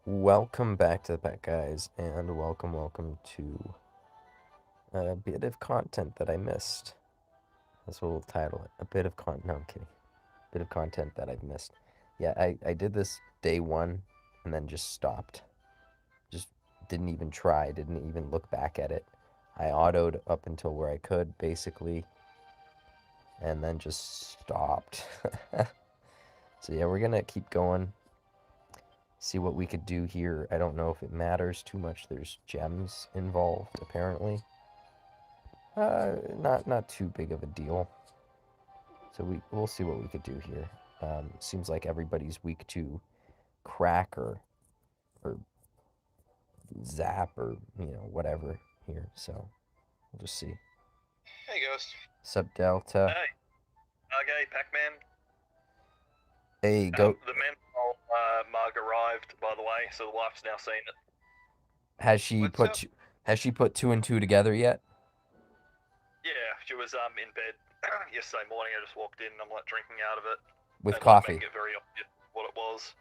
Welcome back to the Pet Guys, and welcome to a bit of content that I missed. That's what we'll title it. A bit of content. No, I'm kidding. A bit of content that I've missed. Yeah, I did this day one and then just stopped. Just didn't even try, didn't even look back at it. I autoed up until where I could, basically, and then just stopped. So yeah, we're gonna keep going, see what we could do here. I don't know if it matters too much. There's gems involved, apparently. Not too big of a deal. So we'll see what we could do here. Seems like everybody's weak to crack or zap or whatever here. So we'll just see. Hey, Ghost. Sup Delta? Hey, Kage, Pac-Man. Hey, go. The menthol mug arrived, by the way, so the wife's now seen it. Has she What's put up? has she put two and two together yet Yeah, she was in bed yesterday morning. I just walked in and I'm like drinking out of it with and like making coffee? it very obvious what it was.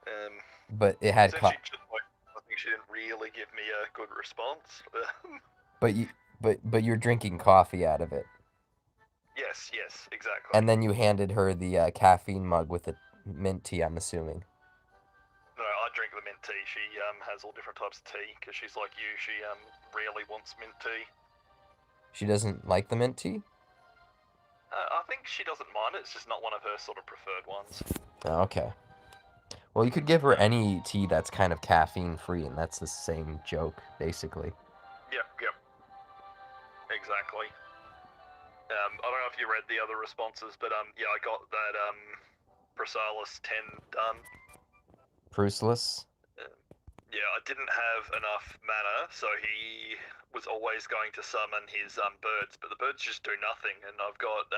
Um, But it had Essentially, just like I think she didn't really give me a good response. but you but you're drinking coffee out of it, Yes, exactly. and then you handed her the caffeine mug with the mint tea. I'm assuming. No, I drink the mint tea. She has all different types of tea because she's like you. She rarely wants mint tea. She doesn't like the mint tea. I think she doesn't mind it. It's just not one of her sort of preferred ones. Oh, okay. Well, you could give her any tea that's kind of caffeine free, and that's the same joke, basically. Yep, exactly. I don't know if you read the other responses, but yeah, I got that Chrysalis 10 done. Pruseless? Uh, yeah, I didn't have enough mana, so he was always going to summon his birds, but the birds just do nothing, and I've got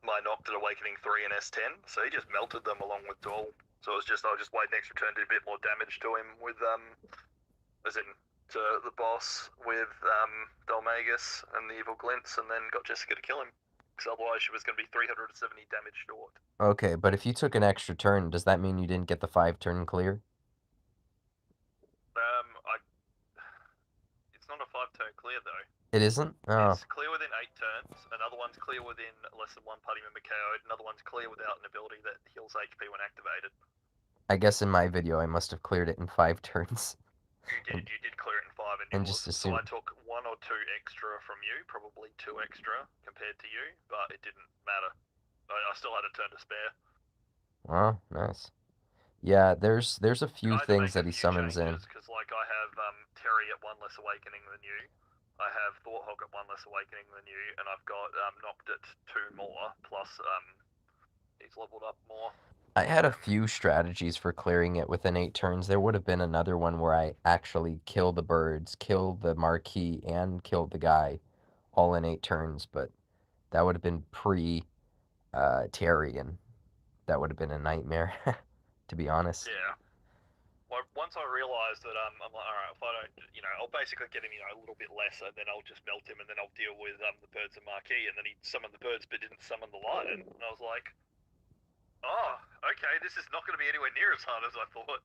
my Nocted Awakening 3 and S10, so he just melted them along with Duel. So it was just I just waited next return, did a bit more damage to him with as in to the boss with Dalmagus and the Evil Glints, and then got Jessica to kill him. Because otherwise she was going to be 370 damage short. Okay, but if you took an extra turn, does that mean you didn't get the 5 turn clear? I it's not a 5 turn clear though. It isn't? Oh, It's clear within 8 turns. Another one's clear within less than one party member KO'd. Another one's clear without an ability that heals HP when activated. I guess in my video I must have cleared it in 5 turns. You did clear it in 5 and And yours. just So I assume. took 1 or 2 extra from you, probably 2 extra compared to you, but it didn't matter. I still had a turn to spare. Oh, nice. Yeah, there's a And few I had to things make a that he few summons in. changes because, like, I have Terry at 1 less awakening than you. I have Thorthog at 1 less awakening than you, and I've got Knocked at 2 more, plus he's leveled up more. I had a few strategies for clearing it within 8 turns. There would have been another one where I actually kill the birds, kill the marquee, and kill the guy all in 8 turns, but that would have been pre Terry, and that would have been a nightmare, to be honest. Yeah. Well, once I realised that I'm like, alright, if I don't, I'll basically get him, a little bit less, and then I'll just melt him, and then I'll deal with the birds and marquee, and then he summoned the birds but didn't summon the lion, and I was like, oh, okay, this is not going to be anywhere near as hard as I thought.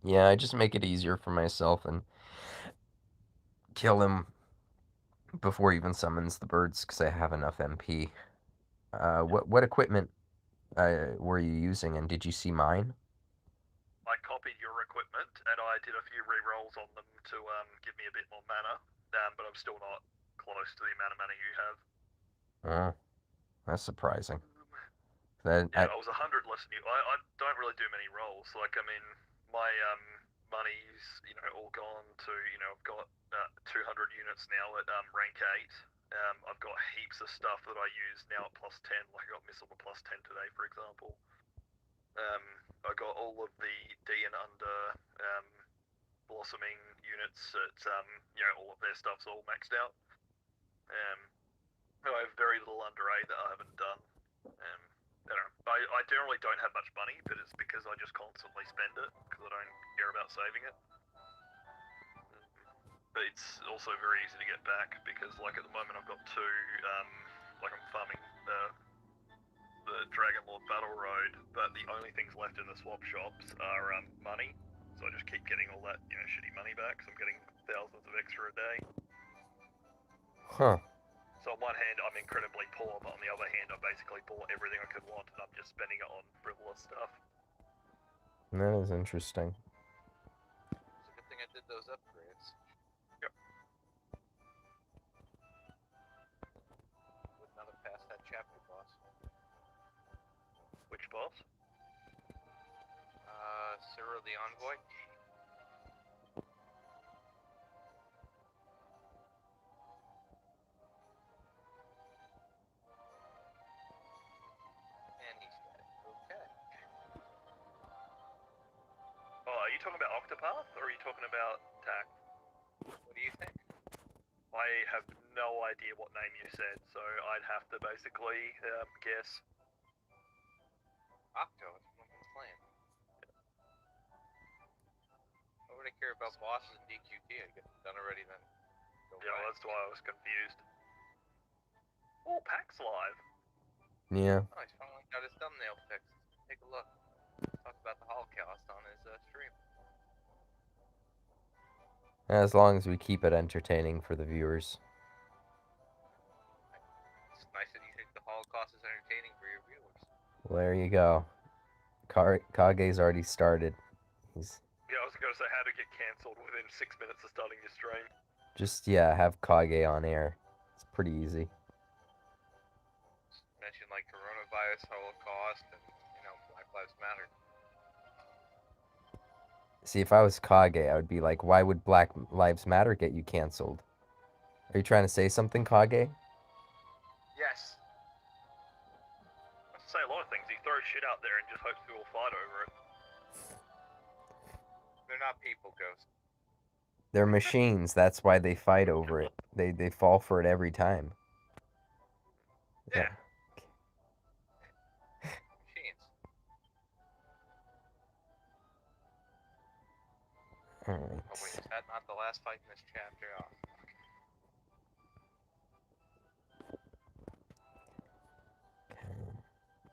Yeah, I just make it easier for myself and kill him before he even summons the birds because I have enough MP. What equipment were you using, and did you see mine? I copied your equipment and I did a few re-rolls on them to give me a bit more mana, but I'm still not close to the amount of mana you have. Oh, that's surprising. That Yeah, I was 100 less than you. I don't really do many rolls. Like, I mean, my money's all gone to I've got 200 units now at rank 8. I've got heaps of stuff that I use now at +10. Like I got missile at +10 today, for example. Um, I got all of the D and under blossoming units at all of their stuff's all maxed out. Um, I have very little under A that I haven't done. I don't know. I generally don't have much money, but it's because I just constantly spend it because I don't care about saving it. But it's also very easy to get back because, like, at the moment I've got two. Like I'm farming the Dragon Lord Battle Road, but the only things left in the swap shops are money. So I just keep getting all that, shitty money back. So I'm getting thousands of extra a day. Huh. So on one hand, I'm incredibly poor, but on the other hand, I basically bought everything I could want, and I'm just spending it on frivolous stuff. That is interesting. It's a good thing I did those upgrades. Yep. Would not have passed that chapter, boss. Which boss? Cyril the Envoy. And he's dead. Okay. Oh, are you talking about Octopath, or are you talking about Tac? What do you think? I have no idea what name you said, so I'd have to basically guess. Octo, it's Women's Clan. Why would I care about bosses and DQT? I get them done already then. Yeah, well, that's why I was confused. Oh, Pax Live. Yeah. Oh, he's finally got his thumbnail fixed. Take a look. Talk about the Holocaust on his stream. As long as we keep it entertaining for the viewers. It's nice that you think the Holocaust is entertaining for your viewers. Well, there you go. Kage's already started. Yeah, I was going to say how to get cancelled within 6 minutes of starting your stream. Just, yeah, have Kage on air. It's pretty easy. Just mention like coronavirus, Holocaust, and Black Lives Matter. See, if I was Kage, I would be like, why would Black Lives Matter get you canceled? Are you trying to say something, Kage? Yes. I say a lot of things. He throws shit out there and just hopes we all fight over it. They're not people, Ghost. They're machines. That's why they fight over it. They fall for it every time. Yeah. Machines. Alright. Oh wait, is that not the last fight in this chapter? Oh, fuck.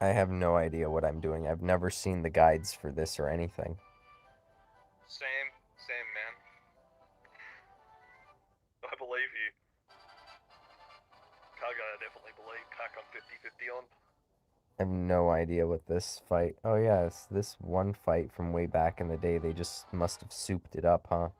I have no idea what I'm doing. I've never seen the guides for this or anything. Same, man. I believe you. Kage, I definitely believe. Kak, I'm 50-50 on. I have no idea what this fight... Oh yeah, it's this one fight from way back in the day. They just must have souped it up, huh?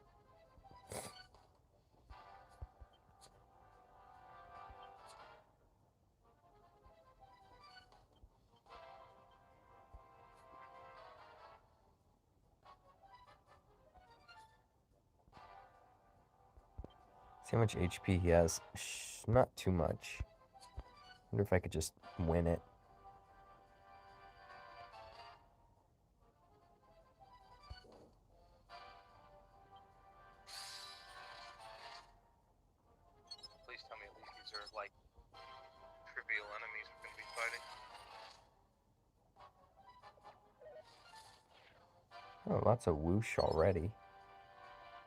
See how much HP he has. Not too much. Wonder if I could just win it. Please tell me at least these are like trivial enemies we're gonna be fighting. Oh, lots of whoosh already.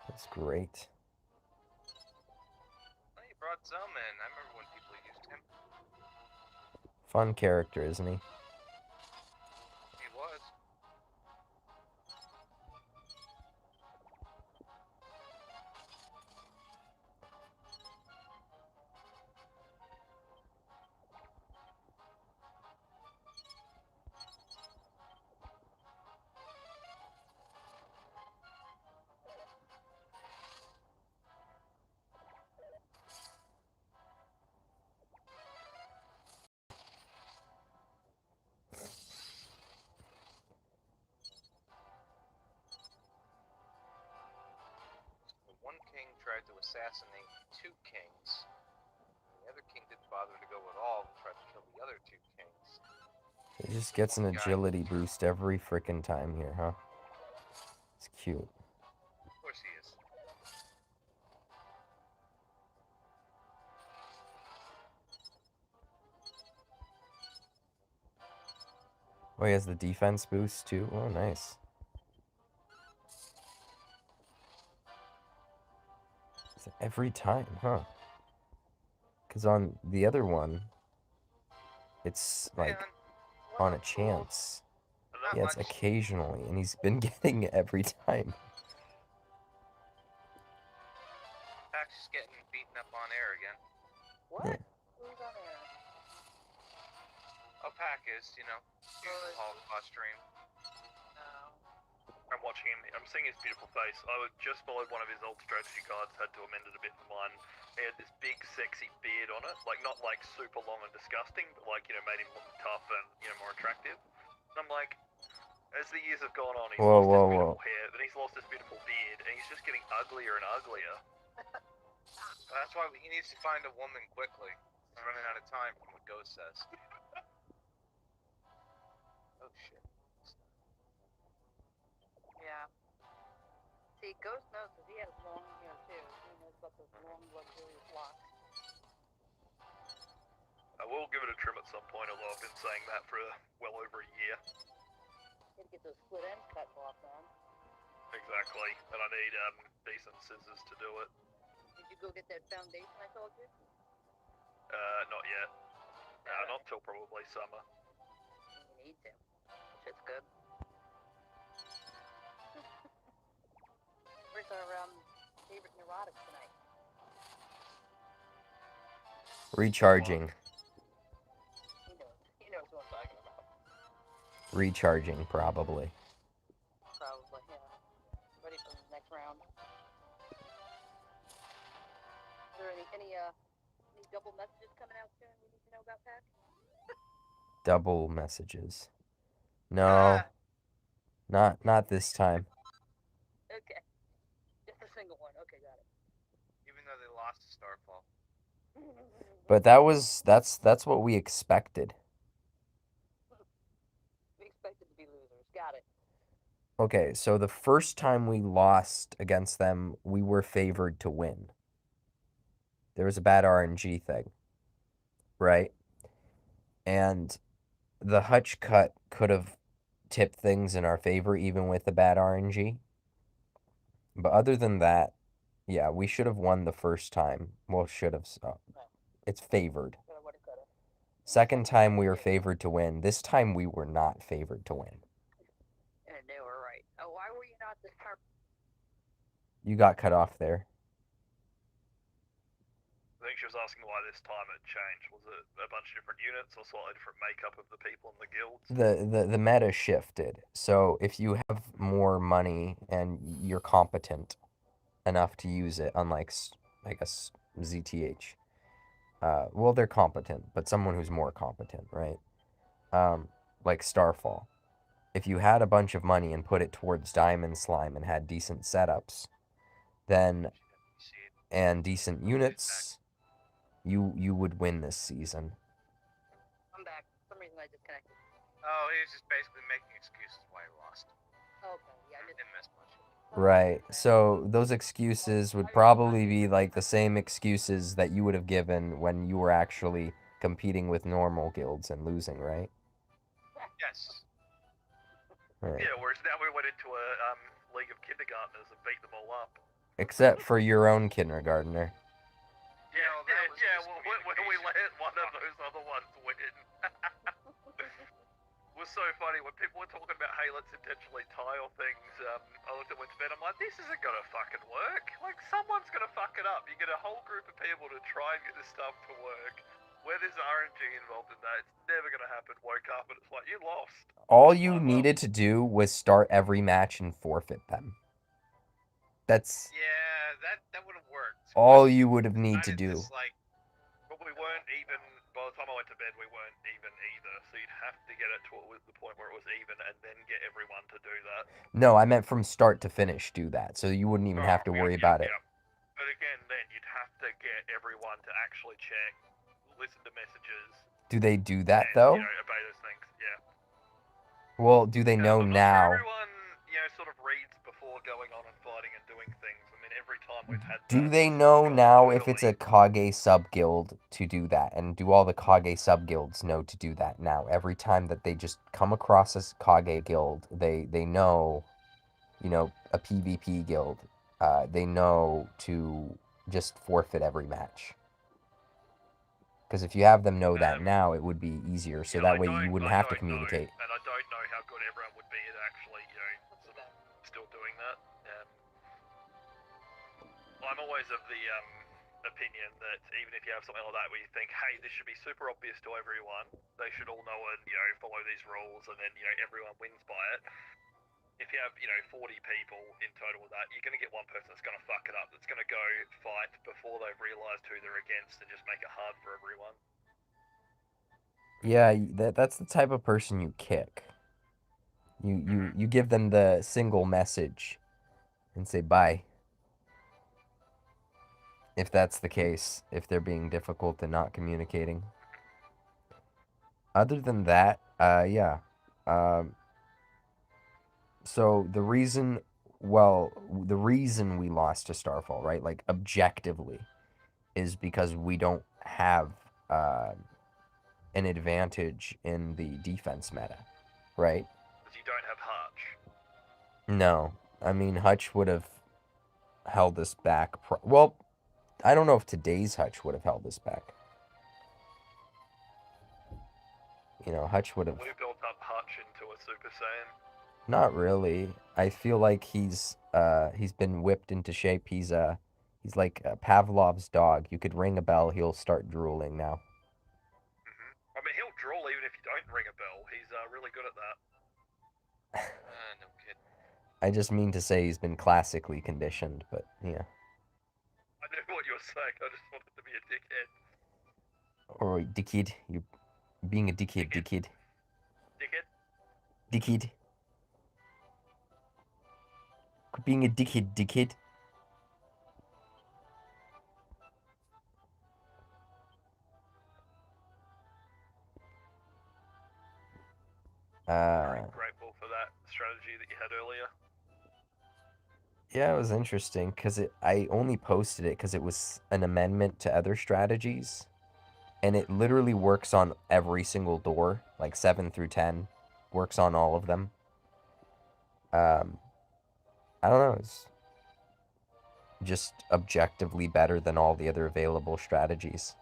That's great. Oh, you brought Zoma in. I remember when people used him. Fun character, isn't he? He was. One king tried to assassinate two kings. The other king didn't bother to go at all and tried to kill the other two kings. He just gets an agility boost every frickin' time here, huh? It's cute. Of course he is. Oh, he has the defense boost too? Oh, nice. Every time, huh? Because on the other one, it's like... on a chance. And that Yeah, it's much. occasionally, and he's been getting it every time. Pack's just getting beaten up on air again. What? Yeah. Who's on there? Oh, Pack is, you know, using Holocaust stream. No. I'm watching him. I'm seeing his beautiful face. I just followed one of his old strategy guides. Had to amend it a bit in mine. He had this big, sexy beard on it, like not like super long and disgusting, but like made him look tough and more attractive. And I'm like, as the years have gone on, he's lost his beautiful hair, then he's lost his beautiful beard, and he's just getting uglier and uglier. That's why he needs to find a woman quickly. I'm running out of time from what Ghost says. Oh shit. Yeah. See, Ghost knows because he has long hair too. He knows about those long, luxurious locks. I will give it a trim at some point, although I've been saying that for well over a year. Need to get those split ends cut off, man. Exactly, and I need decent scissors to do it. Did you go get that foundation I told you? Not yet. Not till probably summer. You need to. Shit's good. Where's our favorite neurotic tonight? Recharging. He knows what I'm talking about. Recharging, probably. Probably, yeah. Ready for the next round. Is there any double messages coming out soon we need to know about, Pat? Double messages. No. Not this time. Okay. Just a single one. Okay, got it. Even though they lost to Starfall. But that's what we expected. We expected to be losers. Got it. Okay, so the first time we lost against them, we were favored to win. There was a bad RNG thing, right? And the hutch cut could have tipped things in our favor even with the bad RNG. But other than that, yeah, we should have won the first time. Well, should have. It's favored. Second time we were favored to win. This time we were not favored to win. And they were right. Oh, why were you not this time? You got cut off there. I think she was asking why this time it changed. Was it a bunch of different units or slightly different makeup of the people in the guilds? The meta shifted. So if you have more money and you're competent enough to use it, unlike, I guess, ZTH. Well, they're competent, but someone who's more competent, right? Like Starfall. If you had a bunch of money and put it towards Diamond Slime and had decent setups, then and decent units, you would win this season. I'm back. For some reason I disconnected. Oh, he was just basically making excuses why he lost. Okay, yeah, I Didn't miss much. Right. So those excuses would probably be like the same excuses that you would have given when you were actually competing with normal guilds and losing, right? Yes. Right. Yeah, whereas now we went into a league of kindergartners and beat them all up. Except for your own kindergartner. Yeah, well, we let one of those other ones win. It was so funny when people were talking about, hey, let's intentionally tile things. I looked at Winston, I'm like, this isn't gonna fucking work. Like, someone's gonna fuck it up. You get a whole group of people to try and get this stuff to work. Where there's RNG involved in that, it's never gonna happen. Woke up and it's like, you lost. All you needed to do was start every match and forfeit them. That's... Yeah, that would have worked. all you would have need to do. But we weren't even, by the time I went to bed, we weren't even either. So you'd have to get it to the point where it was even and then get everyone to do that. No, I meant from start to finish do that. So you wouldn't even have to worry about it. But again, then you'd have to get everyone to actually check, listen to messages. Do they do that, and, though? Obey those things, yeah. Well, do they know I'm now? Not sure everyone, sort of reads before going on and fighting and doing things. I mean, every time we've had Do that, they know now if it's a Kage sub-guild to do that? And do all the Kage sub-guilds know to do that now? Every time that they just come across a Kage guild, they know, a PvP guild, they know to just forfeit every match. Because if you have them know that now, it would be easier. So Yeah, that way you wouldn't have to communicate. And I don't know how good everyone would be at actually, sort of still doing that. I'm always of the opinion that even if you have something like that where you think, hey, this should be super obvious to everyone, they should all know it, follow these rules, and then, everyone wins by it. If you have, 40 people in total with that, you're going to get one person that's going to fuck it up, that's going to go fight before they've realised who they're against and just make it hard for everyone. Yeah, that's the type of person you kick. You give them the single message and say bye. If that's the case, if they're being difficult and not communicating. Other than that, yeah. So the reason we lost to Starfall, right? Like objectively, is because we don't have an advantage in the defense meta, right? Because you don't have Hutch. No, I mean Hutch would have held us back. Well, I don't know if today's Hutch would have held us back. Hutch would have. We built up Hutch into a Super Saiyan. Not really. I feel like he's been whipped into shape. He's like Pavlov's dog. You could ring a bell, he'll start drooling now. I mean, he'll drool even if you don't ring a bell. He's really good at that. No kidding. I just mean to say he's been classically conditioned, but yeah. I knew what you were saying. I just wanted to be a dickhead. Or dickhead. You're being a dickhead. Dickhead. Dickhead. Quit being a dickhead, dickhead. Very grateful for that strategy that you had earlier. Yeah, it was interesting because I only posted it because it was an amendment to other strategies, and it literally works on every single door, like 7 through 10, works on all of them. I don't know, it's just objectively better than all the other available strategies.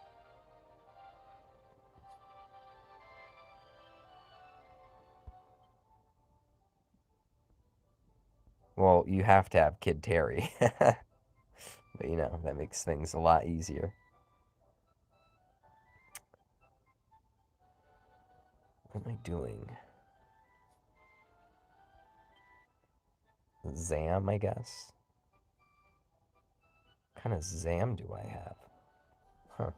Well, you have to have Kid Terry. But, that makes things a lot easier. What am I doing? Zam, I guess? What kind of Zam do I have? Huh.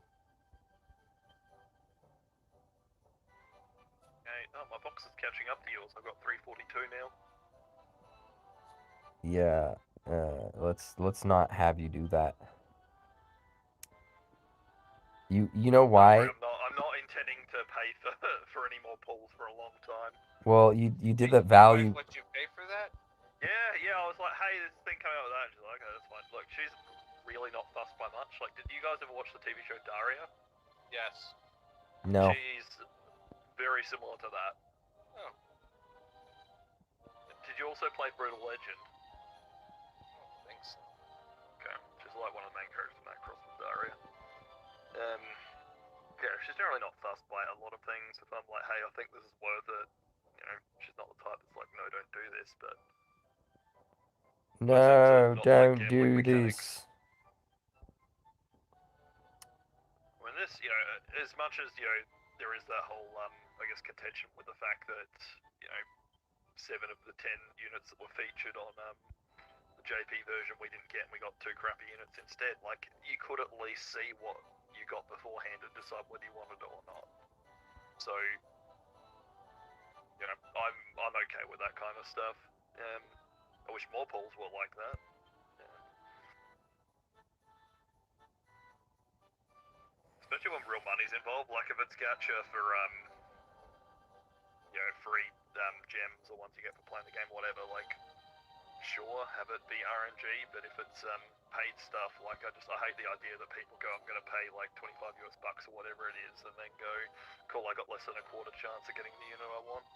Okay, my box is catching up to yours. I've got 342 now. Yeah, let's not have you do that. You know why? I'm not intending to pay for any more pulls for a long time. Well, you did the value. What you pay for that? Yeah. I was like, hey, this thing coming out with that. She's like, okay, that's fine. Look, she's really not fussed by much. Like, did you guys ever watch the TV show Daria? Yes. No. She's very similar to that. Oh. Did you also play Brutal Legend? I don't think so. Okay, she's like one of the main characters in that cross with Daria. Yeah, she's generally not fussed by a lot of things. If I'm like, hey, I think this is worth it, she's not the type that's like, no, don't do this, but... No, don't do this. I mean, this, as much as, there is that whole, I guess, contention with the fact that, 7 of the 10 units that were featured on, the JP version we didn't get, and we got 2 crappy units instead. Like, you could at least see what you got beforehand and decide whether you wanted it or not. So, I'm okay with that kind of stuff. I wish more polls were like that. Especially when real money's involved, like if it's gacha for, free gems or ones you get for playing the game, whatever, like, sure, have it be RNG, but if it's paid stuff, like, I hate the idea that people go, I'm gonna pay like $25 US or whatever it is, and then go, cool, I got less than a quarter chance of getting the unit I want.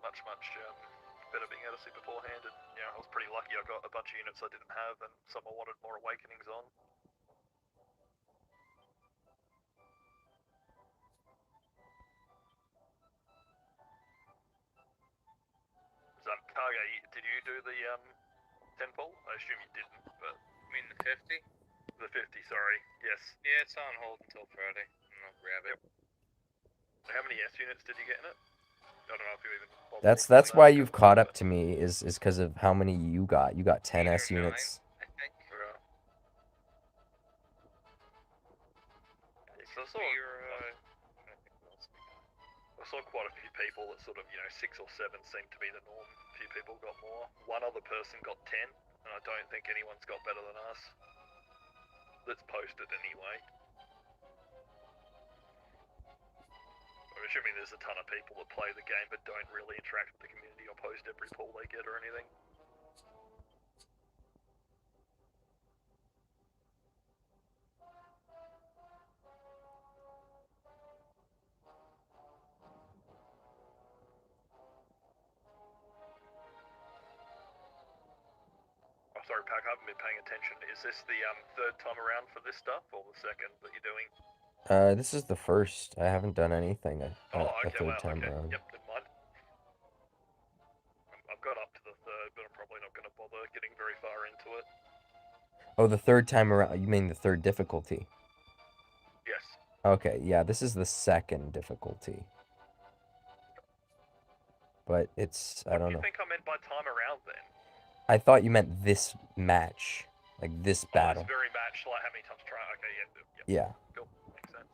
Much better being able to see beforehand, and I was pretty lucky I got a bunch of units I didn't have, and some I wanted more awakenings on. Okay, did you do the 10 pull? I assume you didn't, but You mean the 50? the 50. Sorry. Yes. Yeah, it's on hold until Friday. I'll grab it. How many S units did you get in it? I don't know if you even. That's why you've caught up to me is because of how many you got. You got 10 8 or S units. 9, I think. Yeah. So I saw, I saw quite a few people that sort of, 6 or 7 seemed to be the norm. A few people got more. One other person got 10, and I don't think anyone's got better than us. That's posted anyway. I'm assuming there's a ton of people that play the game but don't really interact with the community or post every pull they get or anything. Oh, sorry, Pack, I haven't been paying attention. Is this the third time around for this stuff, or the second that you're doing? This is the first. I haven't done anything a Okay, third time okay. around. Yep, never mind. I've got up to the third, but I'm probably not going to bother getting very far into it. Oh, the third time around. You mean the third difficulty? Yes. Okay, yeah, this is the second difficulty. But it's, I don't know. What do you think I meant by time around then? I thought you meant this match. Like this battle. This very match, like how many times try? Okay, yeah. Yeah. Cool, makes sense.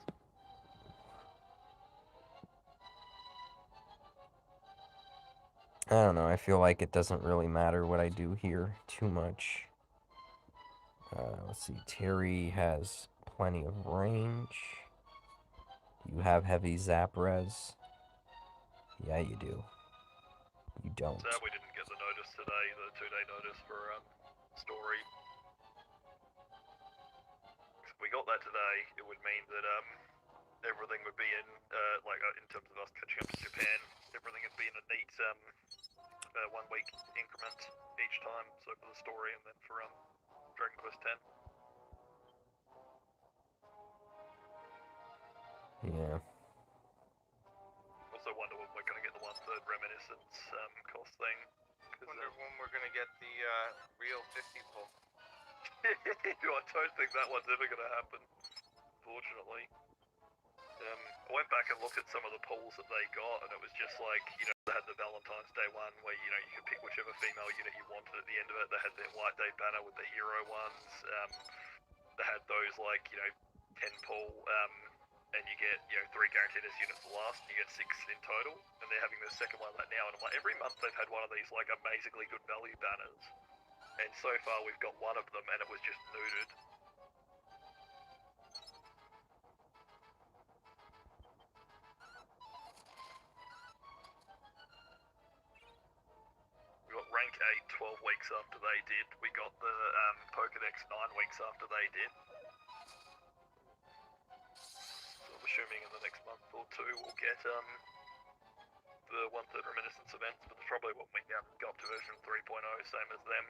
I don't know, I feel like it doesn't really matter what I do here too much. Let's see, Terry has plenty of range. You have heavy zap res. Yeah, you do. You don't. Sad we didn't get the notice today, the 2-day notice for story. If we got that today, it would mean that everything would be in in terms of us catching up to Japan, everything would be in a neat 1 week increment each time. So for the story and then for Dragon Quest 10. Yeah. Also wonder when we're going to get the 1/3 reminiscence cost thing. Wonder when we're gonna get the real 50 pull. I don't think that one's ever going to happen, unfortunately. I went back and looked at some of the pulls that they got, and it was just like, they had the Valentine's Day one where, you could pick whichever female unit you wanted at the end of it. They had their White Day banner with the hero ones. They had those, 10 pull, and you get, 3 guaranteed as units the last, and you get 6 in total. And they're having the second one right now, and I'm like, every month they've had one of these, amazingly good value banners. And so far we've got one of them, and it was just neutered. We got rank 8 12 weeks after they did. We got the Pokedex 9 weeks after they did. So I'm assuming in the next month or two we'll get the 1/3 reminiscence events, but it's probably when we go up to version 3.0, same as them.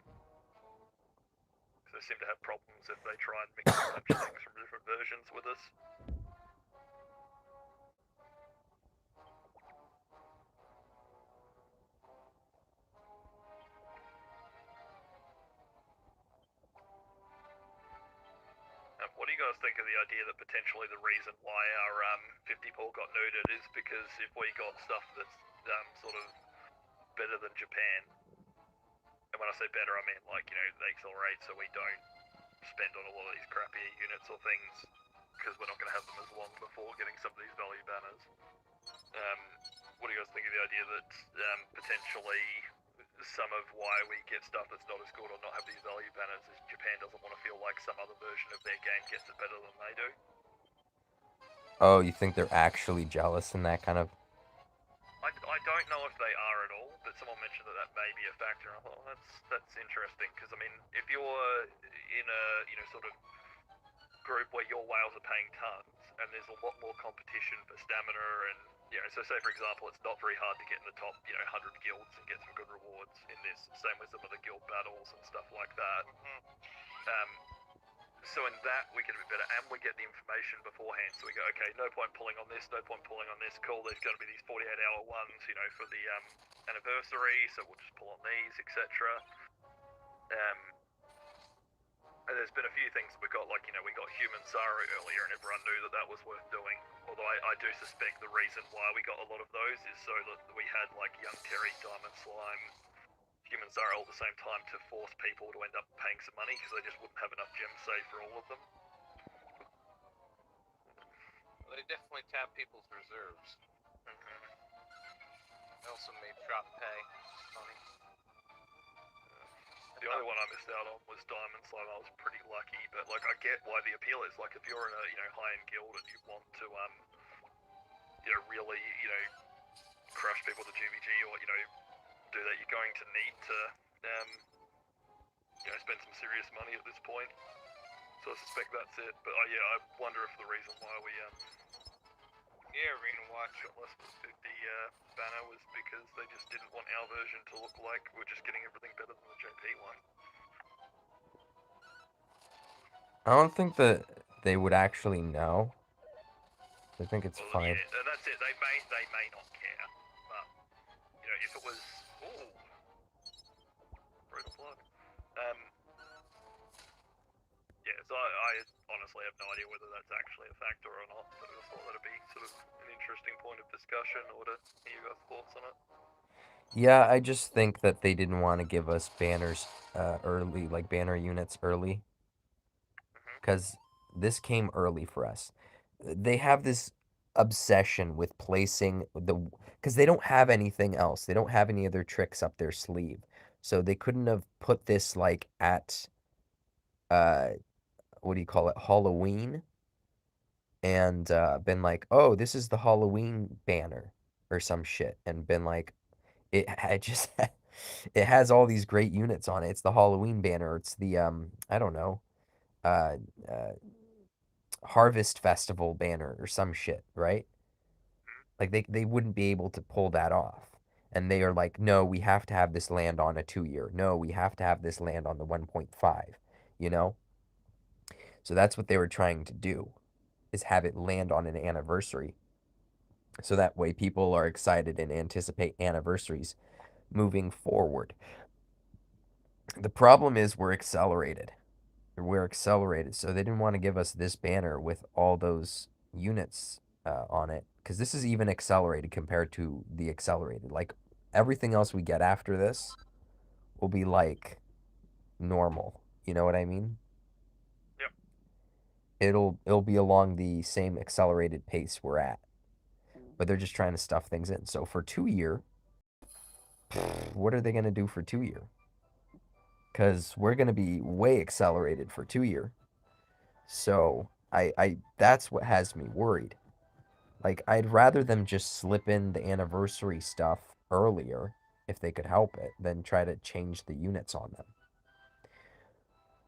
Because they seem to have problems if they try and mix and match things from different versions with us. What do you guys think of the idea that potentially the reason why our 50 pull got neutered is because if we got stuff that's sort of better than Japan, and when I say better I mean they accelerate so we don't spend on a lot of these crappier units or things, because we're not going to have them as long before getting some of these value banners. What do you guys think of the idea that potentially some of why we get stuff that's not as good or not have these value banners is Japan doesn't want to feel like some other version of their game gets it better than they do? Oh, you think they're actually jealous in that kind of... I don't know if they are at all, but someone mentioned that may be a factor. I thought, that's interesting, because I mean, if you're in a sort of group where your whales are paying tons, and there's a lot more competition for stamina, and so say for example, it's not very hard to get in the top 100 guilds and get some good rewards in this. Same with some of the guild battles and stuff like that. So in that we get a bit better, and we get the information beforehand. So we go, okay, no point pulling on this, no point pulling on this. Cool, there's going to be these 48-hour ones, you know, for the anniversary. So we'll just pull on these, etc. And there's been a few things we got, like, you know, we got Human Sorrow earlier, and everyone knew that that was worth doing. Although I do suspect the reason why we got a lot of those is so that we had like Young Terry, Diamond Slime, Human Sorrow all at the same time to force people to end up paying some money because they just wouldn't have enough gems saved for all of them. Well, they definitely tap people's reserves. They also made drop pay. It's funny. The only one I missed out on was Diamond Slime. I was pretty lucky, but like I get why the appeal is. Like if you're in a high-end guild and you want to really crush people to GVG or do that, you're going to need to spend some serious money at this point. So I suspect that's it. But I wonder if the reason why we Arena Watch. got less than 50 banner was because they just didn't want our version to look like we're just getting everything better than the JP one. I don't think that they would actually know. I think it's Well, fine. yeah, that's it. They may not care, but if it was through the plug. Yeah, so I honestly have no idea whether that's actually a factor or not, but I just thought that'd be sort of an interesting point of discussion or to hear your guys' thoughts on it. Yeah, I just think that they didn't want to give us banners early, like banner units early, because this came early for us. They have this obsession with placing because they don't have anything else. They don't have any other tricks up their sleeve. So they couldn't have put this like at what do you call it, Halloween, and been like, "Oh, this is the Halloween banner," or some shit, and been like, it just it has all these great units on it. It's the Halloween banner. It's the I don't know, uh, uh Harvest Festival banner or some shit, right? Like they wouldn't be able to pull that off. And they are like, "No, we have to have this land on a 2-year. No, we have to have this land on the 1.5, you know?" So that's what they were trying to do, is have it land on an anniversary. So that way people are excited and anticipate anniversaries moving forward. The problem is we're accelerated. So they didn't want to give us this banner with all those units on it, because this is even accelerated compared to the accelerated. Like everything else we get after this will be like normal. You know what I mean? Yep. It'll be along the same accelerated pace we're at, but they're just trying to stuff things in. So for 2-year, what are they gonna do for 2-year? Because we're gonna be way accelerated for 2-year. So I that's what has me worried. Like, I'd rather them just slip in the anniversary stuff earlier, if they could help it, than try to change the units on them.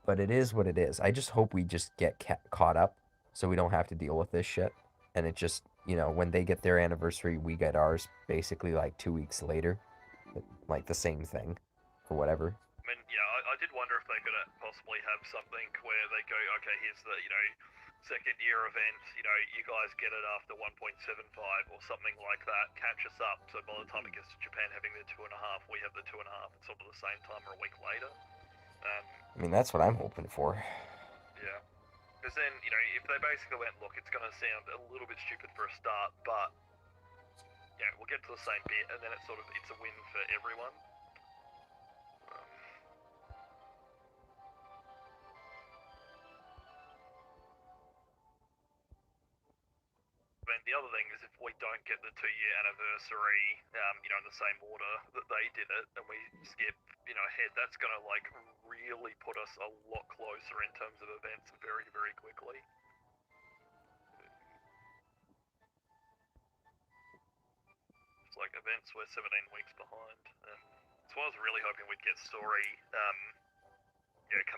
But it is what it is. I just hope we just get caught up so we don't have to deal with this shit. And it just, when they get their anniversary, we get ours basically like 2 weeks later. Like the same thing or whatever. I mean, yeah, I did wonder if they could possibly have something where they go, okay, here's the, second year event, you guys get it after 1.75 or something like that, catch us up, so by the time it gets to Japan having the 2.5, we have the 2.5 at sort of the same time or a week later. I mean, that's what I'm hoping for. Yeah. Because then, if they basically went, look, it's going to sound a little bit stupid for a start, but, we'll get to the same bit, and then it's a win for everyone. I mean, the other thing is if we don't get the 2-year anniversary, in the same order that they did it, and we skip, ahead, that's going to, really put us a lot closer in terms of events very, very quickly. It's like events we're 17 weeks behind. So I was really hoping we'd get story, come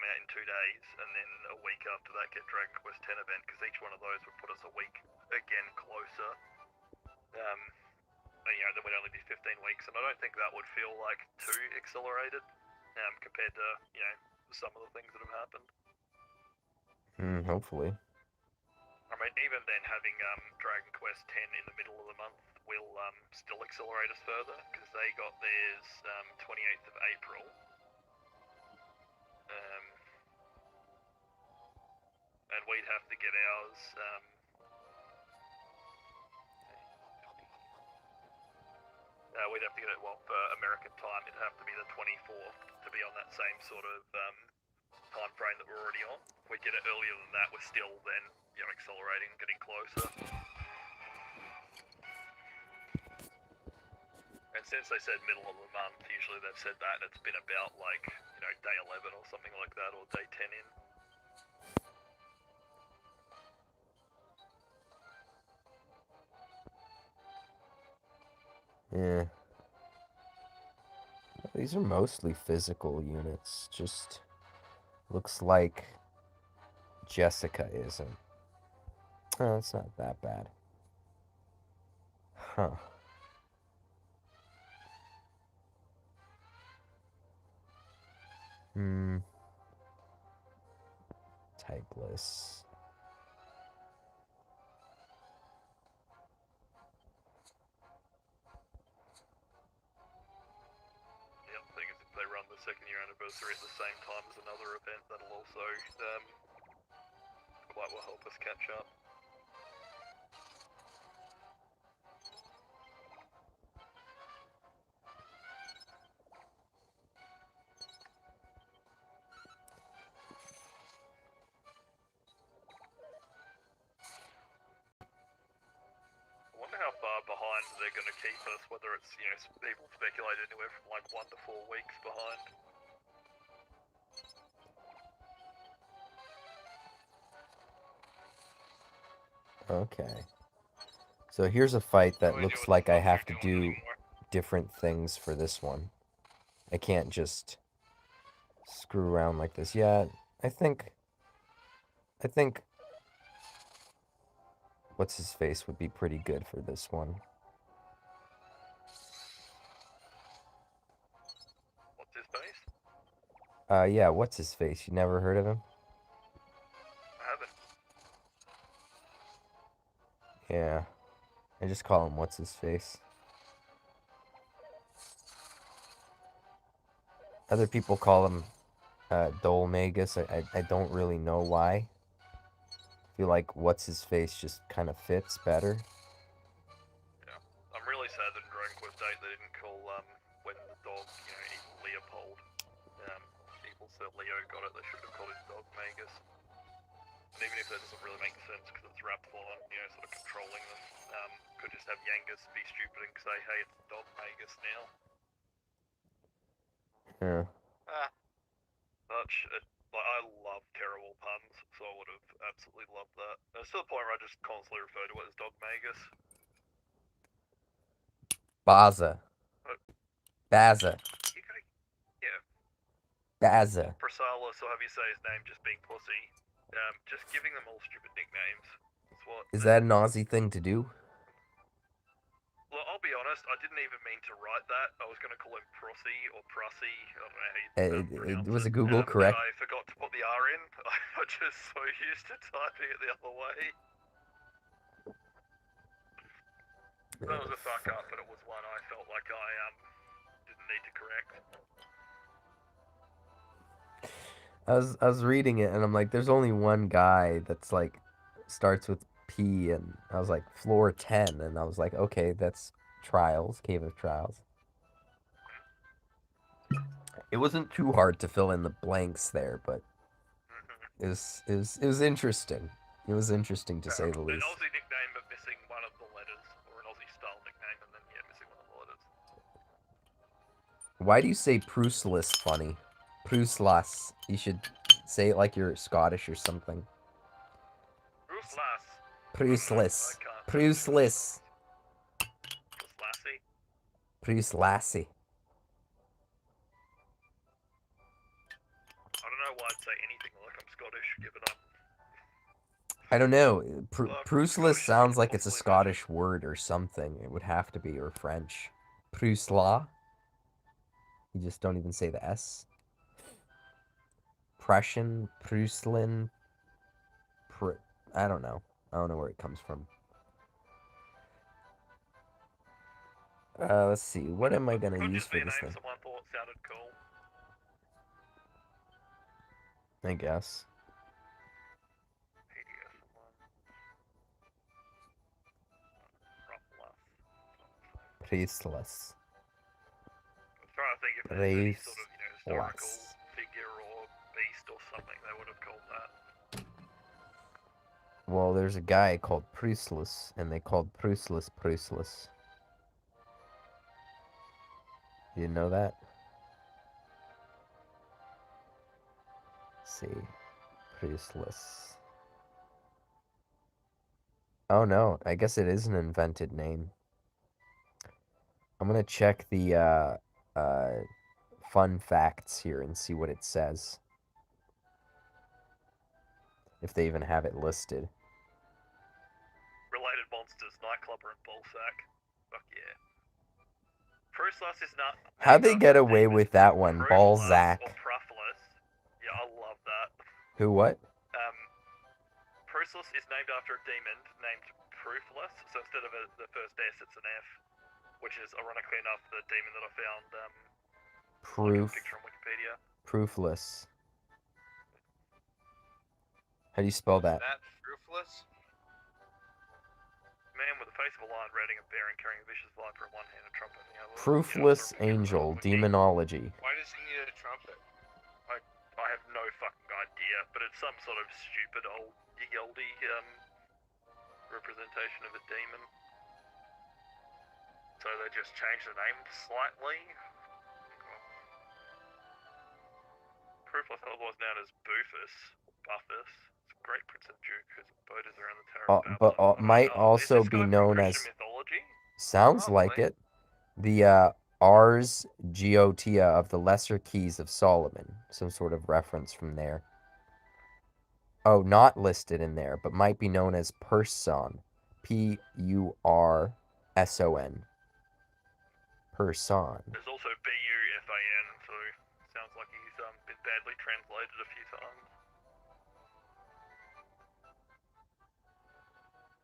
out in 2 days, and then a week after that get Dragon Quest X event, because each one of those would put us a week again closer. Then we'd only be 15 weeks, and I don't think that would feel like too accelerated compared to some of the things that have happened. Hopefully. I mean, even then, having Dragon Quest X in the middle of the month will still accelerate us further, because they got theirs 28th of April. And we'd have to get ours. We'd have to get it, well, for American time, it'd have to be the 24th to be on that same sort of time frame that we're already on. If we get it earlier than that, we're still then, accelerating, getting closer. And since they said middle of the month, usually they've said that, and it's been about, like, day 11 or something like that, or day 10 in. Yeah. These are mostly physical units. Just looks like Jessica isn't. Oh, it's not that bad. Huh. Typeless. Thing is, if they run the second year anniversary at the same time as another event, that'll also quite well help us catch up. I wonder how far behind they're going to keep us, whether it's, people speculate anywhere from like 1 to 4 weeks behind. Okay. So here's a fight that looks like I have to do different things for this one. I can't just screw around like this. Yeah, I think what's his face would be pretty good for this one. What's his face? Yeah, what's his face? You never heard of him? I haven't. Yeah. I just call him what's his face. Other people call him Dolmagus. I don't really know why. I feel like what's his face just kind of fits better. Yeah. I'm really sad that in Dragon Quest 8 they didn't call when the dog, Evil Leopold. Evil Sir Leo got it, they should have called his dog Magus. And even if that doesn't really make sense because it's Rapthorn, sort of controlling them, could just have Yangus be stupid and say, hey, it's the dog Magus now. Yeah. I love terrible puns, so I would have absolutely loved that. It's to the point where I just constantly refer to it as Dog Magus. Baza. Baza. Yeah. Baza. Prasalis, or have you say his name just being pussy. Just giving them all stupid nicknames. That's what. Is that an Aussie thing to do? Well, I'll be honest, I didn't even mean to write that. I was going to call him Prossy or Prussy. I don't know how you pronounce it. Was it Google correct? I forgot to put the R in. I just so used to typing it the other way. That was a fuck up, but it was one I felt like I didn't need to correct. I was reading it and I'm like, there's only one guy that's like starts with P, and I was like, floor 10, and I was like, okay, that's Trials, Cave of Trials. It wasn't too hard to fill in the blanks there, but it was interesting. It was interesting to say the least. An Aussie nickname but missing one of the letters, or an Aussie style nickname and then missing one of the letters. Why do you say Pruslas funny? Pruslas. You should say it like you're Scottish or something. Pruslas. Pruslas. Pruslassie. Pruslassie. I don't know why I'd say anything like I'm Scottish, give it up. I don't know. Pruslas sounds like it's a Scottish word or something. It would have to be, or French. Prusla. You just don't even say the S. Prussian, Pruslin, I don't know. I don't know where it comes from. Let's see. What am I gonna Could use just for be a this name thing? someone thought sounded cool. I guess. PDF one. Ruffler. Priestless. I was trying to think if there's any sort of, historical Priestless. figure or beast or something they would have called that. Well, there's a guy called Priestless, and they called Priestless Priestless. You know that? Let's see. Priestless. Oh no, I guess it is an invented name. I'm gonna check the fun facts here and see what it says. If they even have it listed. Related monsters, Nightclubber and Ballsack. Fuck yeah. Pruslus is not. How'd they named get after a away demon with that named one? Pruflus Balzac. Or Prufflus. Yeah, I love that. Who what? Pruslus is named after a demon named Pruflus, so instead of the first S, it's an F, which is ironically enough the demon that I found. Picture on Wikipedia. Proofless. How do you spell that? That roofless? Man with the face of a lion riding a bear and carrying a vicious viper in one hand and a trumpet in the other. Proofless angel, demonology. Why does he need a trumpet? I have no fucking idea, but it's some sort of stupid old yigoldy representation of a demon. So they just changed the name slightly. Proofless, otherwise known as Bufus, or Buffus. It's a great prince and duke whose abode is around the Tower of Babylon. But might also be known as. Mythology? Sounds like it. The Ars Goetia of the Lesser Keys of Solomon. Some sort of reference from there. Oh, not listed in there, but might be known as Person. P-U-R-S-O-N. Person. There's also B-U-F-A-N, so sounds like he's been badly translated a few times.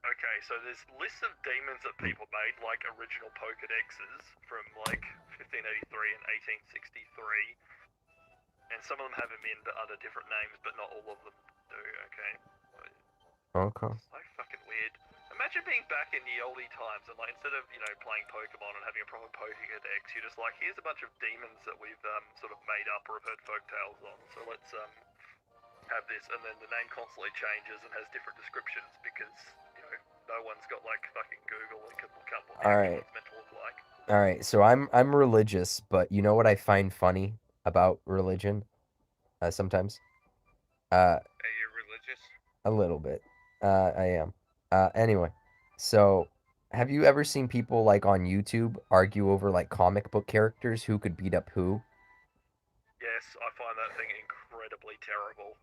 Okay, so there's lists of demons that people made, like original Pokedexes from like 1583 and 1863, and some of them have them under different names, but not all of them do. Okay. Okay. So fucking weird. Imagine being back in the oldie times and like instead of playing Pokemon and having a proper Pokedex, you're just like, here's a bunch of demons that we've sort of made up or have heard folk tales on. So let's have this, and then the name constantly changes and has different descriptions because no one's got like fucking Google and can look up what it's meant to look like. All right, so I'm religious, but you know what I find funny about religion? Sometimes. Are you religious? A little bit. I am. Anyway, so have you ever seen people like on YouTube argue over like comic book characters who could beat up who? Yes, I find that thing incredibly terrible.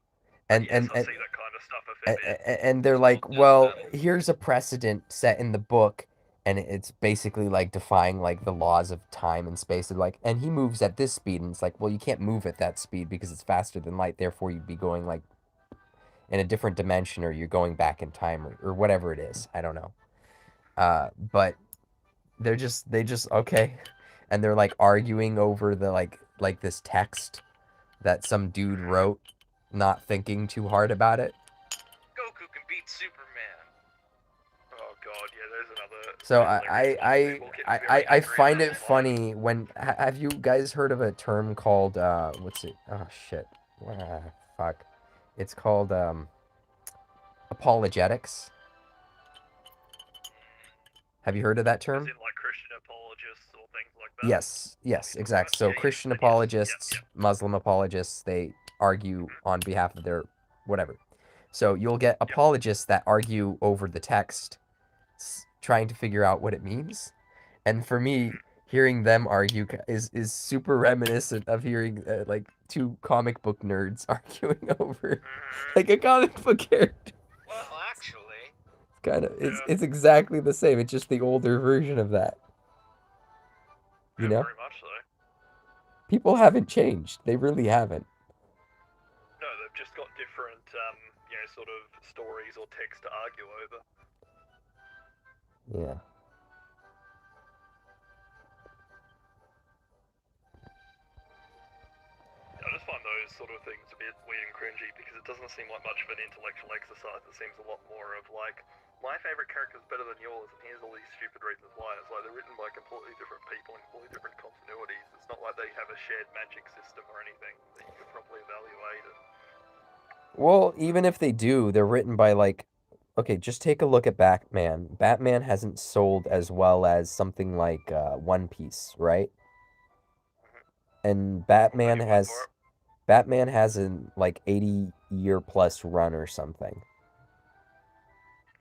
And yes, I see that kind of stuff a fair bit. And they're like, well, here's a precedent set in the book, and it's basically like defying like the laws of time and space. They're like, and he moves at this speed, and it's like, well, you can't move at that speed because it's faster than light. Therefore, you'd be going like in a different dimension, or you're going back in time, or whatever it is. I don't know. But they just okay, and they're like arguing over the like this text that some dude wrote, not thinking too hard about it. Goku can beat Superman. Oh god, yeah, there's another. So I People find get it funny when have you guys heard of a term called what's it? Oh shit. Fuck. It's called apologetics. Have you heard of that term? As in, like Christian apologists or things like that. Yes, exactly. So Christian apologists, Muslim apologists, they argue on behalf of their whatever. So you'll get apologists that argue over the text, trying to figure out what it means. And for me, hearing them argue is super reminiscent of hearing like two comic book nerds arguing over like a comic book character. Well, actually, It's exactly the same. It's just the older version of that. You know? Very much so. People haven't changed. They really haven't. No, they've just got different, sort of stories or text to argue over. Yeah. I just find those sort of things a bit weird and cringy because it doesn't seem like much of an intellectual exercise. It seems a lot more of like, my favourite character is better than yours, and here's all these stupid reasons why. It's like they're written by completely different people in completely different continuities. It's not like they have a shared magic system or anything that you can properly evaluate. Well, even if they do, they're written by like, okay, just take a look at Batman. Batman hasn't sold as well as something like One Piece, right? And Batman has an like 80-year plus run or something.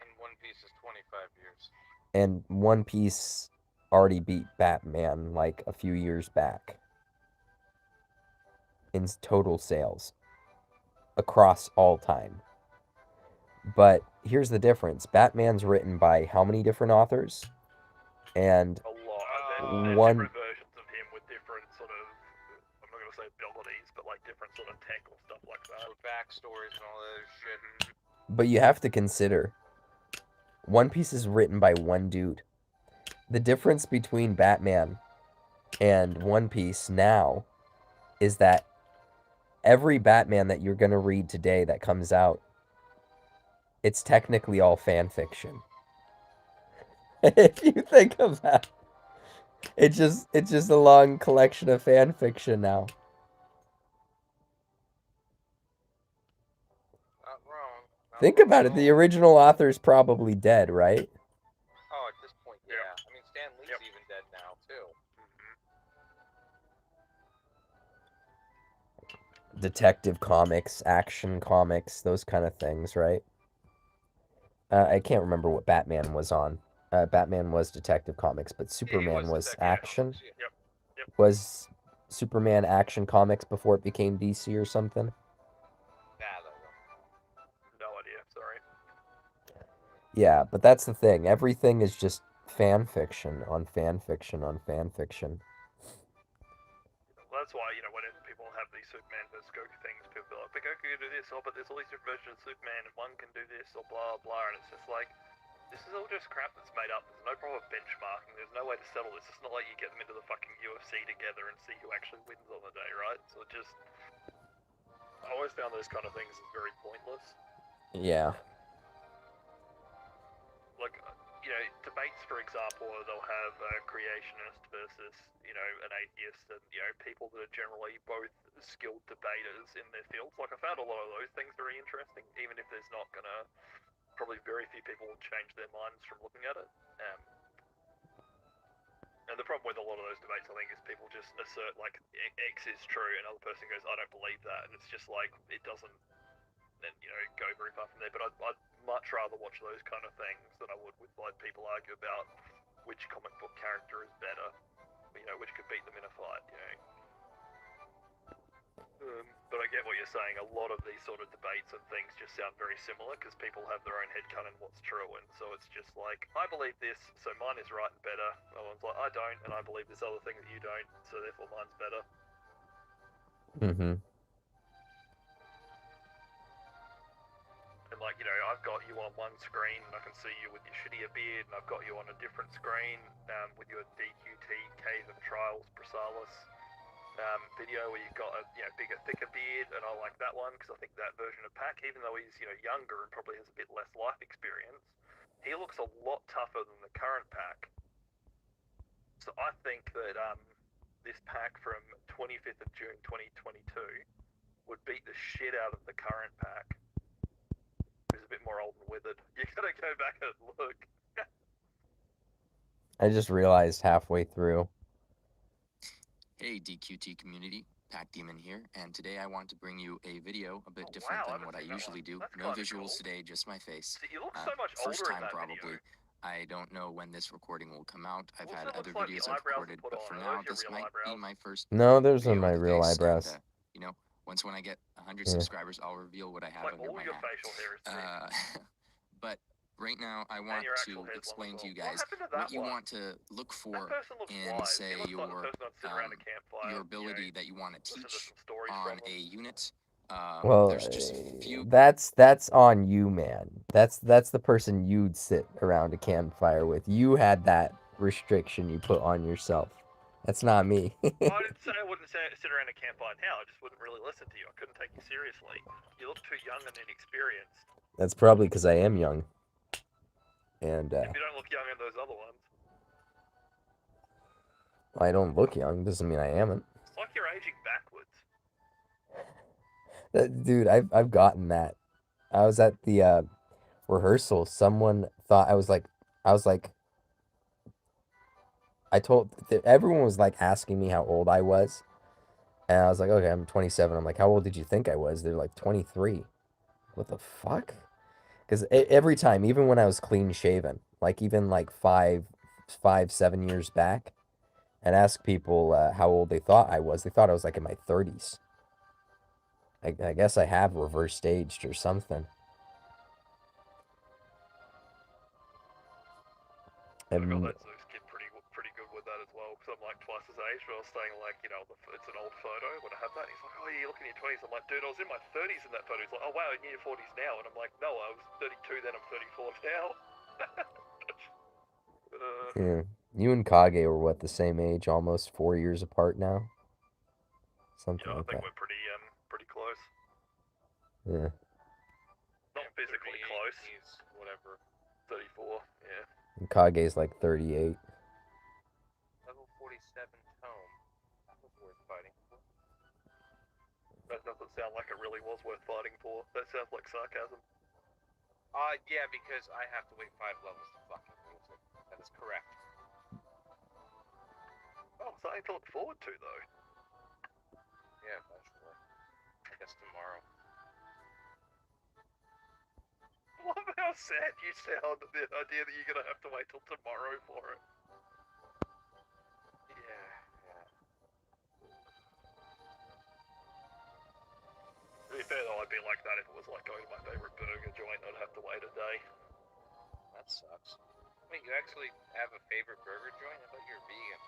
And One Piece is 25 years. And One Piece already beat Batman like a few years back in total sales across all time. But here's the difference. Batman's written by how many different authors? And a lot. There's one different versions of him with different sort of, I'm not going to say abilities, but like different sort of tech or stuff like that. With backstories and all that other shit. But you have to consider, One Piece is written by one dude. The difference between Batman and One Piece now is that every Batman that you're going to read today that comes out, it's technically all fan fiction. If you think of that, it's just a long collection of fan fiction now. Not wrong. Think about it. The original author's probably dead, right? Oh, at this point, yeah. I mean, Stan Lee's even dead now, too. Detective comics, action comics, those kind of things, right? I can't remember what Batman was on. Batman was Detective Comics, but Superman was action. Yep. Was Superman Action Comics before it became DC or something? No idea, sorry. Yeah, but that's the thing. Everything is just fan fiction on fan fiction on fan fiction. Well, that's why, whenever people have these Superman vs. Goku things, people be like, but Goku can do this, but there's all these different versions of Superman, and one can do this, or blah, blah, and it's just like, this is all just crap that's made up. There's no problem benchmarking. There's no way to settle this. It's not like you get them into the fucking UFC together and see who actually wins on the day, right? So it just... I always found those kind of things as very pointless. Yeah. Like, debates, for example, they'll have a creationist versus, an atheist, and, people that are generally both skilled debaters in their fields. Like, I found a lot of those things very interesting, even if there's not gonna... Probably very few people will change their minds from looking at it. And the problem with a lot of those debates, I think, is people just assert, like, X is true, and another person goes, I don't believe that, and it's just like, it doesn't, then, go very far from there. But I'd much rather watch those kind of things than I would with, like, people argue about which comic book character is better, which could beat them in a fight, But I get what you're saying. A lot of these sort of debates and things just sound very similar because people have their own headcanon what's true, and so it's just like, I believe this, so mine is right and better. No one's like, I don't, and I believe this other thing that you don't, so therefore mine's better. And like, I've got you on one screen, and I can see you with your shittier beard, and I've got you on a different screen with your DQT, Cave of Trials, Chrysalis. Video where you've got a bigger, thicker beard, and I like that one because I think that version of Pac, even though he's younger and probably has a bit less life experience, he looks a lot tougher than the current Pac. So I think that this Pac from 25th of June 2022 would beat the shit out of the current Pac, who's a bit more old and withered. You gotta go back and look. I just realized halfway through. Hey DQT community, Pac Demon here, and today I want to bring you a video a bit different than what I usually do. No visuals today, just my face. You look so much older First time in that probably. Video. I don't know when this recording will come out. I've had Also other looks like videos the I've eyebrows recorded, are put but on. for Are now those your this real might be eyebrows? my first No, those are video my of the real face, eyebrows. And, once when I get 100 Yeah. subscribers, I'll reveal what I have Like under all my your hat. facial hair is But right now, I want your to actual hair's explain long to as you well. guys What happened to that what you one? want to look That for person looks in, wise. say, He looks like the person I'd sit around a campfire, your ability that you want to listen to teach some stories on from a him. unit Well, there's just few. that's on you, man. That's the person you'd sit around a campfire with. You had that restriction you put on yourself. That's not me. I didn't say I wouldn't sit around a campfire now. I just wouldn't really listen to you. I couldn't take you seriously. You look too young and inexperienced. That's probably because I am young. And If you don't look young in those other ones, I don't look young. Doesn't mean I amn't. it's like you're aging backwards. Dude, I've gotten that. I was at the rehearsal. Someone thought I was like, everyone was like asking me how old I was, and I was like, okay, I'm 27. I'm like, how old did you think I was? They're like 23. What the fuck? Because every time, even when I was clean shaven, like even like 7 years back, and ask people how old they thought I was, they thought I was like in my 30s. I guess I have reverse aged or something. I got that Zeus kid pretty good with that as well, because I'm like twice his age, but I was saying like, you know, it's an old photo when I have that, and he's like, oh yeah, you're looking in your 20s. I'm like, dude, I was in my 30s in that photo. He's like, oh wow, you're in your 40s now, and I'm like, no, I was 32 then, I'm 34 now. Yeah, you and Kage were what, the same age, almost 4 years apart now. Something yeah, I like think that. we're pretty close. Yeah. Not physically close. He's whatever. 34, yeah. And Kage's like 38. Level 47 tome. That was worth fighting for. That doesn't sound like it really was worth fighting for. That sounds like sarcasm. Yeah, because I have to wait 5 levels to fucking use it. That is correct. Oh, something to look forward to, though. Yeah, eventually. I guess tomorrow. I love how sad you sound at the idea that you're gonna have to wait till tomorrow for it. Yeah. To be fair though, I'd be like that if it was like going to my favourite burger joint, I'd have to wait a day. That sucks. Wait, you actually have a favorite burger joint? I thought you were vegan.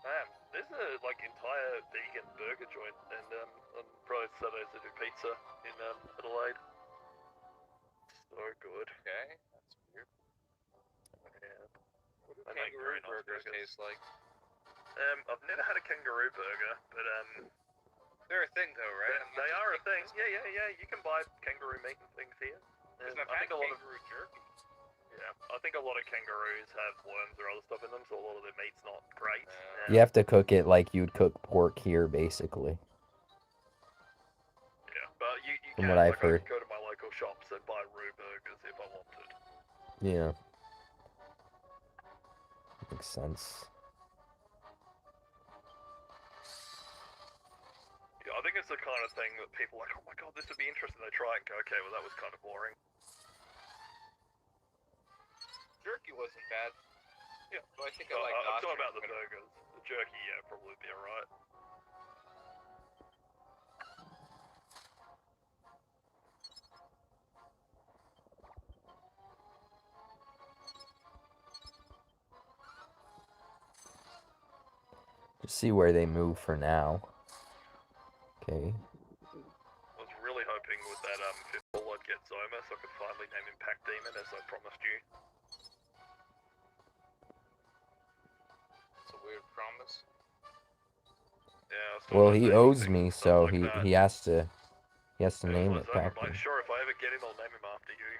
Man, there's a like entire vegan burger joint, and on Friday Saturdays they do pizza in Adelaide. So good. Okay, that's weird. Yeah. What do They make kangaroo very nice burgers burgers. taste like? I've never had a kangaroo burger, but They're a thing though, right? they are a thing. Yeah. You can buy kangaroo meat and things here. Because I I've had think a lot of kangaroo jerky. yeah, I think a lot of kangaroos have worms or other stuff in them, so a lot of their meat's not great. You have to cook it like you'd cook pork here, basically. Yeah, but you From can, what I've like, heard. I could go to my local shops and buy roo burgers if I wanted. Yeah. Makes sense. Yeah, I think it's the kind of thing that people are like, oh my god, this would be interesting. They try it and go, okay, well that was kind of boring. Jerky wasn't bad. Yeah, but I think I I'm like talking about the burgers. The jerky, yeah, probably be alright. Just see where they move for now. Okay. I was really hoping with that fifth ball I'd get Zoma so I could finally name him Pack Demon as I promised you. It's a weird promise. Yeah. Well, he owes me, so he has to name it Zoma, Pac like, sure, if I ever get him, I'll name him after you.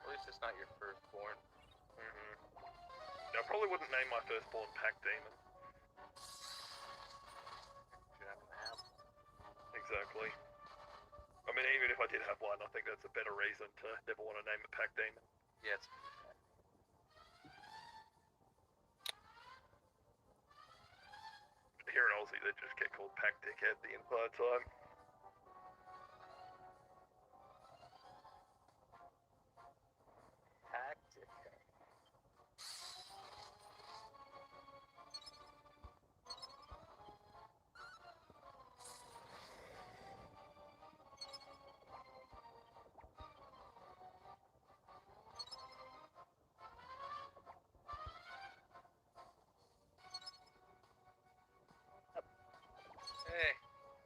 At least it's not your firstborn. I probably wouldn't name my firstborn Pack Demon. Should have an app. Exactly. I mean, even if I did have one, I think that's a better reason to never want to name it Pack Demon. Yeah, it's Here in Aussie, they just get called Pack Dickhead the entire time. tactic.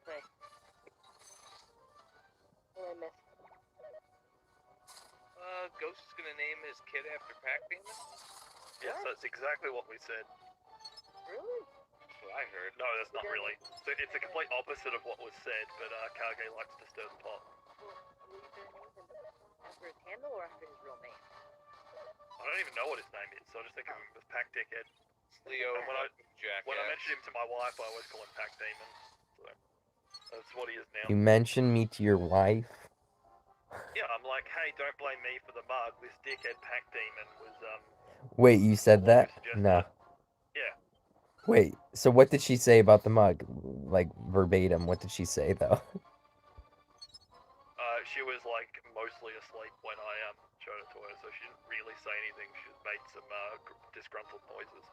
Hey. after Pack Demon? Yes, that's exactly what we said. Really? That's what I heard. No, that's not really. So it's a complete opposite of what was said, but Kage likes to stir the pot. Will you their names after his handle or after his real name? I don't even know what his name is, so I just think of him as Pack Dickhead. Leo, And when I Jackass. mention him to my wife, I always call him Pack Demon. So that's what he is now. You mentioned me to your wife? Yeah, I'm like, hey, don't blame me for the mug. This dickhead Pack Demon was Wait, you said that? No. Yeah. Wait, so what did she say about the mug? Like, verbatim, what did she say, though? She was like mostly asleep when I showed it to her, so she didn't really say anything. She just made some disgruntled noises.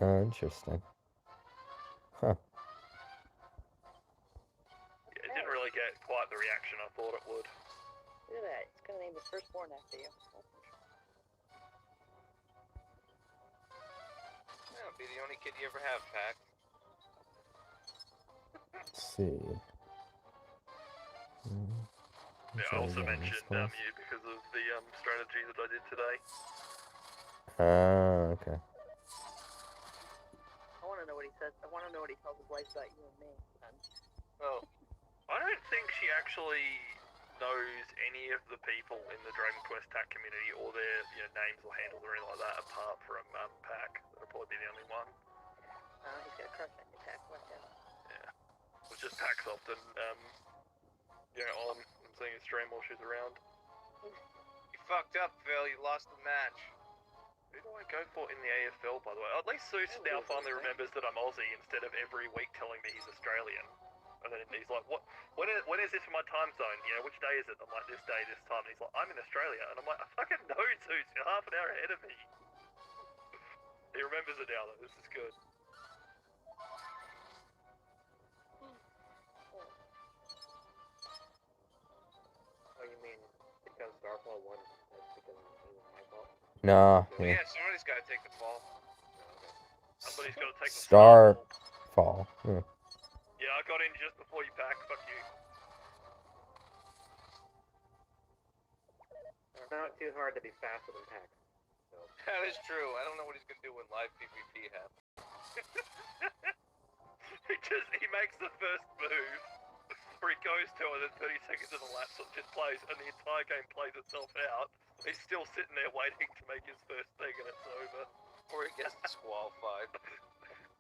Oh, interesting. Huh. Yeah, it didn't really get quite the reaction I thought it would. Look at that. It's gonna name his firstborn after you. That'll be the only kid you ever have, Pack. Let's see. Yeah, I also mentioned you because of the strategy that I did today. Oh, okay. I want to know what he says. I want to know what he tells his wife about you and me. Well, I don't think she actually knows any of the people in the Dragon Quest TAC community or their names or handles or anything like that apart from Pack. That'll probably be the only one. He's got a crush on you, Pack. Watch out. Yeah. Which just Pack's often, on. I'm seeing his stream while she's around. You fucked up, Phil. You lost the match. Who do I go for in the AFL, by the way? At least Seuss now finally remembers that I'm Aussie instead of every week telling me he's Australian. And then he's like, "What? When is this for my time zone? Which day is it?" I'm like, "This day, this time." And he's like, "I'm in Australia." And I'm like, "I fucking know, Seuss. You're half an hour ahead of me." He remembers it now, though. This is good. Oh, you mean because Starfall won? That's because it was my fault? No, Yeah, somebody's got to take the fall. Somebody's got to take the Starfall. Yeah. Yeah, I got in just before you Pack. Fuck you. It's not too hard to be faster than Pack. So. That is true. I don't know what he's going to do when live PvP happens. He makes the first move, where he goes to it, and 30 seconds in the lapse just plays, and the entire game plays itself out. He's still sitting there waiting to make his first thing, and it's over. Or he gets disqualified.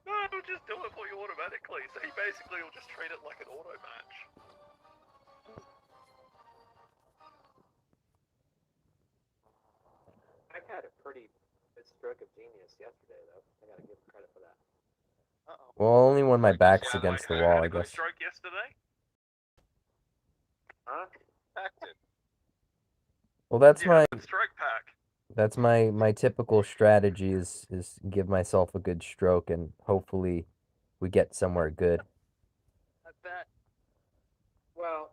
No, it'll just do it for you automatically, so he basically will just treat it like an auto match. I had a pretty good stroke of genius yesterday, though. I gotta give him credit for that. Uh-oh. Well, only when my back's against the wall, I Had a good guess. stroke yesterday? Huh? Pack did. Well, that's You had a stroke, Pack. That's my typical strategy is give myself a good stroke and hopefully we get somewhere good. I bet. Well,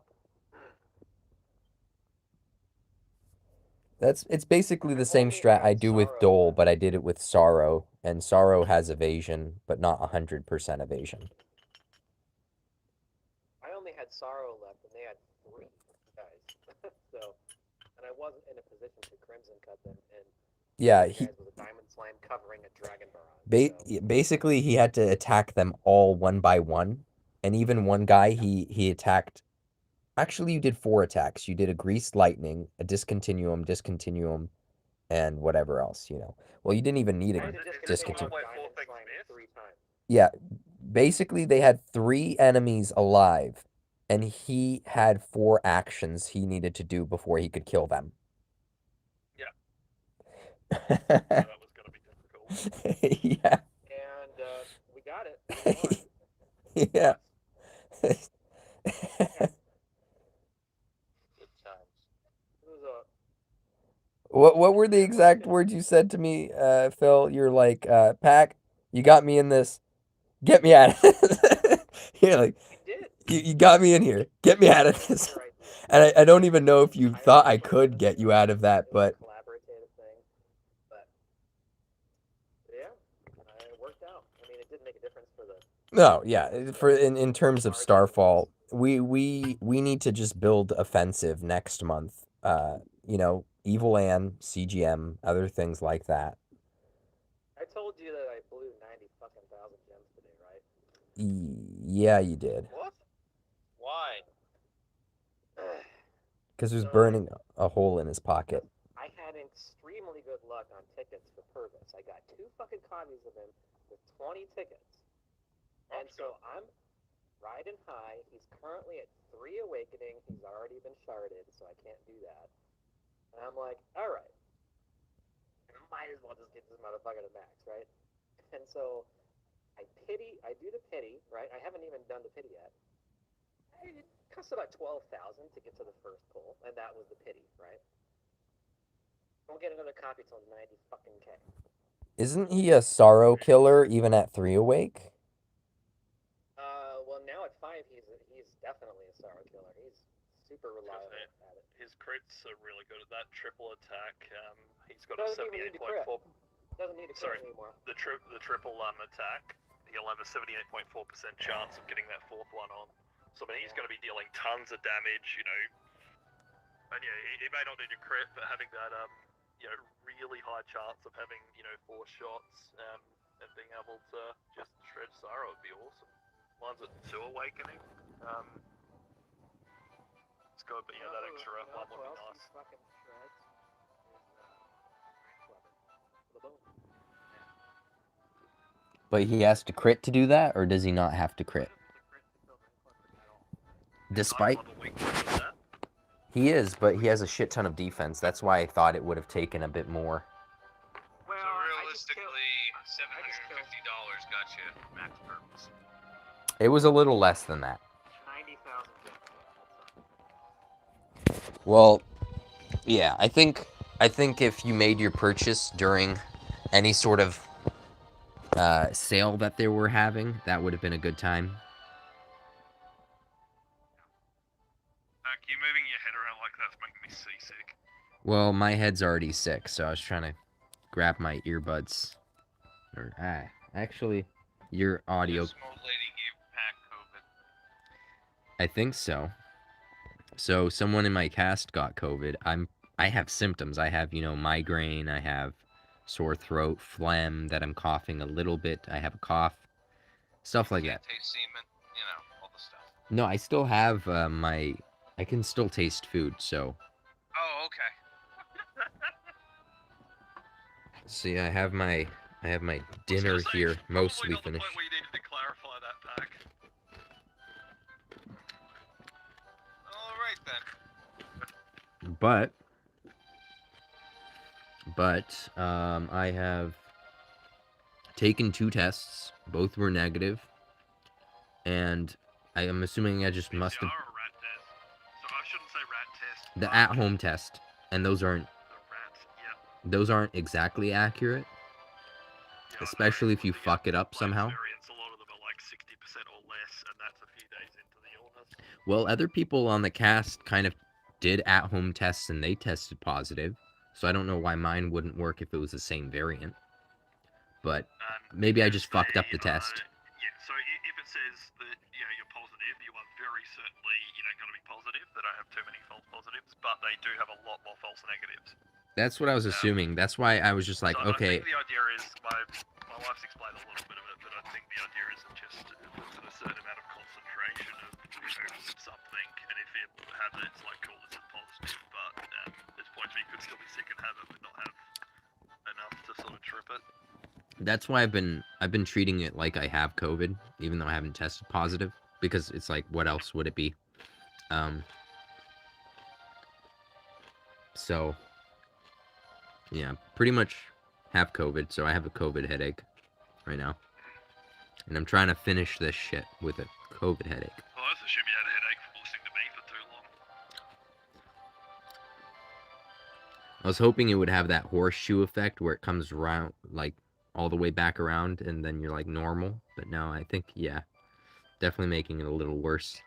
It's basically the same strat I do with Dole, but I did it with Sorrow, and Sorrow has evasion, but not 100% evasion. I only had Sorrow left, and they had 3 guys. So, and I wasn't in a position to Crimson cut them, and yeah, he with a Diamond Slam covering a Dragon Baron. Basically, he had to attack them all one by one, and even one guy he attacked. Actually, you did 4 attacks. You did a Greased Lightning, a Discontinuum, and whatever else, Well, you didn't even need a Discontinuum. Yeah, basically they had 3 enemies alive, and he had 4 actions he needed to do before he could kill them. Yeah. That was going to be difficult. Yeah. And we got it. Yeah. What were the exact words you said to me, Phil? You're like, Pack, you got me in this. Get me out of this. You're like, you got me in here. Get me out of this. And I don't even know if you thought I could get you out of that, but... Yeah, it worked out. I mean, it didn't make a difference for the... No, yeah. In terms of Starfall, we need to just build offensive next month. you know, Evil Ann, CGM, other things like that. I told you that I blew 90 fucking thousand gems today, right? Yeah, you did. What? Why? Because he was So- burning a hole in his pocket. I had extremely good luck on tickets for Purvis. I got 2 fucking copies of him with 20 tickets. And so I'm riding high. He's currently at 3 awakening. He's already been sharded, so I can't do that. And I'm like, alright. Might as well just get this motherfucker to max, right? And so I do the pity, right? I haven't even done the pity yet. It cost about 12,000 to get to the first pull, and that was the pity, right? Don't get another copy till 90 fucking K. Isn't he a sorrow killer even at 3 awake? Well, now at 5, he's definitely a sorrow killer. He's super reliable at it. His crits are really good at that triple attack. He's got Doesn't a even need to crit. 78.4. Doesn't need to Sorry. crit anymore. The triple attack. He'll have a 78.4% chance of getting that 4th one on. So I mean, he's going to be dealing tons of damage, you know. And yeah, he may not need a crit, but having that you know, really high chance of having, you know, 4 shots and being able to just shred Sorrow would be awesome. Mine's at 2 awakening. It's got, but yeah, that extra one would be nice. Fucking shreds is Clever. But he has to crit to do that, or does he not have to crit? Despite... I'm on the weak point of that. He is, but he has a shit ton of defense. That's why I thought it would have taken a bit more. Well, So realistically, $750 got you max purpose. It was a little less than that. 90,000 gems. Well, yeah, I think if you made your purchase during any sort of sale that they were having, that would have been a good time. You moving your head around like that's making me seasick. Well, my head's already sick, so I was trying to grab my earbuds. Or actually, your audio. This old lady gave Pac COVID. I think so. So someone in my cast got COVID. I have symptoms. I have, you know, migraine. I have sore throat, phlegm, that I'm coughing a little bit. I have a cough, stuff like that. Taste semen, you know, all the stuff. No, I still have I can still taste food. So Oh, okay. see, I have my dinner here, mostly not finished. The point where you needed to clarify that, Pac. All right then. But I have taken 2 tests. Both were negative, and I am assuming I just must have PCR or rat test? So I shouldn't say rat test. the at-home test, and those aren't The rat, yeah. those aren't exactly accurate, Yeah, I know. especially if you The fuck it up latest somehow. variants, a lot of them are like 60% or less, and that's a few days into the illness. Well, other people on the cast kind of did at-home tests, and they tested positive. So I don't know why mine wouldn't work if it was the same variant. But maybe I just fucked up the test. Yeah, so if it says that, you know, you're positive, you are very certainly, you know, going to be positive. They don't have too many false positives, but they do have a lot more false negatives. That's what I was assuming. That's why I was just like, So okay. I think the idea is, my wife's explained a little bit of it, but I think the idea is that just if it's at a certain amount of concentration of, you know, something, and if you have it, it's like, cool, this is positive, but there's points where you could still be sick and have it, but not have enough to sort of trip it. That's why I've been treating it like I have COVID, even though I haven't tested positive, because it's like, what else would it be? So yeah, pretty much have COVID, so I have a COVID headache right now, and I'm trying to finish this shit with a COVID headache. Well, let's assume you had a headache from listening to me for too long. I was hoping it would have that horseshoe effect where it comes around, like, all the way back around, and then you're, like, normal. But no, I think, yeah, definitely making it a little worse.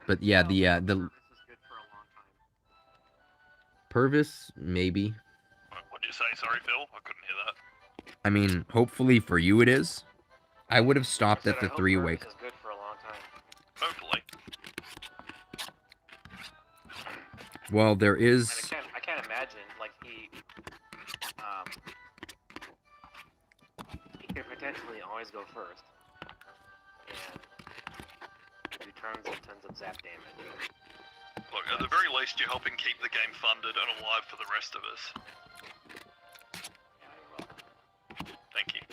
But yeah, the This is good for a long time. Purvis, maybe. What'd you say? Sorry, Phil? I couldn't hear that. I mean, hopefully for you it is. I would have I stopped said at the I hope 3 Purvis awake. is good for a long time. Hopefully. Well, there And is... I can't imagine, like, he could potentially always go first. And do tons of zap damage. Look, at the very least, you're helping keep the game funded and alive for the rest of us. Yeah, you're welcome. Thank you.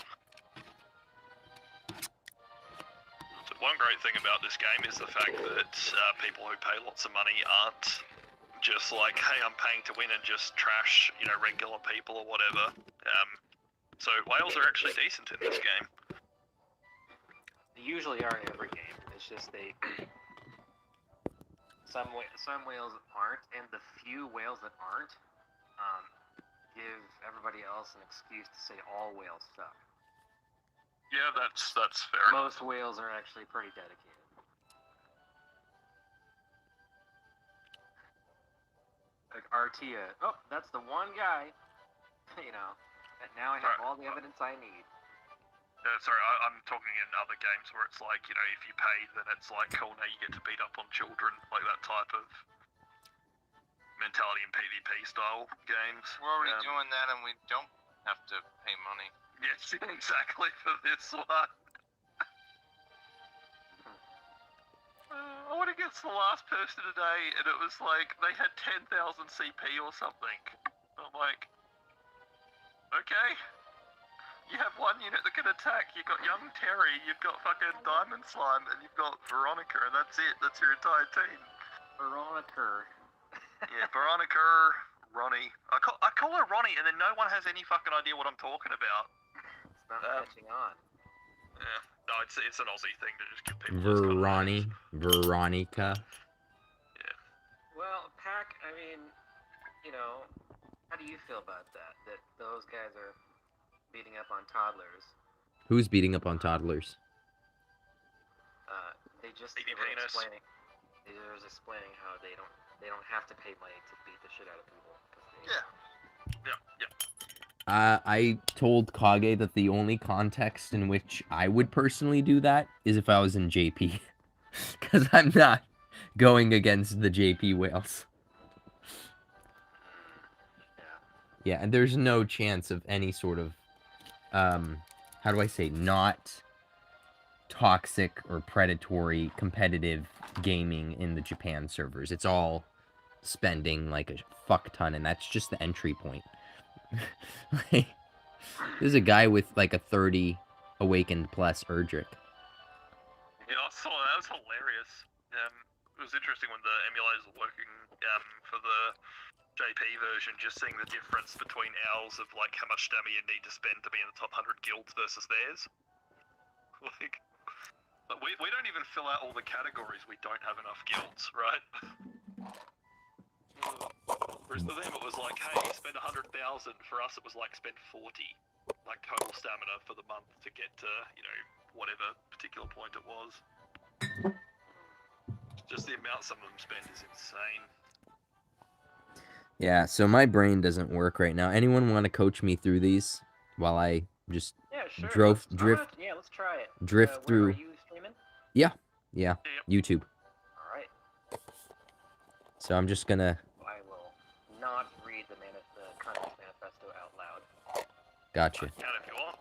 So one great thing about this game is the fact that people who pay lots of money aren't just like, hey, I'm paying to win and just trash, you know, regular people or whatever. So whales are actually decent in this game. They usually are in every game. It's just they... Some whales aren't, and the few whales that aren't, give everybody else an excuse to say all whales suck. Yeah, that's fair. Most whales are actually pretty dedicated. Like Artia. Oh, that's the one guy, you know, that now I have all the evidence I need. Sorry, I'm talking in other games where it's like, you know, if you pay, then it's like, cool, now you get to beat up on children, like that type of mentality in PvP style games. We're already doing that, and we don't have to pay money. Yes, exactly for this one. I went against the last person today, and it was like, they had 10,000 CP or something. I'm like, okay. You have one unit that can attack. You've got young Terry, you've got fucking Diamond Slime, and you've got Veronica, and that's it. That's your entire team. Veronica. Yeah, Veronica, Ronnie. I call her Ronnie, and then no one has any fucking idea what I'm talking about. It's not catching on. Yeah, no, it's an Aussie thing to just give people those kind of names. Veronica. Yeah. Well, Pack, I mean, you know, how do you feel about that? That those guys are beating up on toddlers. Who's beating up on toddlers? They just Baby were penis. explaining. They were explaining how they don't have to pay money to beat the shit out of people. Yeah. I told Kage that the only context in which I would personally do that is if I was in JP. Because I'm not going against the JP whales. Yeah, and there's no chance of any sort of, how do I say, not toxic or predatory competitive gaming in the Japan servers. It's all spending like a fuck ton, and that's just the entry point. Like, there's a guy with like a 30 awakened plus Erdrick. Yeah, I saw that. That was hilarious. It was interesting when the emulators were working for the JP version, just seeing the difference between ours of like how much stamina you need to spend to be in the top 100 guilds versus theirs. Like, we don't even fill out all the categories. We don't have enough guilds, right? Whereas for them it was like, hey, spend 100,000. For us it was like spend 40, like total stamina for the month to get to, you know, whatever particular point it was. Just the amount some of them spend is insane. Yeah, so my brain doesn't work right now. Anyone want to coach me through these while I just drift let's try it. Drift through. Are you streaming? Yeah, Yep. YouTube. All right. So I'm just gonna. I will not read the Communist Manifesto out loud. Gotcha. I can if you want.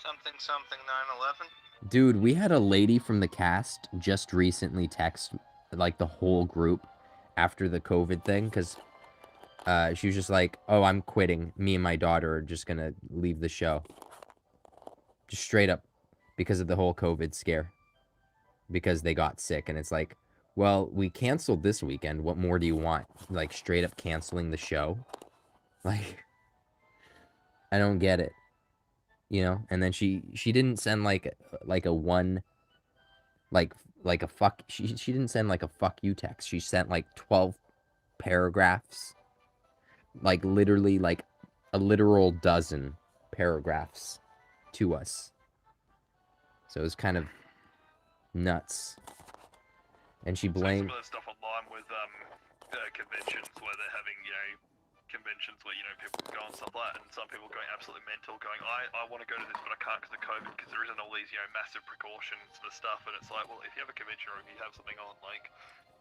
Something 9/11. Dude, we had a lady from the cast just recently text like the whole group after the COVID thing, because she was just like, oh, I'm quitting. Me and my daughter are just gonna leave the show. Just straight up, because of the whole COVID scare. Because they got sick, and it's like, well, we canceled this weekend. What more do you want? Like, straight up canceling the show? Like, I don't get it. You know? And then she didn't send like a one, like a fuck. She didn't send like a fuck you text. She sent like 12 paragraphs. Like, literally, like a literal dozen paragraphs to us. So it was kind of nuts. And she blamed. Some of that stuff online with conventions where they're having, you know, conventions where, you know, people go and stuff like that, and some people going absolutely mental, going, I want to go to this, but I can't because of COVID, because there isn't all these, you know, massive precautions for stuff, and it's like, well, if you have a convention or if you have something on, like,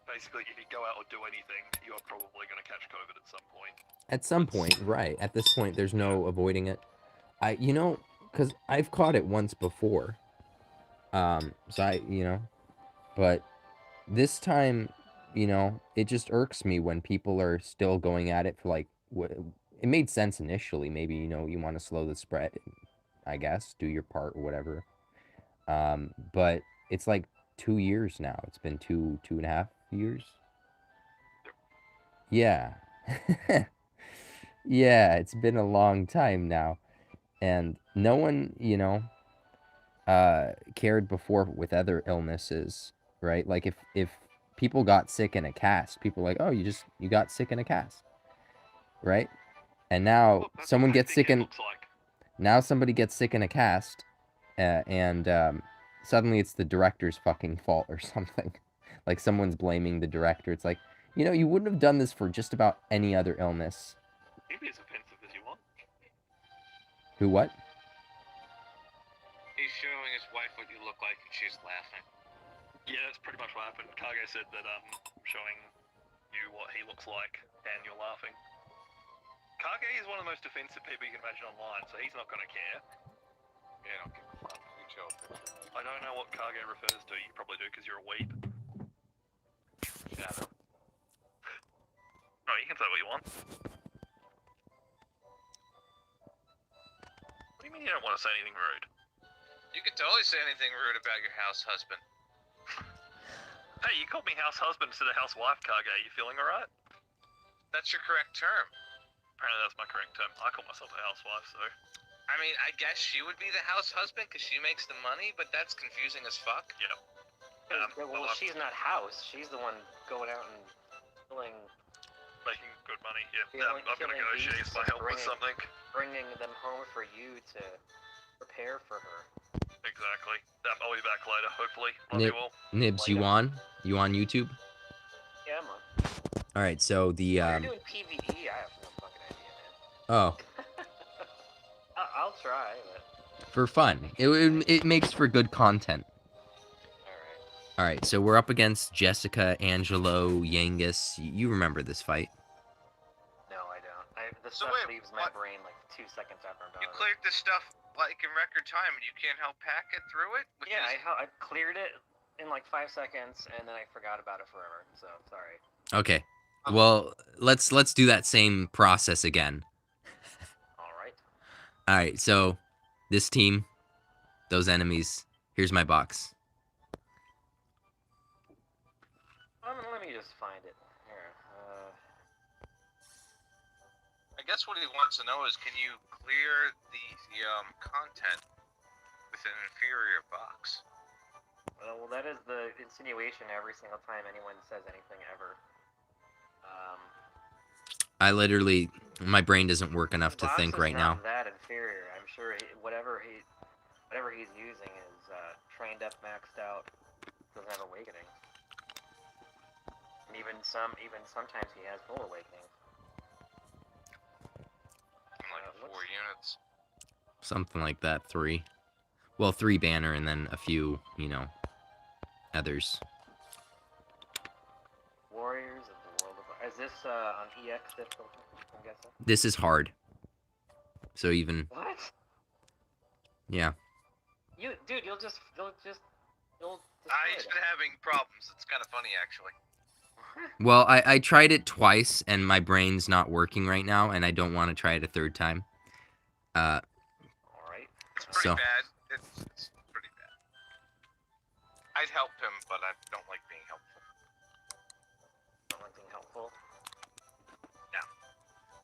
basically, if you go out or do anything, you're probably going to catch COVID at some point. At some point, right. At this point, there's no avoiding it. You know, because I've caught it once before. But this time, you know, it just irks me when people are still going at it for like, it made sense initially. Maybe, you know, you want to slow the spread, I guess, do your part or whatever. But it's like 2 years now. It's been 2.5 years. Yeah. Yeah, it's been a long time now. And no one, you know, cared before with other illnesses, right? Like if people got sick in a cast, people were like, oh, you got sick in a cast, right? And now Look, that's someone what gets sick it in looks like. now somebody gets sick in a cast, and suddenly it's the director's fucking fault or something. Like someone's blaming the director. It's like, you know, you wouldn't have done this for just about any other illness. You can be as offensive as you want. Who what? He's showing his wife what you look like, and she's laughing. Yeah, that's pretty much what happened. Kage said that I'm showing you what he looks like, and you're laughing. Kage is one of the most offensive people you can imagine online, so he's not going to care. Yeah, don't give a fuck. You chill. I don't know what Kage refers to. You probably do because you're a weeb. Shut up. No, you can say what you want. What do you mean you don't want to say anything rude? You can totally say anything rude about your house husband. Hey, you called me house husband instead of housewife, Kage. You feeling alright? That's your correct term. Apparently that's my correct term. I call myself a housewife, so... I mean, I guess she would be the house husband because she makes the money, but that's confusing as fuck. Yeah. Well, she's not house. She's the one going out and killing, Making good money, yeah. Killing- I'm gonna killing go, she needs beasts my and help with something. bringing them home for you to prepare for her. Exactly. I'll be back later, hopefully. Love Nib- you all. Nibs, you on? You on YouTube? Yeah, man. All right, so the If you're doing PvE, I have no fucking idea, man. oh, I'll try, but for fun. It makes for good content. alright. All right, so we're up against Jessica, Angelo, Yangus. You remember this fight? No, I don't. The So stuff wait, leaves my what? brain like 2 seconds after I'm done. You with it. cleared this stuff like in record time, and you can't help pack it through it. Which Yeah, is... I cleared it in like 5 seconds, and then I forgot about it forever. So sorry. Okay. Well, let's do that same process again. All right. All right, so this team, those enemies. Here's my box. Let me just find it here. I guess what he wants to know is, can you clear the content with an inferior box? Well, that is the insinuation every single time anyone says anything ever. I literally, my brain doesn't work enough to Box think is right now. not that inferior. I'm sure whatever he's using is trained up, maxed out. Doesn't have awakening. And even sometimes he has full awakening. Like 4 units. Something like that, 3. Well, 3 banner and then a few, you know, others. Warriors of the World of... Is this on EX difficulty, I'm guessing? This is hard. So even, What? yeah. Dude, you'll destroy He's been having problems. It's kind of funny, actually. Well, I tried it twice and my brain's not working right now and I don't want to try it a 3rd time. Alright. It's pretty So- bad. It's pretty bad. I'd help him, but I don't like being helpful. Not like being helpful. Yeah.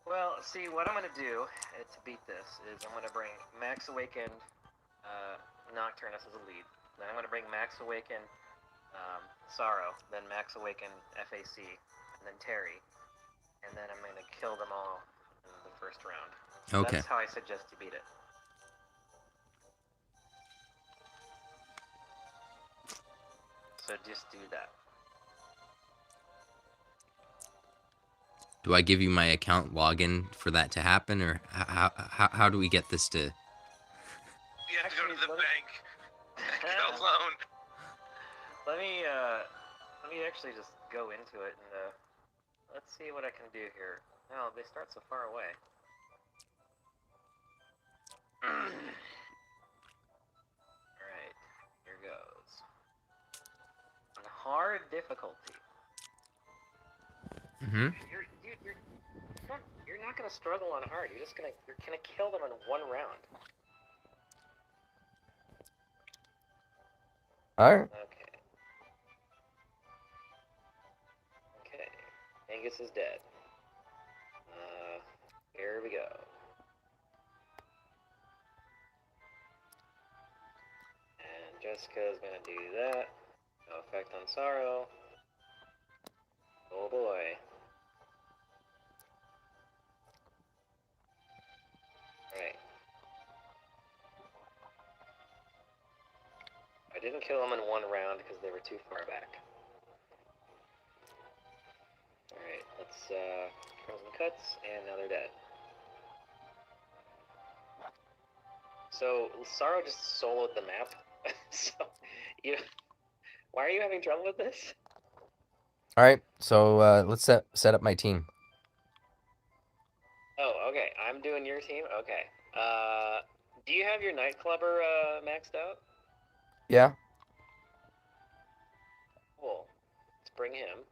Well, see, what I'm gonna do to beat this is I'm gonna bring Max Awakened Nocturnus as a lead. Then I'm gonna bring Max Awakened Sorrow, then Max Awakened FAC, and then Terry. And then I'm gonna kill them all in the first round. Okay. That's how I suggest you beat it. So just do that. Do I give you my account login for that to happen, or how do we get this to? You have to go to the bank. Get a loan. Let me actually just go into it and let's see what I can do here. Oh, they start so far away. Alright, here goes. On hard difficulty. Mm-hmm. You're not gonna struggle on hard. You're gonna kill them in one round. Alright. Okay. Angus is dead. Here we go. And Jessica's gonna do that. No effect on Sorrow. Oh boy. Alright. I didn't kill them in one round because they were too far back. Alright, let's Crimson Cuts, and now they're dead. So Sorrow just soloed the map. So why are you having trouble with this? All right, so let's set up my team. Oh, okay. I'm doing your team. Okay. Do you have your Nightclubber maxed out? Yeah. Cool. Let's bring him.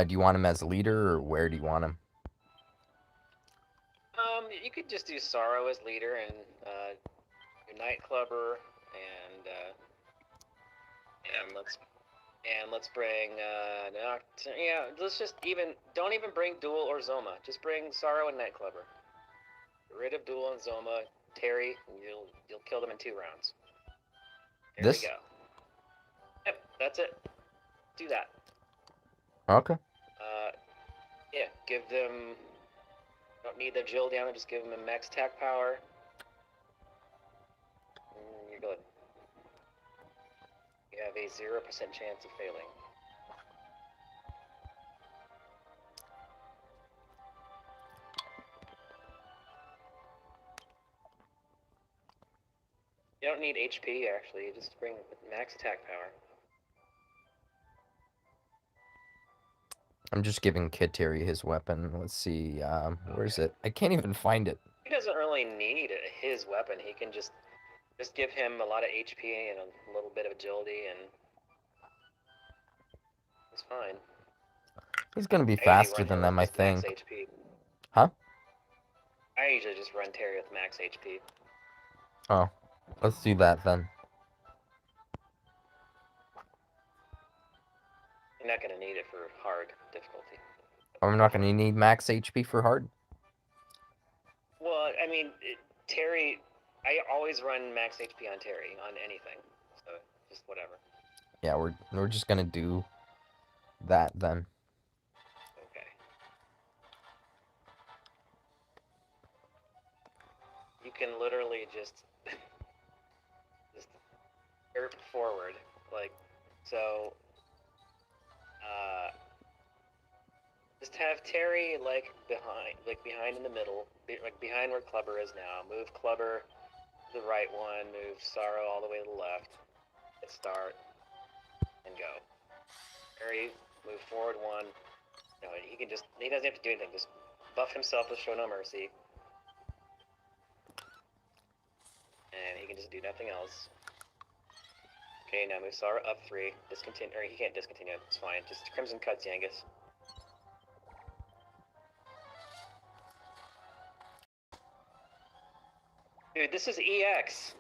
Do you want him as leader, or where do you want him? You could just do Sorrow as leader and your Nightclubber and let's bring let's just don't even bring Duel or Zoma. Just bring Sorrow and Nightclubber. Get rid of Duel and Zoma, Terry, and you'll kill them in 2 rounds. There we go. Yep, that's it. Do that. Okay. Yeah, give them. Don't need their agility down. Just give them a max attack power. You're good. You have a 0% chance of failing. You don't need HP actually. You just bring max attack power. I'm just giving Kid Terry his weapon. Let's see. Where is it? I can't even find it. He doesn't really need his weapon. He can just give him a lot of HP and a little bit of agility, and it's fine. He's gonna be faster than them, I think. Max HP. Huh? I usually just run Terry with max HP. Oh, let's do that then. You're not gonna need it for hard difficulty. I'm not gonna need max HP for hard. Well, I mean, Terry, I always run max HP on Terry on anything, so just whatever. Yeah, we're just gonna do that then. Okay. You can literally just erp forward, like so. Just have Terry behind in the middle, like behind where Clubber is now. Move Clubber to the right one. Move Sorrow all the way to the left. Hit start and go. Terry, move forward 1. No, he doesn't have to do anything. Just buff himself with Show No Mercy, and he can just do nothing else. Okay, now move Sorrow up 3. Discontinue, or he can't discontinue. It's fine. Just Crimson Cuts Yangus. Dude, this is EX.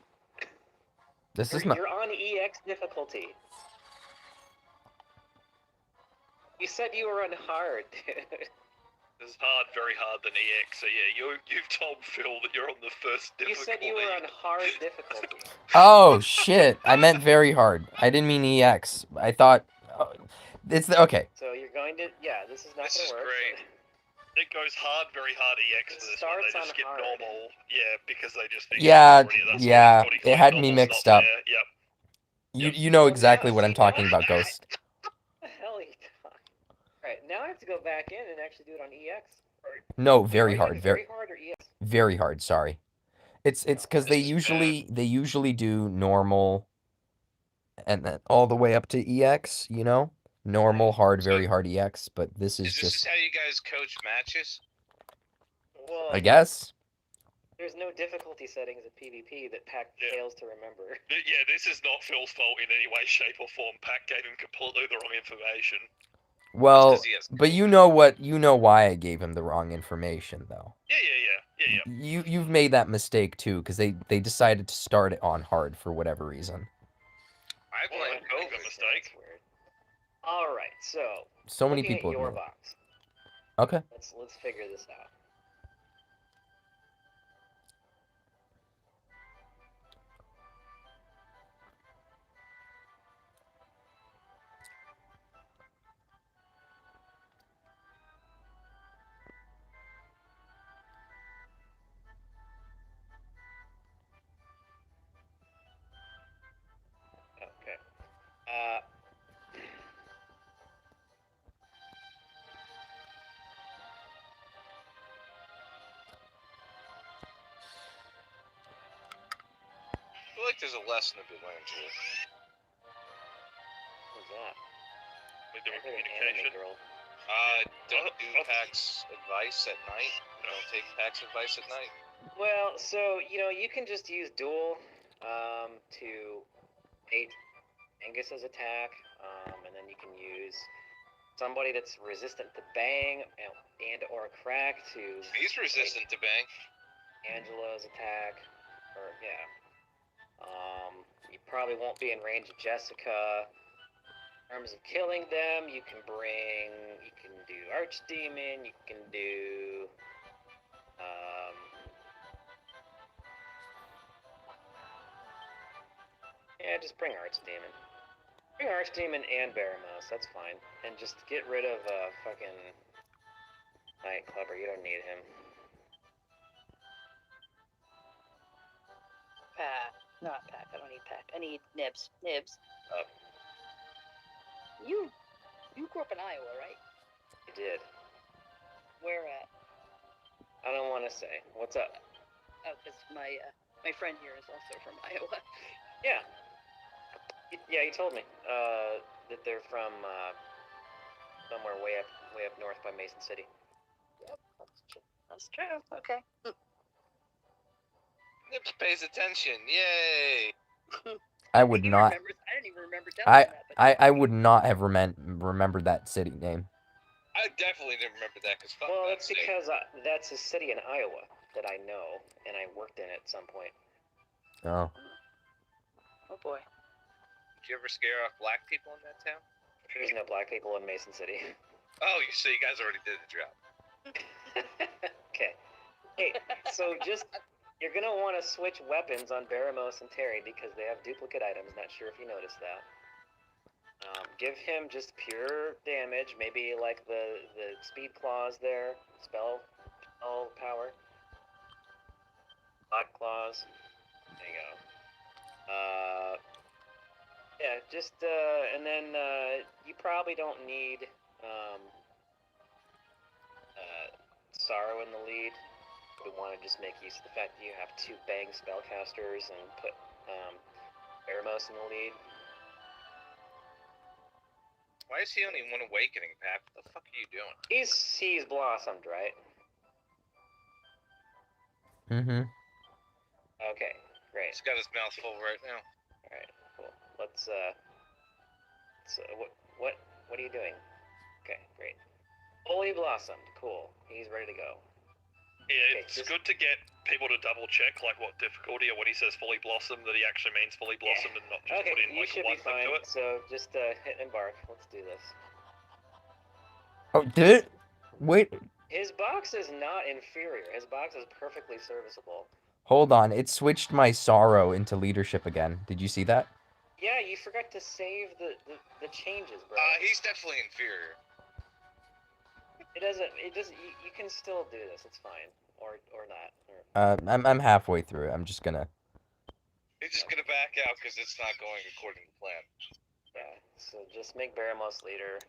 This is not. You're on EX difficulty. You said you were on hard. This is hard, very hard than EX. So yeah, you've told Phil that you're on the first difficulty. You said you were on hard difficulty. Oh shit! I meant very hard. I didn't mean EX. I thought it's okay. So you're going to This is not going to work. Great. It goes hard, very hard EX for this one. They just skip normal. Yeah, because they just think it had me mixed up. Yep. You know exactly what I'm talking about, Ghost. What the hell are you talking? Alright, now I have to go back in and actually do it on EX. No, Wait, very are you hard. doing Very hard or EX? very hard. Sorry. It's because they usually do normal, and then all the way up to EX. You know, normal, hard, very hard EX. But this is Is this just, just how you guys coach matches? Well, I guess. there's no difficulty settings at PvP that Pack fails to remember. Yeah, this is not Phil's fault in any way, shape, or form. Pack gave him completely the wrong information. Well, 'cause he has but you know what? You know why I gave him the wrong information, though. Yeah. You've made that mistake too, because they decided to start it on hard for whatever reason. I Well, blame I think COVID. a mistake. That's weird. All right, so So many looking people at have your made it. box. Okay. Let's figure this out. Okay. I feel like there's a lesson to be learned here. What's that? We're doing I heard an anime communication. girl. Don't do Pack's advice at night. Don't take Pack's advice at night. Well, so you can just use duel to bait Angus's attack, and then you can use somebody that's resistant to bang and or crack to He's resistant to bang. Angela's attack, or yeah. You probably won't be in range of Jessica. In terms of killing them, you can do Archdemon, you can do, yeah, just bring Archdemon. Bring Archdemon and Baramos, that's fine. And just get rid of, fucking Nightclubber, you don't need him. Not Pack. I don't need Pack. I need Nibs. Nibs. Up. You grew up in Iowa, right? I did. Where at? I don't want to say. What's up? Oh, because my friend here is also from Iowa. Yeah. Yeah, he told me that they're from somewhere way up north by Mason City. Yep, that's true. Okay. Nips pays attention. Yay! I would not. I didn't even remember telling him that. But I would not have remembered that city name. I definitely didn't remember that because Well, that's because that's a city in Iowa that I know, and I worked in it at some point. Oh. Oh boy. Did you ever scare off black people in that town? There's no black people in Mason City. Oh, so you guys already did the job. Okay. Hey, so you're gonna want to switch weapons on Baramos and Terry because they have duplicate items. Not sure if you noticed that. Give him just pure damage, maybe like the speed claws there, spell power, hot claws. There you go. Yeah, just and then you probably don't need Sorrow in the lead. We want to just make use of the fact that you have 2 bang spellcasters and put Baramos in the lead. Why is he only one awakening, Pat? What the fuck are you doing? He's blossomed, right? Mm-hmm. Okay, great. He's got his mouth full right now. All right, cool. Let's what are you doing? Okay, great. Fully blossomed, cool. He's ready to go. Yeah, it's good to get people to double check like what difficulty or when he says fully blossomed that he actually means fully blossomed and not just Okay, put in you like should one be thing fine. to it. So just hit embark. Let's do this. Oh, did it? Wait. His box is not inferior. His box is perfectly serviceable. Hold on. It switched my sorrow into leadership again. Did you see that? Yeah, you forgot to save the changes, bro. He's definitely inferior. It doesn't. You can still do this. It's fine, or not. I'm halfway through. I'm just gonna. He's just gonna back out because it's not going according to plan. Yeah. So just make Baramos leader.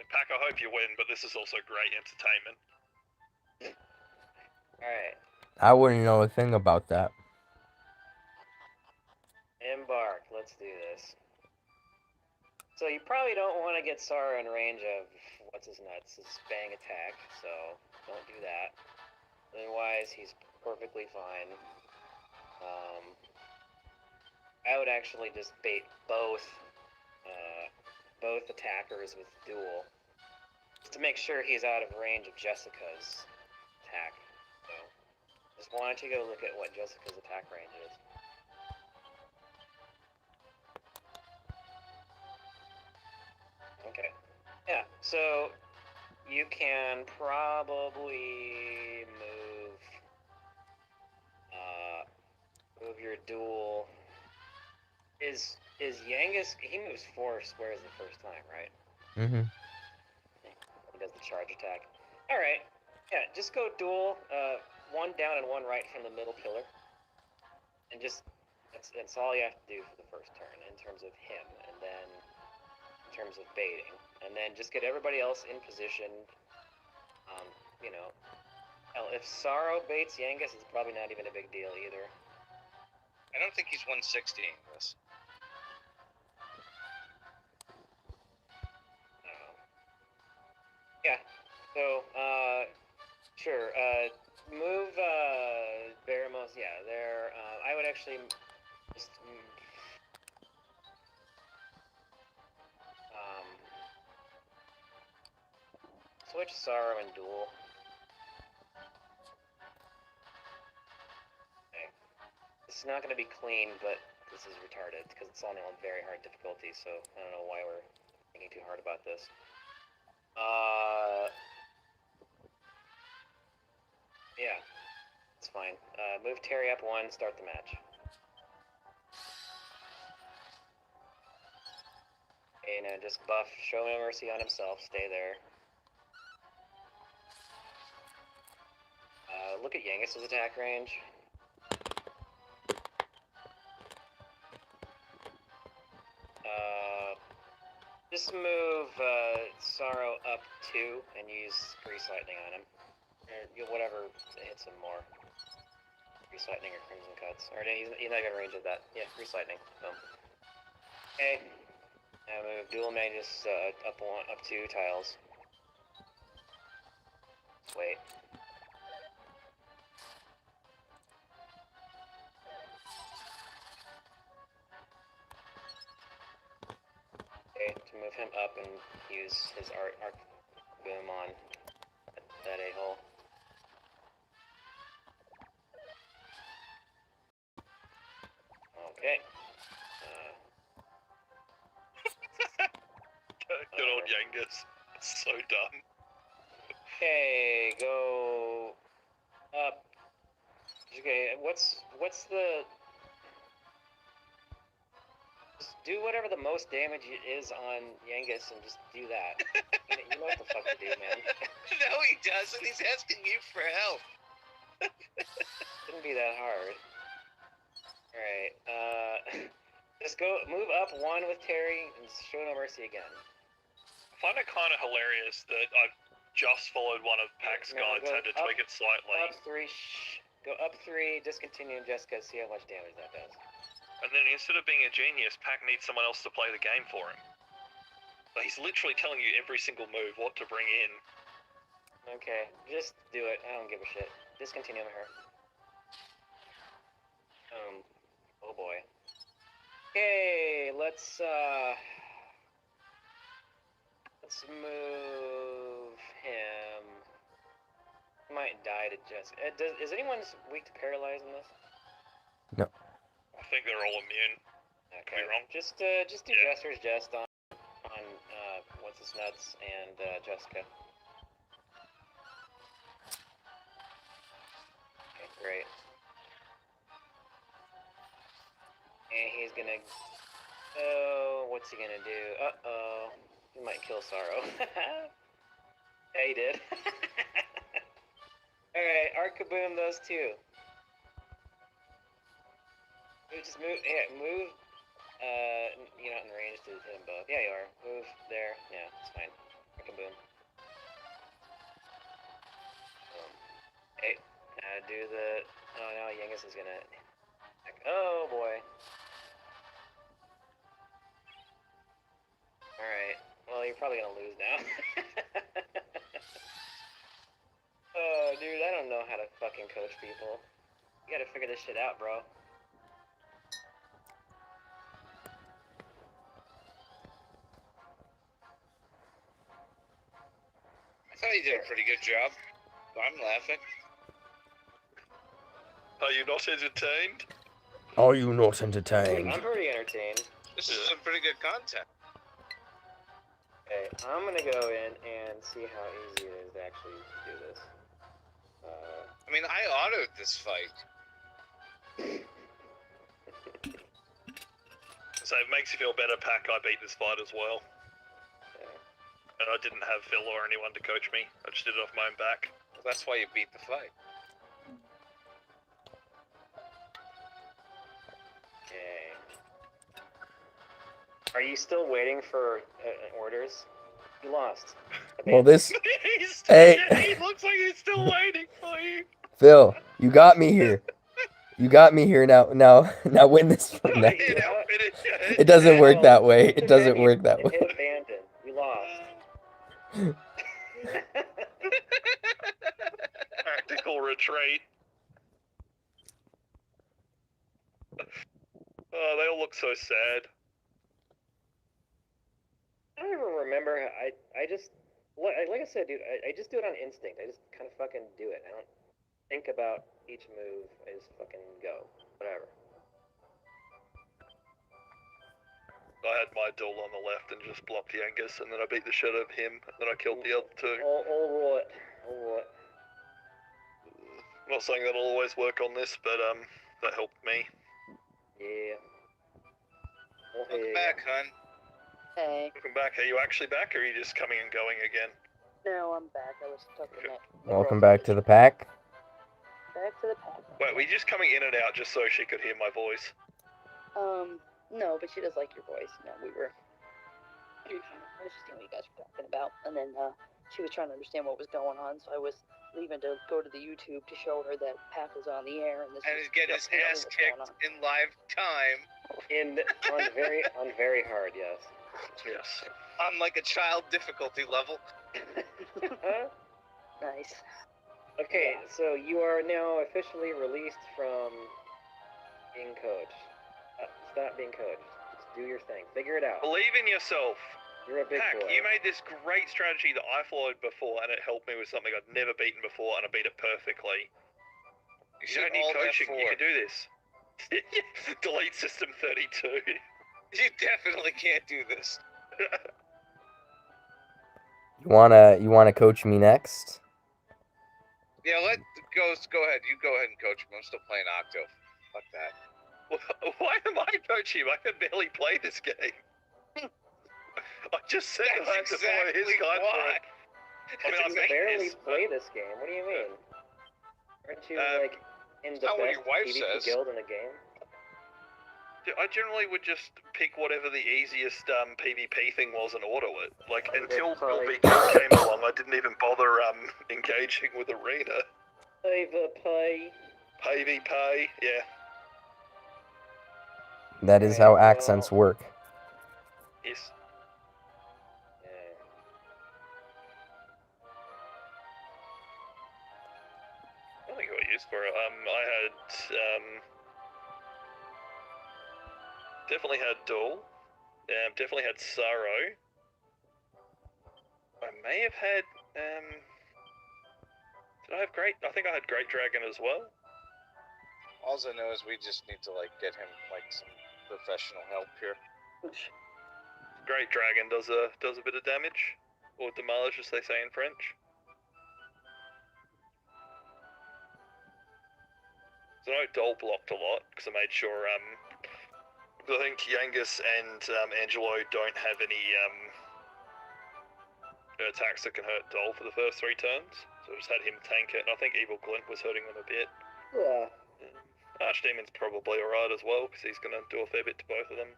Pack, I hope you win, but this is also great entertainment. Alright. I wouldn't know a thing about that. Embark. Let's do this. So you probably don't want to get Sara in range of what's his nuts, his bang attack, so don't do that. Otherwise, he's perfectly fine. I would actually just bait both attackers with duel, just to make sure he's out of range of Jessica's attack. So, just wanted to go look at what Jessica's attack range is. Okay. Yeah, so you can probably move your duel. Is Yangus? He moves 4 squares the first time, right? Mm-hmm. He does the charge attack. All right. Yeah, just go duel. 1 down and 1 right from the middle pillar, and just that's all you have to do for the first turn in terms of him, and then in terms of baiting, and then just get everybody else in position. You know, hell, if Sorrow baits Yangus, it's probably not even a big deal either. I don't think he's 160 in this. Yeah. So, sure. Move Baramos. Yeah, there. I would actually just switch Sorrow and Duel. Okay. This is not going to be clean, but this is retarded because it's only on very hard difficulty. So I don't know why we're thinking too hard about this. Yeah, it's fine. Move Terry up 1, start the match. Okay, now just buff, show no mercy on himself, stay there. Look at Yangus's attack range. Just move Sorrow up 2 and use Grease Lightning on him. Or whatever hits him more. Grease Lightning or Crimson Cuts. Or he's not even range of that. Yeah, Grease Lightning. So. Okay. Now move Dual Magus up 2 tiles. Just wait. Okay, to move him up and use his arc boom on that a-hole. Okay. Good old Yangus. It's so dumb. Okay, go up. Okay, what's the... Just do whatever the most damage is on Yangus and just do that. You know what the fuck to do, man. No, he doesn't. He's asking you for help. Shouldn't be that hard. Alright, just go, move up 1 with Terry and show no mercy again. I find it kind of hilarious that I've just followed one of Pack's guides, had to tweak it slightly. Up 3, go up 3, discontinue Jessica, see how much damage that does. And then instead of being a genius, Pack needs someone else to play the game for him. But he's literally telling you every single move, what to bring in. Okay, just do it. I don't give a shit. Discontinue her. Oh boy. Okay, let's move him. He might die to Jessica. Is anyone weak to paralyze in this? No. I think they're all immune. Okay. Could be wrong. Just do Jester's Jest on what's his nuts and Jessica. Okay, great. And he's gonna. Oh, what's he gonna do? Uh-oh. He might kill Sorrow. Yeah, he did. Alright, Arkaboom those two. Just move, yeah, move, you're not in range to hit them both. Yeah, you are. Move there. Yeah, it's fine. Arkaboom. Hey, do the, oh no, Yengus is gonna, oh boy. Alright, well, you're probably gonna lose now. Oh, dude, I don't know how to fucking coach people. You gotta figure this shit out, bro. I thought you did a pretty good job. I'm laughing. Are you not entertained? Are you not entertained? I'm pretty entertained. This is some pretty good content. Okay, I'm gonna go in and see how easy it is to actually do this. I mean, I autoed this fight. So it makes you feel better, Pack. I beat this fight as well. Yeah. And I didn't have Phil or anyone to coach me. I just did it off my own back. Well, that's why you beat the fight. Okay. Are you still waiting for orders? You lost. Well, this. He's Hey. he looks like he's still waiting for you. Phil, you got me here. You got me here now. Now win this fight. You know, It doesn't work that way. It doesn't work that way. Hit abandon. You lost. Tactical retreat. Oh, they all look so sad. I don't even remember. I just, like I said, dude, I just do it on instinct. I just kind of fucking do it. I don't think about each move. I just fucking go. Whatever. I had my duel on the left and just blocked Yangus, and then I beat the shit out of him, and then I killed the other two. I'll roll it. I'll roll it. I'm not saying that'll always work on this, but that helped me. Yeah. Welcome back, hun. Hey. Welcome back. Are you actually back, or are you just coming and going again? No, I'm back. I was stuck in that. Welcome back to the pack. Back to the pack. Wait, were you just coming in and out just so she could hear my voice? No, but she does like your voice. No, we were. I was just seeing what you guys were talking about, and then she was trying to understand what was going on, so I was leaving to go to the YouTube to show her that Pack was on the air, and this And was get his ass kicked in live time. On very hard, yes. Yes. On like a child difficulty level. Nice. Okay, so you are now officially released from being coached. Stop being coached. Just do your thing. Figure it out. Believe in yourself. You're a big Pack, boy. you made this great strategy that I followed before, and it helped me with something I'd never beaten before, and I beat it perfectly. You don't need coaching. You can do this. Delete system 32. You definitely can't do this. You wanna coach me next? Yeah, go ahead. You go ahead and coach him. I'm still playing Octo. Fuck that. Why am I coaching him? I can barely play this game. I just said I have to follow his guide for it. I mean, I You barely play this game. What do you mean? Aren't you like in the not what best your wife PvP says. guild in the game? I generally would just pick whatever the easiest PvP thing was and auto it. Like, until Probably. LBQ came along, I didn't even bother engaging with Arena. PvP. PvP, yeah. That is how accents work. Yes. Yeah. I don't think I got used for it. I had, definitely had Duel. Definitely had Sorrow. I may have had, did I have Great? I think I had Great Dragon as well. All I know is we just need to like get him like some professional help here. Great Dragon does a bit of damage, or demolish as they say in French. So I know Dole blocked a lot because I made sure I think Yangus and Angelo don't have any attacks that can hurt Dol for the first 3 turns. So I just had him tank it, and I think Evil Glint was hurting them a bit. Yeah. Archdemon's probably alright as well, because he's going to do a fair bit to both of them.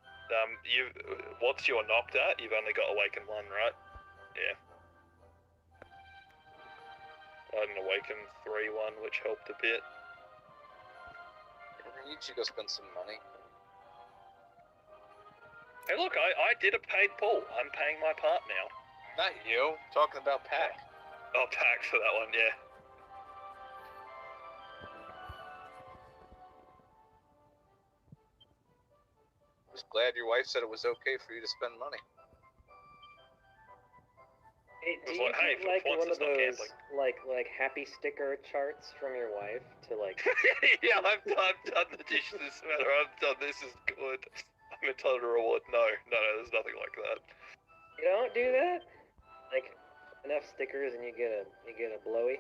What's your knocked at? You've only got Awaken 1, right? Yeah. I had an Awaken 3-1, which helped a bit. You should go spend some money. Hey look, I did a paid pull. I'm paying my part now. Not you. Talking about Pack. Oh, Pack for that one, yeah. I was glad your wife said it was okay for you to spend money. Hey, do It's you like, hey, get, for like once one of it's not those gambling. like happy sticker charts from your wife to like? Yeah, I've done the dishes this matter. I've done this is good. I'm entitled to reward. No, there's nothing like that. You don't do that? Like enough stickers and you get a blowy?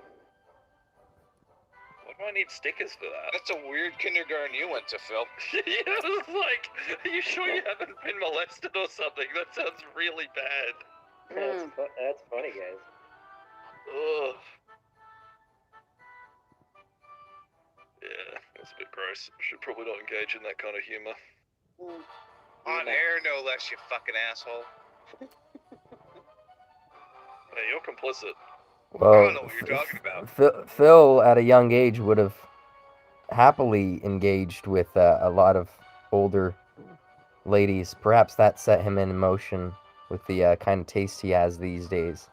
Why do I need stickers for that? That's a weird kindergarten you went to, Phil. Yeah, I was like, are you sure you haven't been molested or something? That sounds really bad. That's funny, guys. Ugh. Yeah, that's a bit gross. Should probably not engage in that kind of humor. On air, no less, you fucking asshole. Hey, you're complicit. Well, I don't know what you're talking about. Phil, at a young age, would have happily engaged with a lot of older ladies. Perhaps that set him in motion with the kind of taste he has these days.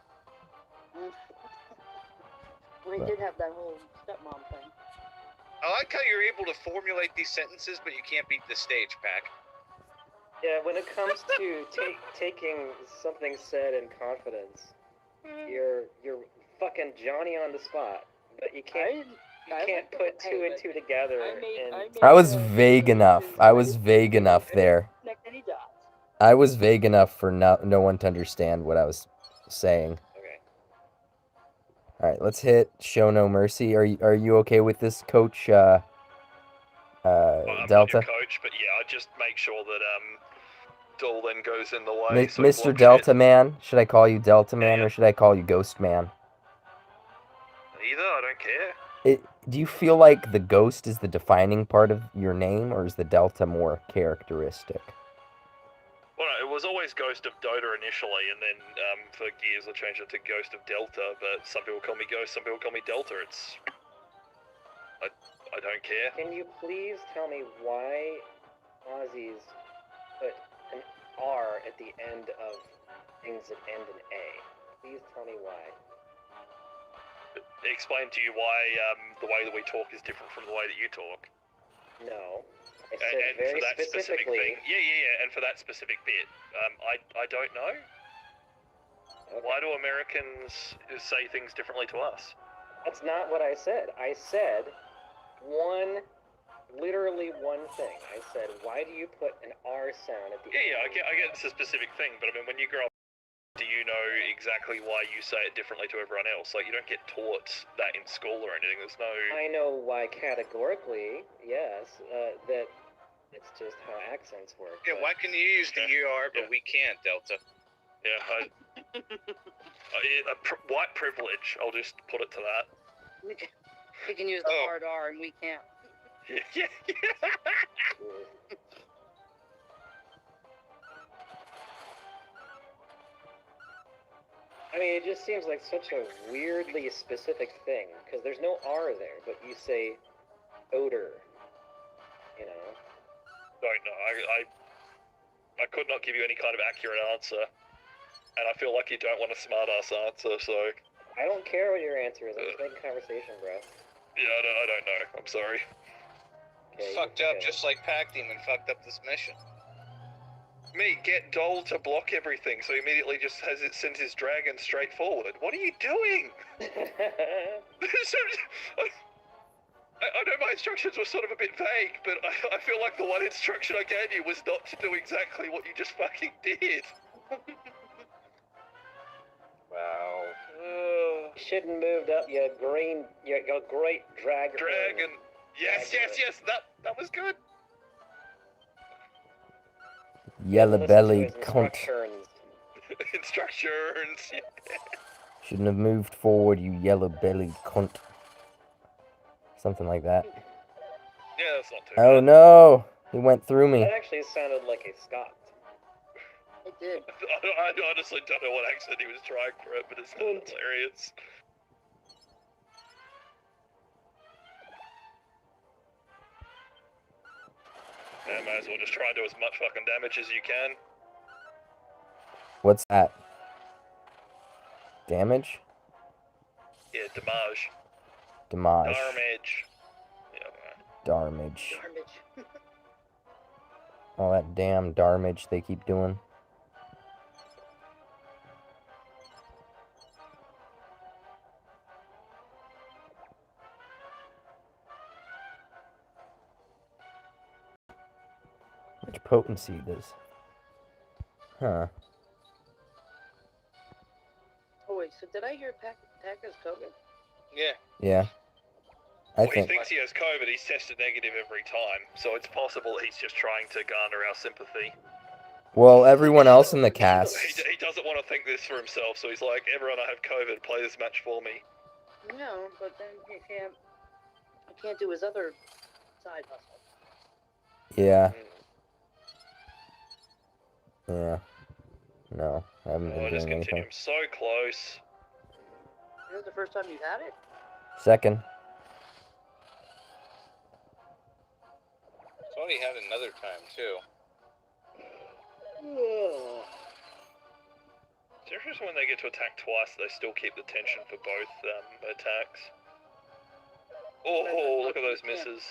We did have that whole stepmom thing. I like how you're able to formulate these sentences, but you can't beat the stage, Pack. Yeah, when it comes to taking something said in confidence, you're fucking Johnny on the spot, but you can't put two and two together. I was vague enough. I was vague enough there. I was vague enough for no one to understand what I was saying. Okay. All right, let's hit Show No Mercy. Are you okay with this, Coach? I'm Delta. not your coach, but yeah, I just make sure that Dol then goes in the way. So Mr. Delta Man, should I call you Delta Man Yeah. or should I call you Ghost Man? Either, I don't care. Do you feel like the Ghost is the defining part of your name, or is the Delta more characteristic? Well, no, it was always Ghost of Dota initially, and then for Gears I changed it to Ghost of Delta, but some people call me Ghost, some people call me Delta. I don't care. Can you please tell me why Aussies put an R at the end of things that end in A? Please tell me why. Explain to you why the way that we talk is different from the way that you talk. No. I said And very for that specific specifically. thing. Yeah, and for that specific bit. I don't know. Okay. Why do Americans say things differently to us? That's not what I said. I said literally one thing. I said, why do you put an R sound at the end? Yeah, I get it's a specific thing, but I mean, when you grow up, do you know exactly why you say it differently to everyone else? Like, you don't get taught that in school or anything. There's no... I know why categorically, yes, that it's just how accents work. Yeah, why can you use the ER, but we can't, Delta? Yeah, white privilege, I'll just put it to that. We can use the hard R and we can't. Yeah. I mean, it just seems like such a weirdly specific thing, because there's no R there, but you say odor, you know? Don't know. I could not give you any kind of accurate answer, and I feel like you don't want a smart-ass answer, so... I don't care what your answer is, I'm just making conversation, bro. Yeah, I don't know. I'm sorry. Okay, Fucked up just like Pack Demon fucked up this mission. Me, get Dol to block everything, so he immediately just sends his dragon straight forward. What are you doing? I know my instructions were sort of a bit vague, but I feel like the one instruction I gave you was not to do exactly what you just fucking did. Wow. You shouldn't moved up your great dragon. Dragon. Yes, that was good. Yellow bellied cunt. Instructions. Yeah. Shouldn't have moved forward, you yellow-bellied cunt. Something like that. Yeah, that's not too Oh bad. no! He went through me. That actually sounded like a Scot. It did. I honestly don't know what accent he was trying for it, but it's hilarious. Yeah, might as well just try and do as much fucking damage as you can. What's that? Damage? Yeah, damage. Damage. Damage. Yeah, Darmage. Garbage. All that damn darmage they keep doing. Which potency does? Huh. Oh wait, so did I hear Pack has COVID? Yeah. Yeah. Well, I he think. thinks he has COVID, he's tested negative every time, so it's possible he's just trying to garner our sympathy. Well, everyone else in the cast. He doesn't want to think this for himself, so he's like, everyone, I have COVID, play this match for me. No, but then he can't do his other side hustle. Yeah. Yeah. No, I haven't Oh, been just doing continue. anything. I'm so close. Is this the first time you've had it? Second. Tony had another time too. Seriously, when they get to attack twice, they still keep the tension for both attacks. Oh, look at those misses.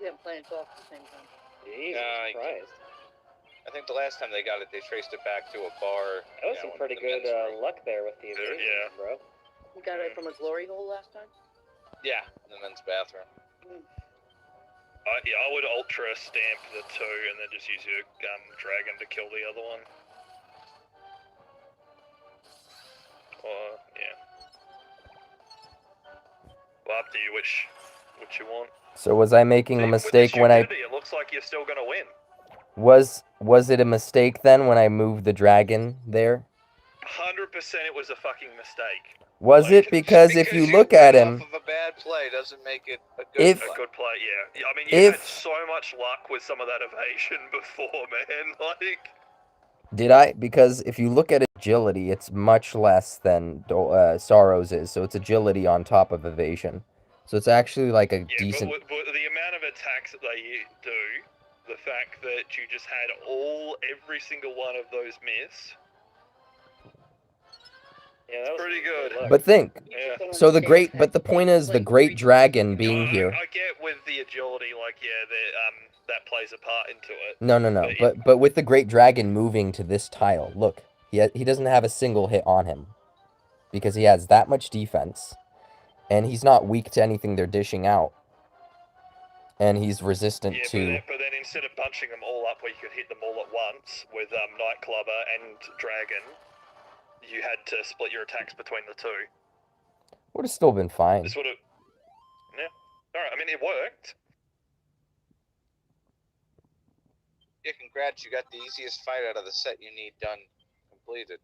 You can't play and talk at the same time. Jesus Christ. I think the last time they got it, they traced it back to a bar. That was some pretty good luck there with the evasion, yeah. bro. You got it from a glory hole last time? Yeah, in the men's bathroom. Yeah, I would ultra stamp the two and then just use your dragon to kill the other one. Yeah. Well, up to you which you want. So was I making a mistake with when I it looks like you're still gonna win. was it a mistake then when I moved the dragon there? 100% it was a fucking mistake. Was it? Because if you look at him, off of a bad play doesn't make it a good If- play. A good play, yeah. I mean, you had so much luck with some of that evasion before, man. Like, did I? Because if you look at agility, it's much less than Sorrow's is. So it's agility on top of evasion. So it's actually like a yeah, decent. but the amount of attacks that they do, the fact that you just had every single one of those miss. Yeah, that was pretty good. luck. But think. Yeah. So but the point is the great dragon being here. I get with the agility, like, yeah, that plays a part into it. No. But with the great dragon moving to this tile, look, he doesn't have a single hit on him, because he has that much defense, and he's not weak to anything they're dishing out, and he's resistant to. But then instead of bunching them all up where you could hit them all at once with Nightclubber and Dragon, you had to split your attacks between the two. Would have still been fine. This would have. Yeah. Alright, I mean, it worked. Yeah, congrats, you got the easiest fight out of the set you need done completed.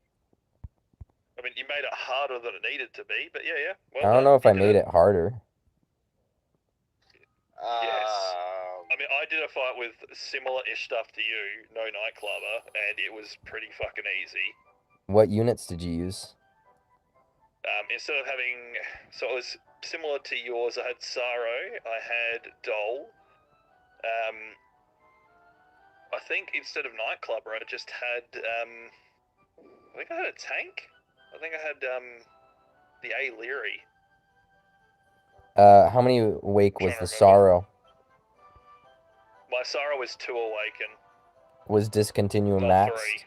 I mean, you made it harder than it needed to be, but yeah. Well I don't know if I made it harder. Yes. I mean, I did a fight with similar-ish stuff to you, no Nightclubber, and it was pretty fucking easy. What units did you use? Instead of having... So it was similar to yours. I had Saro, I had Dole. I think instead of Nightclubber, I just had... I think I had a tank? I think I had the A. Leary. How many awake was the Sorrow? My Sorrow was 2 awaken. Was Discontinuum Not maxed? 3.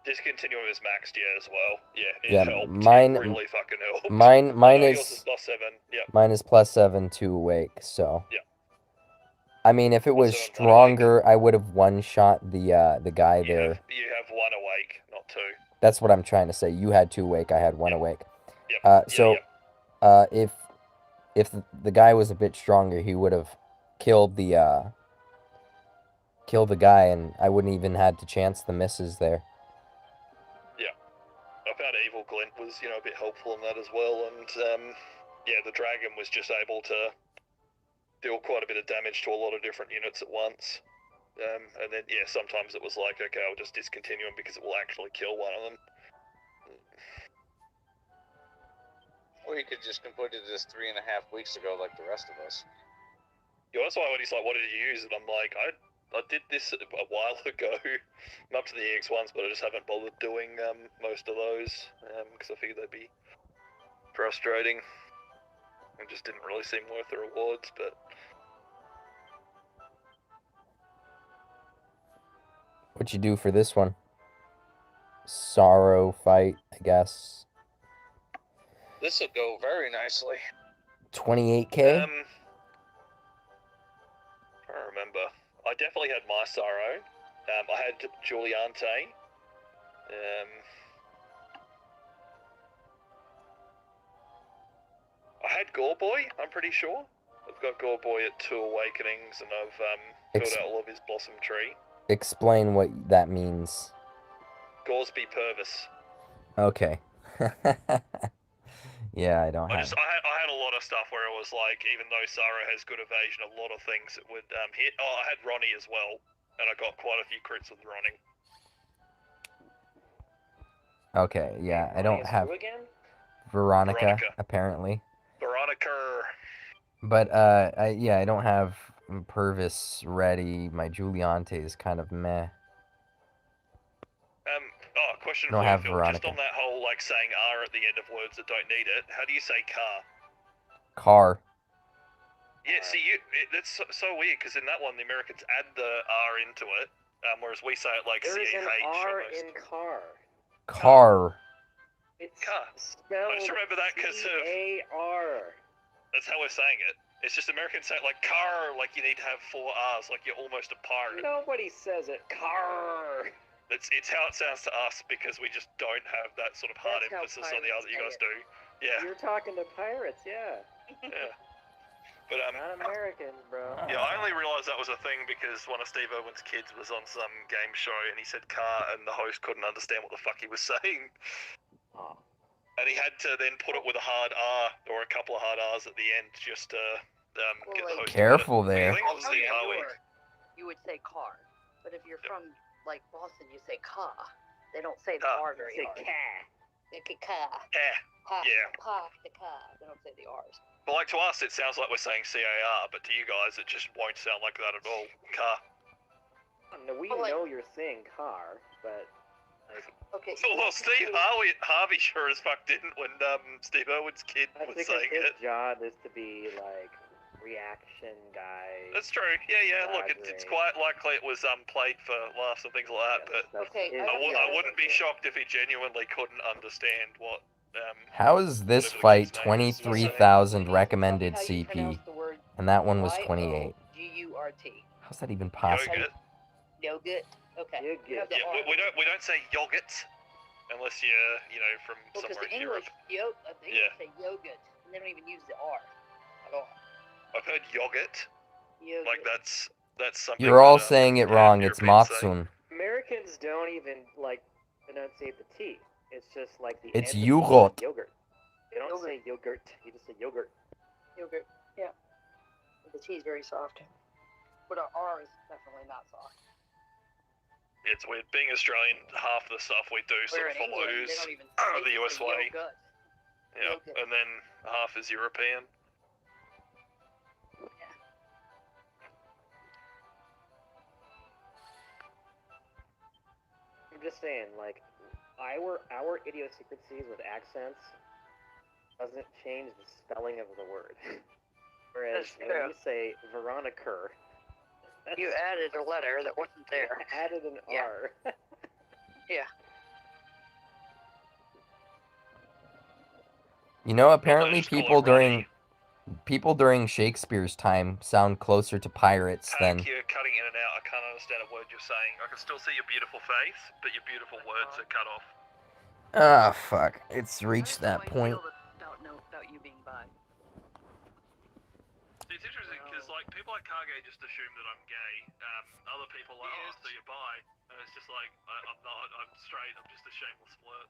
Discontinuum is maxed, yeah, as well. Yeah, it Yeah, helped. mine- It really fucking helped. Mine Yours is is +7, yep. mine is +7 to awake, so. Yeah. I mean, if it was +7 to awake. stronger, I would have one-shot the guy there. You have 1 awake, not 2. That's what I'm trying to say. You had 2 awake, I had 1 awake. Yep. If the guy was a bit stronger, he would have killed the guy, and I wouldn't even had to chance the misses there. Yeah. that evil glint was, you know, a bit helpful in that as well, and yeah, the dragon was just able to deal quite a bit of damage to a lot of different units at once. And then, yeah, sometimes it was like, okay, I'll just discontinue them because it will actually kill one of them. Or you could just completed this 3.5 weeks ago like the rest of us. Yeah, that's why when he's like, what did you use? And I'm like, I did this a while ago. I'm up to the EX1s, but I just haven't bothered doing most of those because I figured they'd be frustrating and just didn't really seem worth the rewards, but... What'd you do for this one? Sorrow fight, I guess. This will go very nicely. 28k? I don't remember. I definitely had my Sorrow. I had Giuliante. I had Goreboy, I'm pretty sure. I've got Goreboy at 2 Awakenings, and I've filled out all of his Blossom Tree. Explain what that means. Goresby Purvis. Okay. Yeah, I don't have. I had a lot of stuff where it was like, even though Sarah has good evasion, a lot of things it would hit. Oh, I had Ronnie as well, and I got quite a few crits with Ronnie. Okay, yeah, I don't have Veronica, apparently. Veronica. But yeah, I don't have Purvis ready. My Giuliante is kind of meh. Question Don't for you, have Phil. Veronica. Just on that whole like saying R at the end of words that don't need it. How do you say car? Car. Yeah, see, that's so weird because in that one the Americans add the R into it, whereas we say it like There's CH. an R in car. Car. It's Car. spelled I just remember that because of... C-A-R. That's how we're saying it. It's just Americans say it like car, like you need to have 4 R's, like you're almost a pirate. Nobody says it. Car. It's how it sounds to us because we just don't have that sort of hard That's how emphasis on the other that you guys do. Yeah. You're talking to pirates, yeah. Yeah. But Not Americans, bro. yeah, I only realised that was a thing because one of Steve Irwin's kids was on some game show and he said car and the host couldn't understand what the fuck he was saying. Oh. And he had to then put it with a hard R or a couple of hard R's at the end just to get the host. Careful there. Obviously, You would say car, but if you're from like Boston, you say ka. They don't say the R very hard. Say ka. They say ka. Yeah. Yeah. Ha, the ka. They don't say the R's. But like to us, it sounds like we're saying CAR, but to you guys, it just won't sound like that at all. Car. No, we know you're saying car, but like. Okay. Well, Steve Harvey sure as fuck didn't when Steve Irwin's kid was saying his it. job is to be like reaction guy. That's true. Yeah. Look, it's quite likely it was played for laughs and things like that. But I wouldn't be shocked if he genuinely couldn't understand what. How is this fight 23,000 recommended CP, and that one was 28? G-U-R-T. How's that even possible? Yogurt. Okay. Yeah, we don't say yogurt unless you're from somewhere in Europe. They say yogurt, and they don't even use the R at all. I've heard yogurt. Like that's something. You're all saying it wrong. It's Matsun. Americans don't even like enunciate the T. It's just like the. It's yogurt. Yogurt. They don't say yogurt. You just say yogurt. Yogurt. Yeah. The T is very soft, but our R is definitely not soft. It's weird. Being Australian, half the stuff we do sort of follows the US way. Yeah, and then half is European. Yeah. I'm just saying, like, our idiosyncrasies with accents doesn't change the spelling of the word. Whereas when you say Veronica, you added a letter that wasn't there. Added an R. Yeah. You know, apparently people during Shakespeare's time sound closer to pirates than. You're cutting in and out. I can't understand a word you're saying. I can still see your beautiful face, but your beautiful words are cut off. Ah, fuck. It's reached that point. About you being bi. It's interesting because like people like Kage just assume that I'm gay. Other people like, so you're bi, and it's just like I'm not. I'm straight. I'm just a shameless flirt.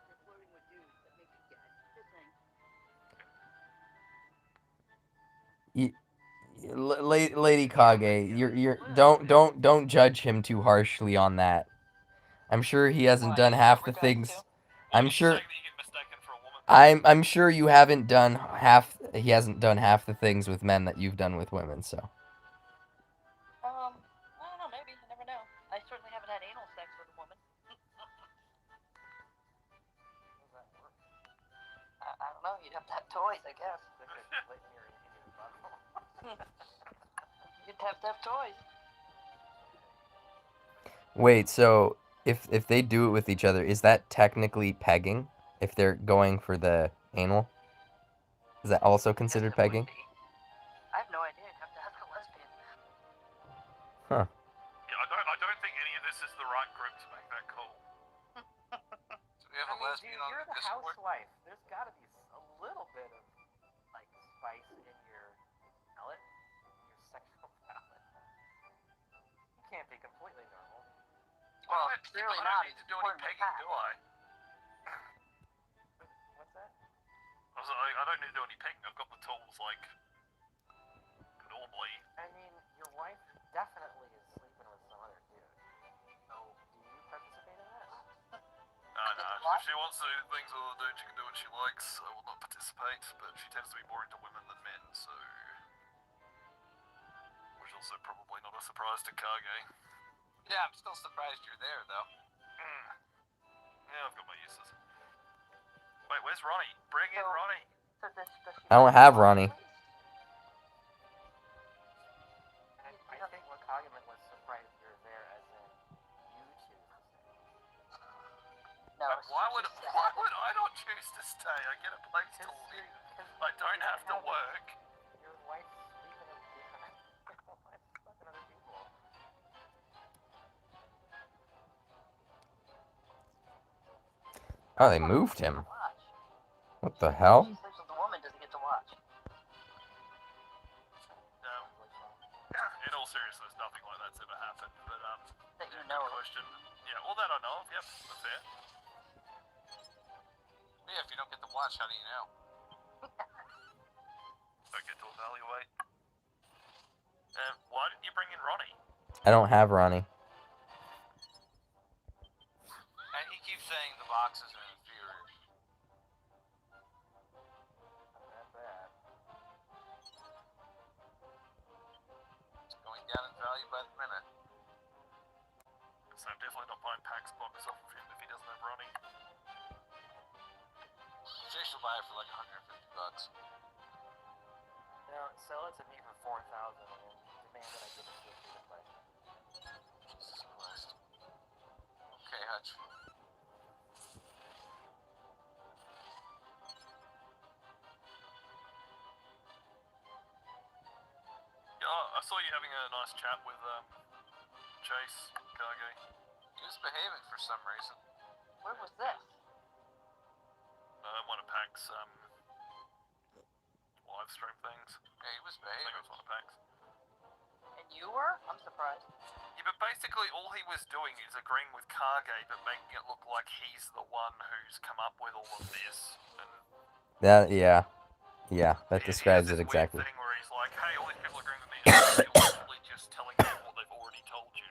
you're flirting with dudes that make you gay. Just saying. Lady Kage, you're don't judge him too harshly on that. I'm sure he hasn't done half the things. I'm sure. I'm sure you haven't done half. He hasn't done half the things with men that you've done with women. So. I don't know. Maybe you never know. I certainly haven't had anal sex with a woman. I don't know. You'd have to have toys, I guess. You'd have to have toys. Wait, so if they do it with each other, is that technically pegging? If they're going for the anal, is that also considered pegging? I have no idea. You'd have to ask a lesbian. Huh. Yeah, I don't think any of this is the right group to make that call. So we have a lesbian on you're the Discord. housewife. There's got to be a little bit of like spice in your palate, your sexual palate. You can't be completely normal. Well, clearly not. I don't need to do any pegging, do I? What's that? I don't need to do any pegging. I've got the tools like normally. I mean, your wife definitely is sleeping with some other dude. So, do you participate in that? No. If she wants to do things with a dude, she can do what she likes. I will not participate, but she tends to be more into women than men, so... Which is also probably not a surprise to Kage. Yeah, I'm still surprised you're there, though. Yeah, I've got my uses. Wait, where's Ronnie? Bring in Ronnie. So does I don't have Ronnie. I think what Kage meant was surprised you're there, as in you choose to stay. No, Why would I not choose to stay? I get a place to live. I don't have to work. Your wife's sleeping with your wife's fucking other people. Oh, they moved him. What the hell? He sleeps with the woman, does he get to watch? No. In all seriousness, nothing like that's ever happened. But That you yeah, know good of. question. Yeah, all that I know of. Yep, that's fair. Yeah, if you don't get to watch, how do you know? Don't get to evaluate. Why didn't you bring in Ronnie? I don't have Ronnie. And he keeps saying the boxes are inferior. Not that bad. It's going down in value by the minute. So I'm definitely not buying Pax box off of him if he doesn't have Ronnie. Jay should buy it for like $150. No, sell it to me for $4,000 and demand that I give it to you free to play. Jesus Christ. Okay, Hutch. Yeah, I saw you having a nice chat with Chase, Kage. He was behaving for some reason. Where was this? One of Pax live stream things. Yeah, he was I think it behaving. was one of Pax. And you were? I'm surprised. Yeah, but basically all he was doing is agreeing with Kage, but making it look like he's the one who's come up with all of this. And Yeah, that describes it exactly. Weird thing where he's like, hey, all these people are agreeing with me. You're literally just telling them what they've already told you,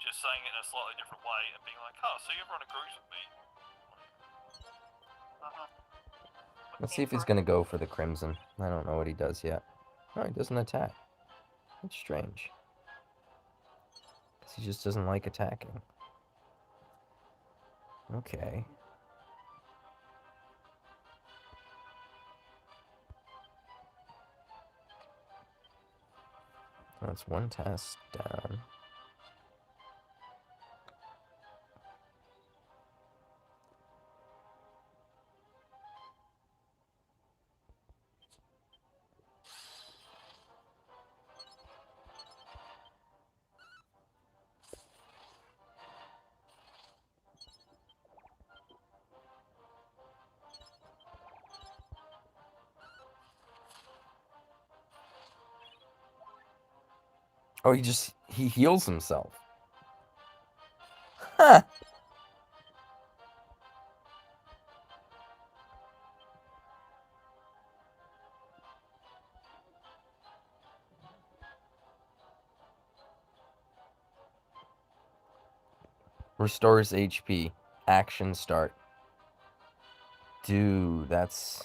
just saying it in a slightly different way, and being like, oh, so everyone agrees with me. Let's see if he's gonna go for the Crimson. I don't know what he does yet. No, he doesn't attack. That's strange. Because he just doesn't like attacking. Okay. That's one test down. Oh, he heals himself. Huh. Restores HP. Action start. Dude, that's...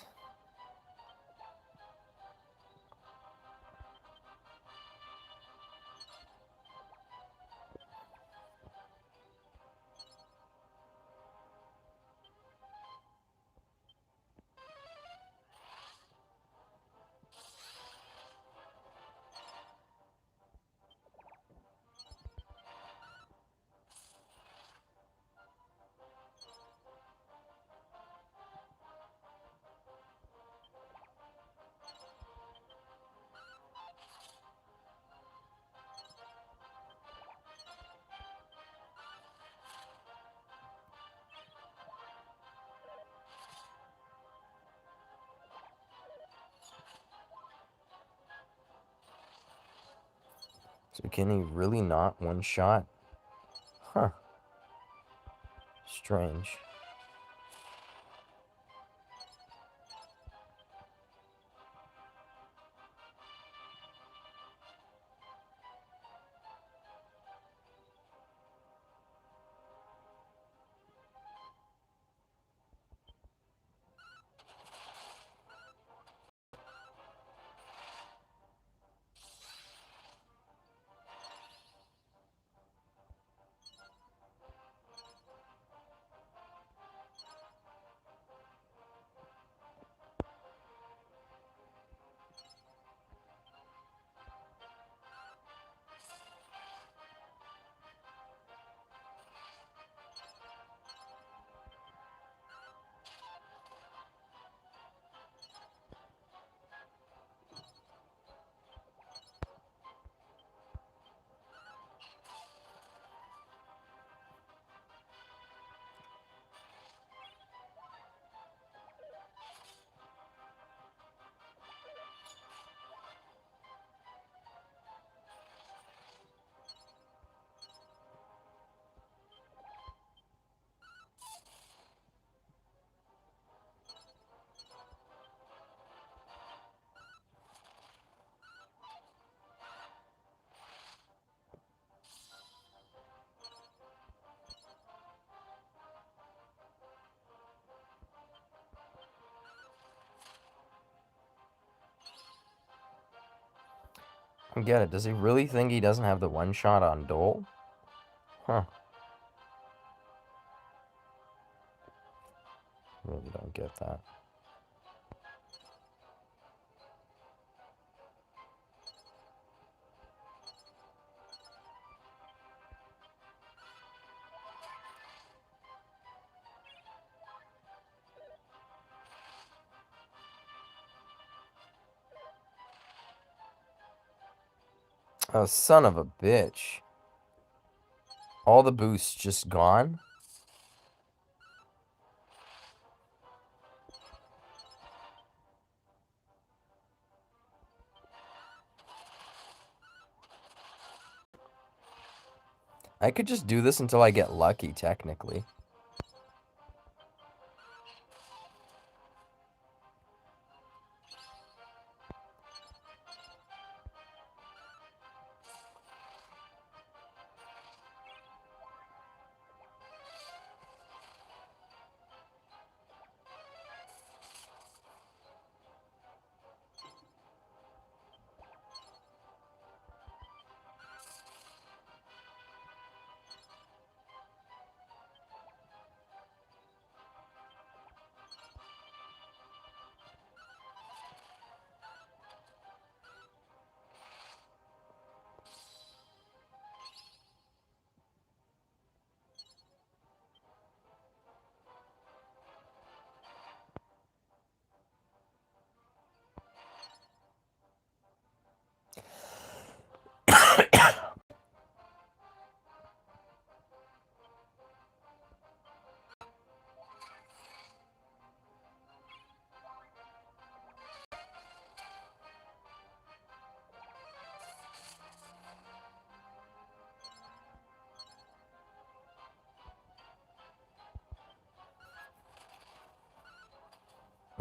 So can he really not one-shot? Huh. Strange. I get it. Does he really think he doesn't have the one-shot on Dole? Huh. Really don't get that. Oh, son of a bitch. All the boosts just gone? I could just do this until I get lucky, technically.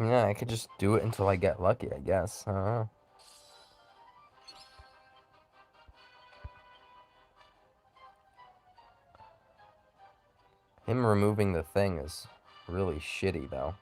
Yeah, I could just do it until I get lucky, I guess. I don't know. Him removing the thing is really shitty, though.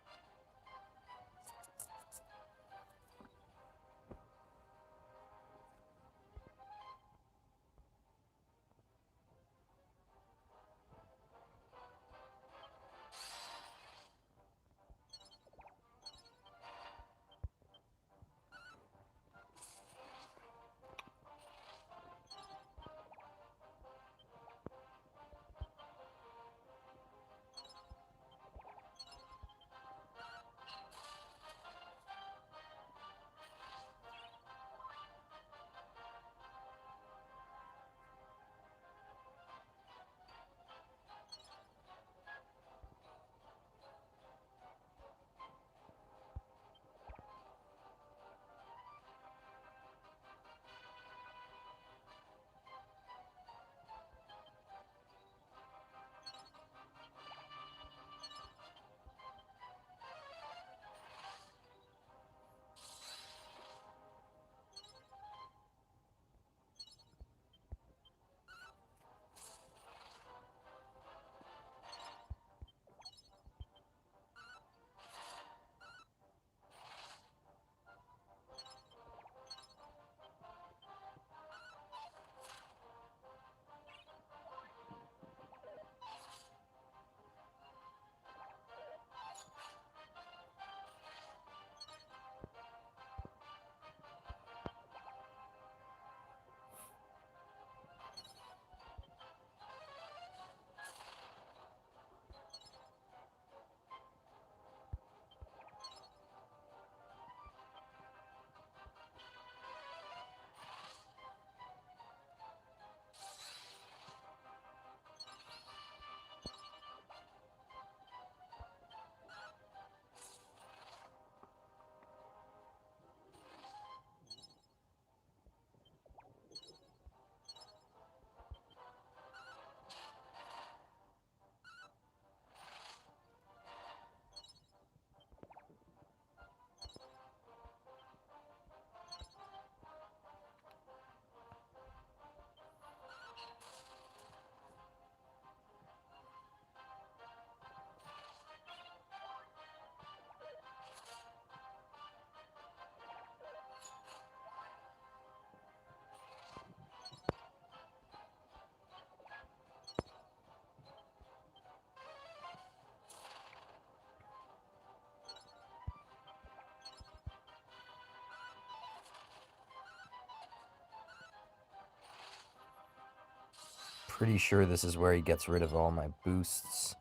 Pretty sure this is where he gets rid of all my boosts.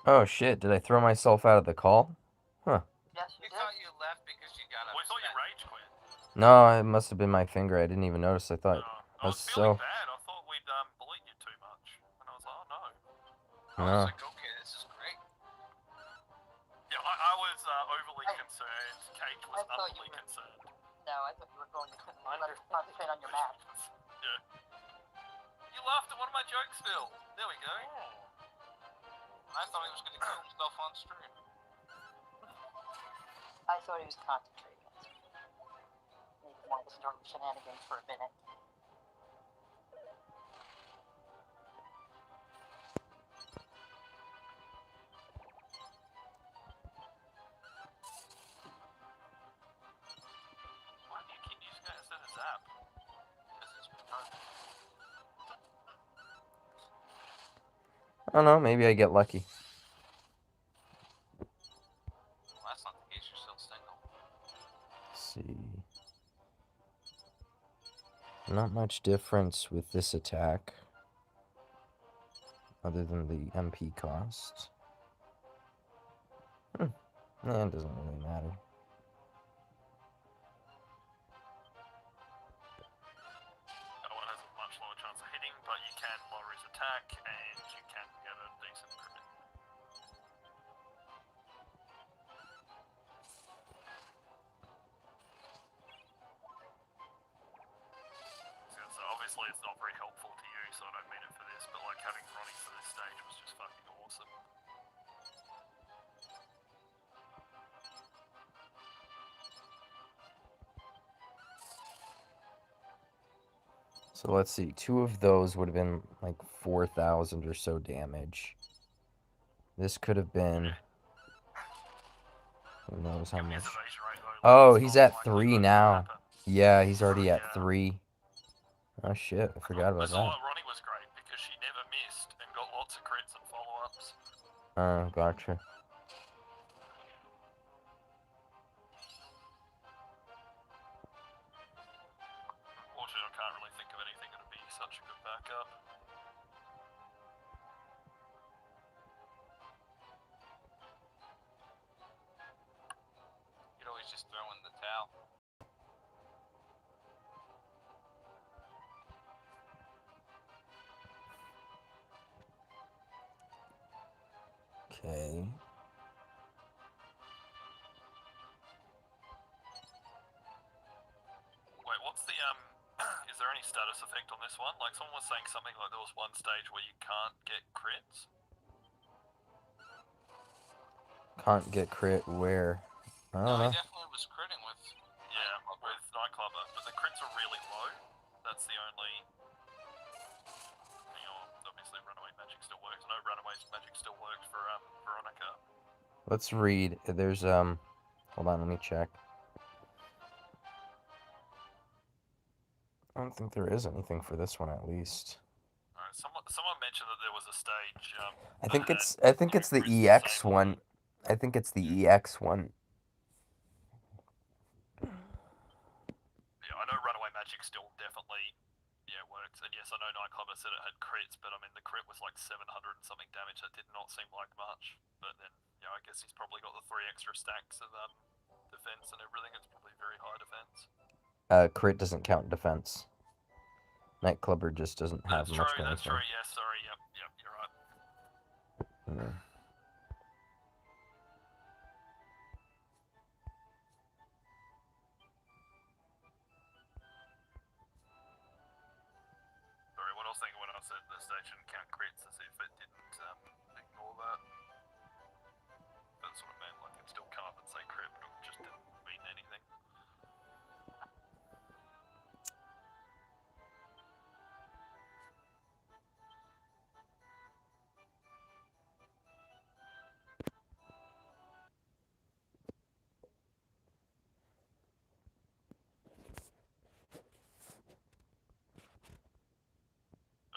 Oh shit, did I throw myself out of the call? Huh. Yes, you We did. thought you left because you got We thought you upset. rage quit. No, it must have been my finger. I didn't even notice. I thought I was that's feeling so. bad. I thought we'd bullied you too much. And I was like, oh no. I No. was like, okay, this is great. Yeah, I was overly concerned. Kage was I thought you utterly were- concerned. No, I thought you were going to concentrate on your math. Yeah. You laughed at one of my jokes, Phil. There we go. I thought he was going to kill himself on stream. I thought he was concentrating. Maybe wanted to start shenanigans for a minute. Why do you keep using that instead of Zap? This is retarded. I don't know. Maybe I get lucky. Well, that's not the case. You're still single. Let's see. Not much difference with this attack, other than the MP cost. It doesn't really matter. That one has a much lower chance of hitting, but you can lower his attack and you can get a decent crit. So obviously it's not very helpful to you, so I don't mean it for this, but like having Ronnie for this stage was just fucking awesome. So let's see. 2 of those would have been like 4,000 or so damage. This could have been. Who knows how His much? evasion rate, though, Oh, it's he's not at like 3 the now. rapper. Yeah, he's already at Yeah. 3. Oh shit, I forgot about That's why that. Ronnie was great, because she never missed and got lots of crits and follow-ups. Oh, gotcha. Unfortunately, I can't really think of anything that would be such a good backup. You could always just throw in the towel. Okay. Wait, what's the, is there any status effect on this one? Like, someone was saying something like there was one stage where you can't get crits? Can't get crit where? I don't No, know. he definitely was critting with. Yeah, with Nightclubber, but the crits are really low. That's the only... You know, obviously Runaway Magic still works. I know Runaway Magic still worked for, Veronica. Let's read. There's hold on, let me check. I don't think there is anything for this one, at least. Alright, someone mentioned that there was a stage, I think that it's had the crits EX disabled. one. I think it's the EX one. Yeah, I know Runaway Magic still definitely, yeah, works. And yes, I know Nightclubber said it had crits, but I mean, the crit was like 700 and something damage. That did not seem like much. But then, yeah, I guess he's probably got the 3 extra stacks of defense and everything. It's probably very high defense. Crit doesn't count defense. Nightclubber just doesn't have That's much true, going that's for true. him. Yes, sorry, yep, you're right. Yeah. Sorry, what I was thinking when I said the station count crits as if it didn't ignore that. That's what I meant, like it'd still come up and say crit, but it just didn't mean anything.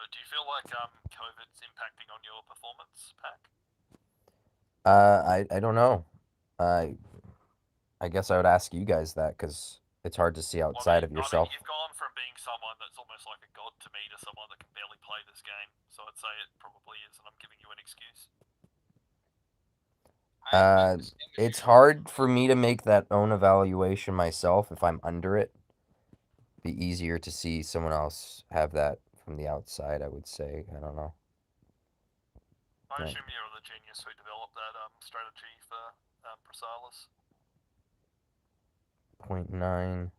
Do you feel like COVID's impacting on your performance, Pack? I don't know. I guess I would ask you guys that, because it's hard to see outside of yourself. I mean, you've gone from being someone that's almost like a god to me to someone that can barely play this game. So I'd say it probably is, and I'm giving you an excuse. It's hard for me to make that own evaluation myself if I'm under it. Be easier to see someone else have that from the outside, I would say. I don't know. I Right. assume you're the genius who developed that strategy for Prosalis. 0.9.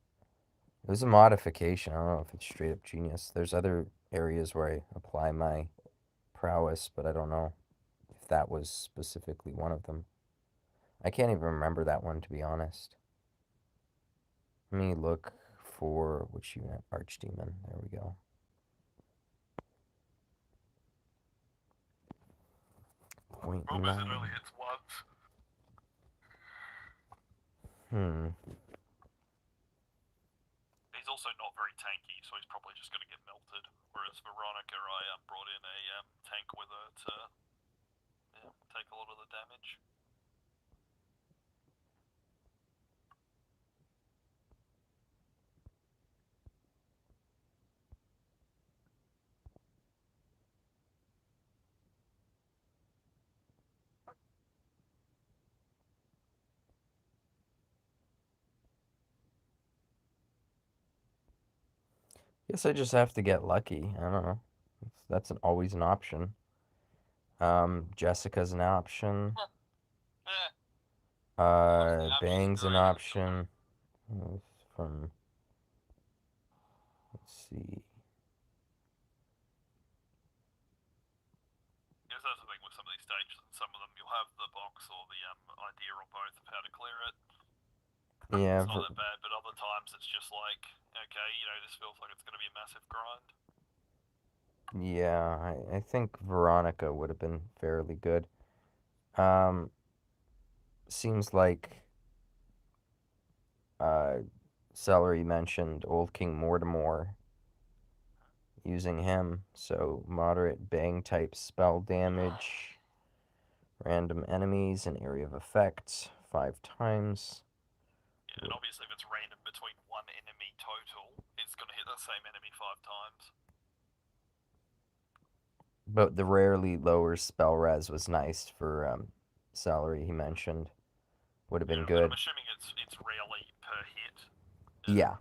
It was a modification. I don't know if it's straight up genius. There's other areas where I apply my prowess, but I don't know if that was specifically one of them. I can't even remember that one, to be honest. Let me look for which unit. Archdemon. There we go. Problem is it only hits once. He's also not very tanky, so he's probably just going to get melted. Whereas Veronica, I brought in a tank with her to take a lot of the damage. Guess I just have to get lucky. I don't know. That's always an option. Jessica's an option. Bang's an option. From, let's see. Yes, that's the thing with some of these stages. Some of them you'll have the box or the idea or both of how to clear it. Yeah. It's not that bad, but other times it's just like, okay. You know, this feels like it's going to be a massive grind. Yeah, I think Veronica would have been fairly good. Seems like uh, Celery mentioned Old King Mortimer, using him, so moderate bang type spell damage, random enemies and area of effect 5 times. Yeah, and obviously if it's random between one enemy total, it's going to hit the same enemy 5 times. But the rarely lower spell res was nice for Celery, he mentioned. Would have been good. I'm assuming it's rarely per hit. Yeah,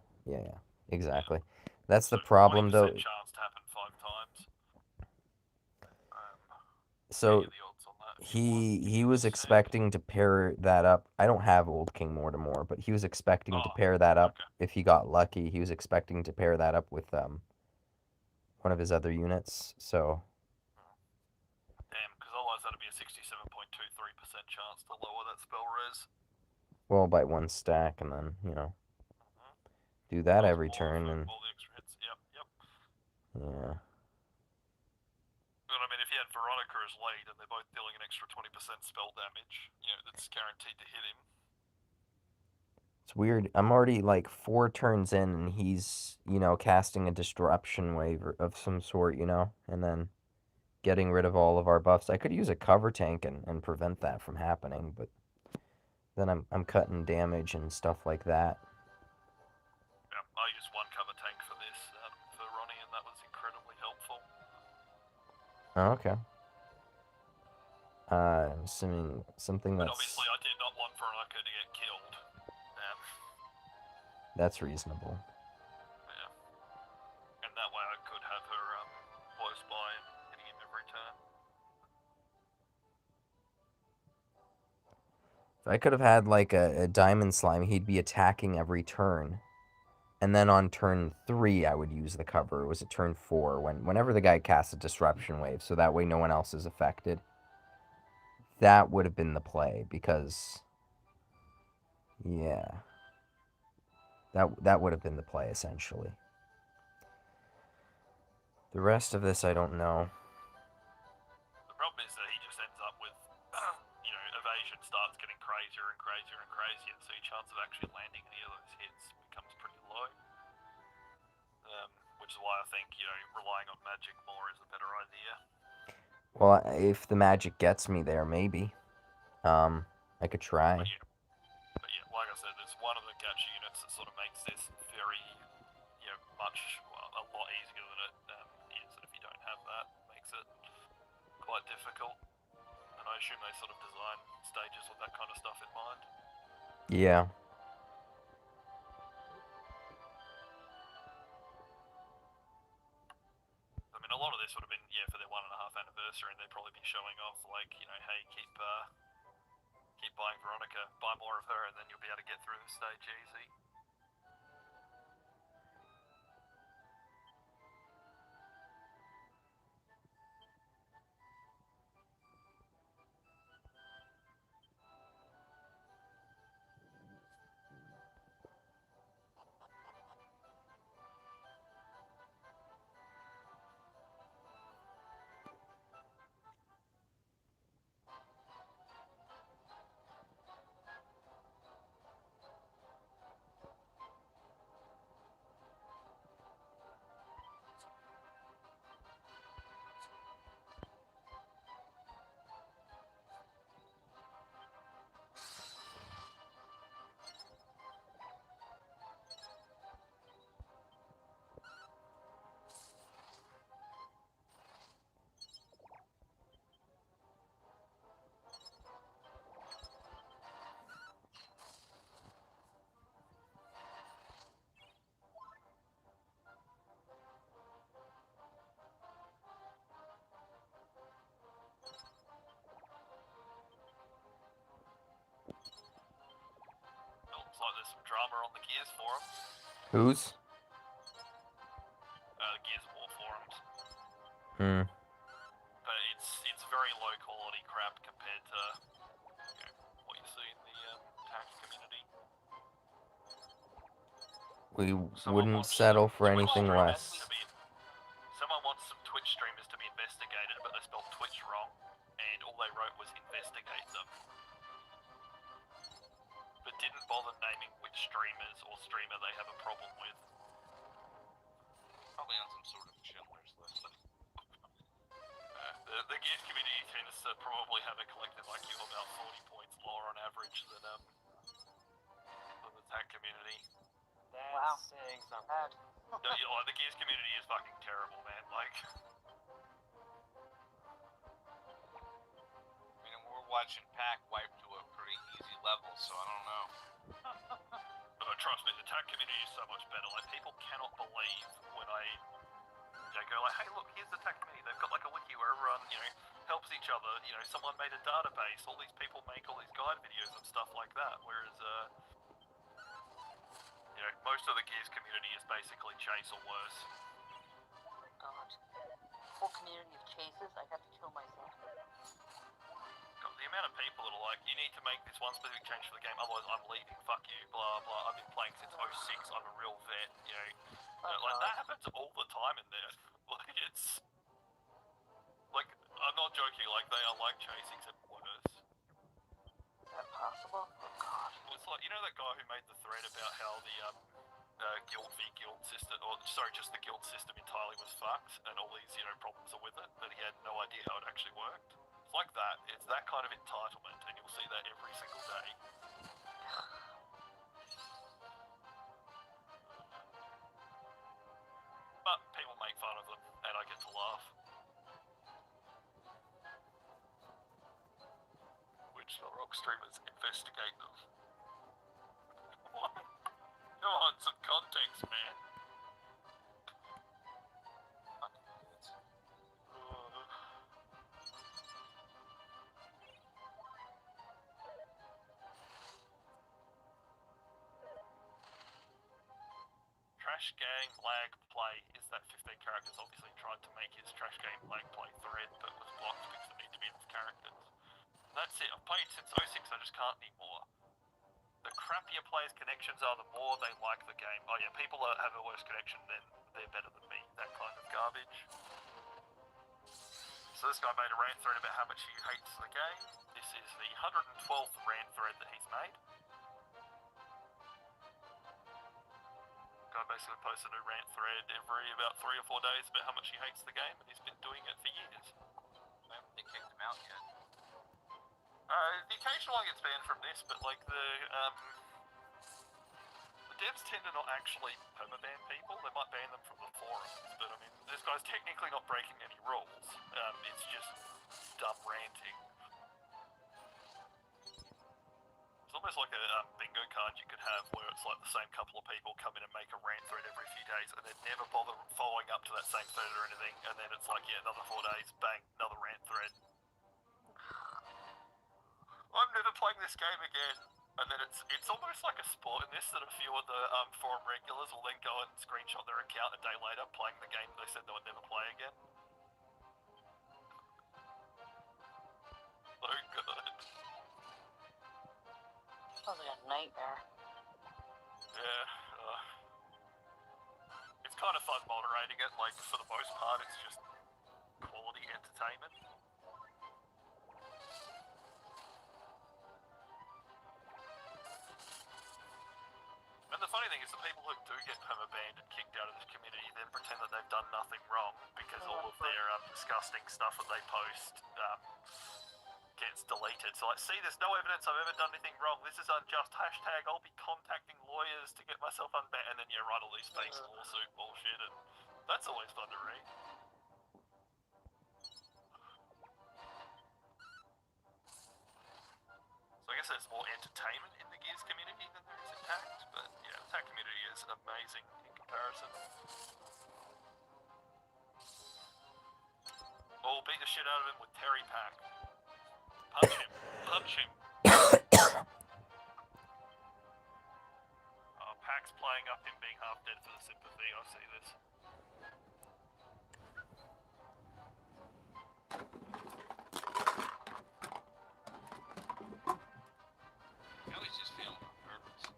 exactly. That's the problem, though. Chance to happen 5 times. So he was expecting to pair that up. I don't have Old King Mortimer, but he was expecting to pair that up if he got lucky. He was expecting to pair that up with one of his other units. So. Damn, because otherwise that'd be a 67.23% chance to lower that spell res. Well, by 1 stack, and then do that every turn, and all the extra hits. Yep. yeah. But I mean, if you had Veronica as lead and they're both dealing an extra 20% spell damage, you know, that's guaranteed to hit him. It's weird. I'm already like 4 turns in, and he's, casting a disruption wave of some sort, and then getting rid of all of our buffs. I could use a cover tank and prevent that from happening, but then I'm cutting damage and stuff like that. Yeah, I used 1 cover tank for this, for Ronnie, and that was incredibly helpful. Oh, okay. I'm assuming something that's... But obviously I did not want Veronica to get killed. That's reasonable. Yeah. And that way I could have her close by and hitting him every turn. If I could have had like a diamond slime, he'd be attacking every turn. And then on turn 3, I would use the cover. It was at turn 4, whenever the guy casts a disruption wave, so that way no one else is affected. That would have been the play, because... yeah. That would have been the play, essentially. The rest of this, I don't know. The problem is that he just ends up with, evasion starts getting crazier and crazier and crazier, so your chance of actually landing any of those hits becomes pretty low. Which is why I think, relying on magic more is a better idea. Well, if the magic gets me there, maybe. I could try. But yeah, like I said, it's one of the gacha units that sort of makes this very, a lot easier than it is. And if you don't have that, it makes it quite difficult. And I assume they sort of design stages with that kind of stuff in mind. Yeah. I mean, a lot of this would have been, for their 1.5 anniversary, and they'd probably be showing off, like, hey, keep buying Veronica, buy more of her, and then you'll be able to get through this stage easy. Looks like there's some drama on the Gears forum. Whose? The Gears of War forums. But it's very low quality crap compared to what you see in the tank community. We Someone wouldn't wants settle for Twitch anything streamers less. to be. Someone wants some Twitch streamers to be investigated, but they spelled Twitch wrong, and all they wrote was investigate them. But didn't bother naming which streamers or streamer they have a problem with. Probably on some sort of Schindler's List. The Gears community tends to probably have a collective IQ of about 40 points lower on average than the tech community. That's Wow. saying something. No, the Gears community is fucking terrible, man. Like, I mean, we're watching Pac wipe to a pretty easy level, so I don't know. trust me, the tech community is so much better. Like, people cannot believe when I go like, hey, look, here's the tech community. They've got like a wiki where everyone, helps each other. Someone made a database. All these people make all these guide videos and stuff like that. Whereas, most of the Gears community is basically Chase or worse. God. Whole community of chases, I have to kill myself. God, the amount of people that are like, you need to make this one specific change for the game, otherwise I'm leaving, fuck you, blah blah. I've been playing since 06, I'm a real vet, like that happens all the time in there. Like, it's like, I'm not joking, like they are like Chase except worse. Is that possible? Oh God. It's like, that guy who made the thread about how the guild v guild system, or sorry, just the guild system entirely was fucked, and all these problems are with it, but he had no idea how it actually worked. It's like that. It's that kind of entitlement, and you'll see that every single day. But people make fun of them, and I get to laugh. Which the rock streamers investigate them. What? Come on, some context, man. Trash Gang Lag Play is that 15 characters. Obviously tried to make his Trash Gang Lag Play thread, but was blocked because there need to be enough characters. And that's it. I've played since 06, I just can't anymore. The crappier players' connections are, the more they like the game. Oh yeah, people that have a worse connection, then they're better than me. That kind of garbage. So this guy made a rant thread about how much he hates the game. This is the 112th rant thread that he's made. Guy basically posts a new rant thread every about 3 or 4 days about how much he hates the game, and he's been doing it for years. I haven't kicked him out yet. The occasional one gets banned from this, but like the devs tend to not actually permaban people. They might ban them from the forums, but I mean, this guy's technically not breaking any rules. It's just dumb ranting. It's almost like a bingo card you could have where it's like the same couple of people come in and make a rant thread every few days and then never bother following up to that same thread or anything, and then it's like, yeah, another 4 days, bang, another rant thread. I'm never playing this game again. And then it's almost like a sport in this that a few of the forum regulars will then go and screenshot their account a day later playing the game they said they would never play again. So good. Sounds like a nightmare. Yeah. It's kind of fun moderating it. Like, for the most part, it's just quality entertainment. And the funny thing is, the people who do get permabanned and kicked out of this community then pretend that they've done nothing wrong because all of their disgusting stuff that they post gets deleted. So like, see, there's no evidence I've ever done anything wrong. This is unjust. Hashtag, I'll be contacting lawyers to get myself unbanned. And then you write all these fake lawsuit bullshit, and that's always fun to read. So I guess there's more entertainment in the Gears community than there is in Tact, but yeah, the Tact community is amazing in comparison. Oh, beat the shit out of him with Terry Pack. Punch him. Punch him. Oh, Pack's playing up him being half dead for the sympathy. I see this. I always just fail on purpose.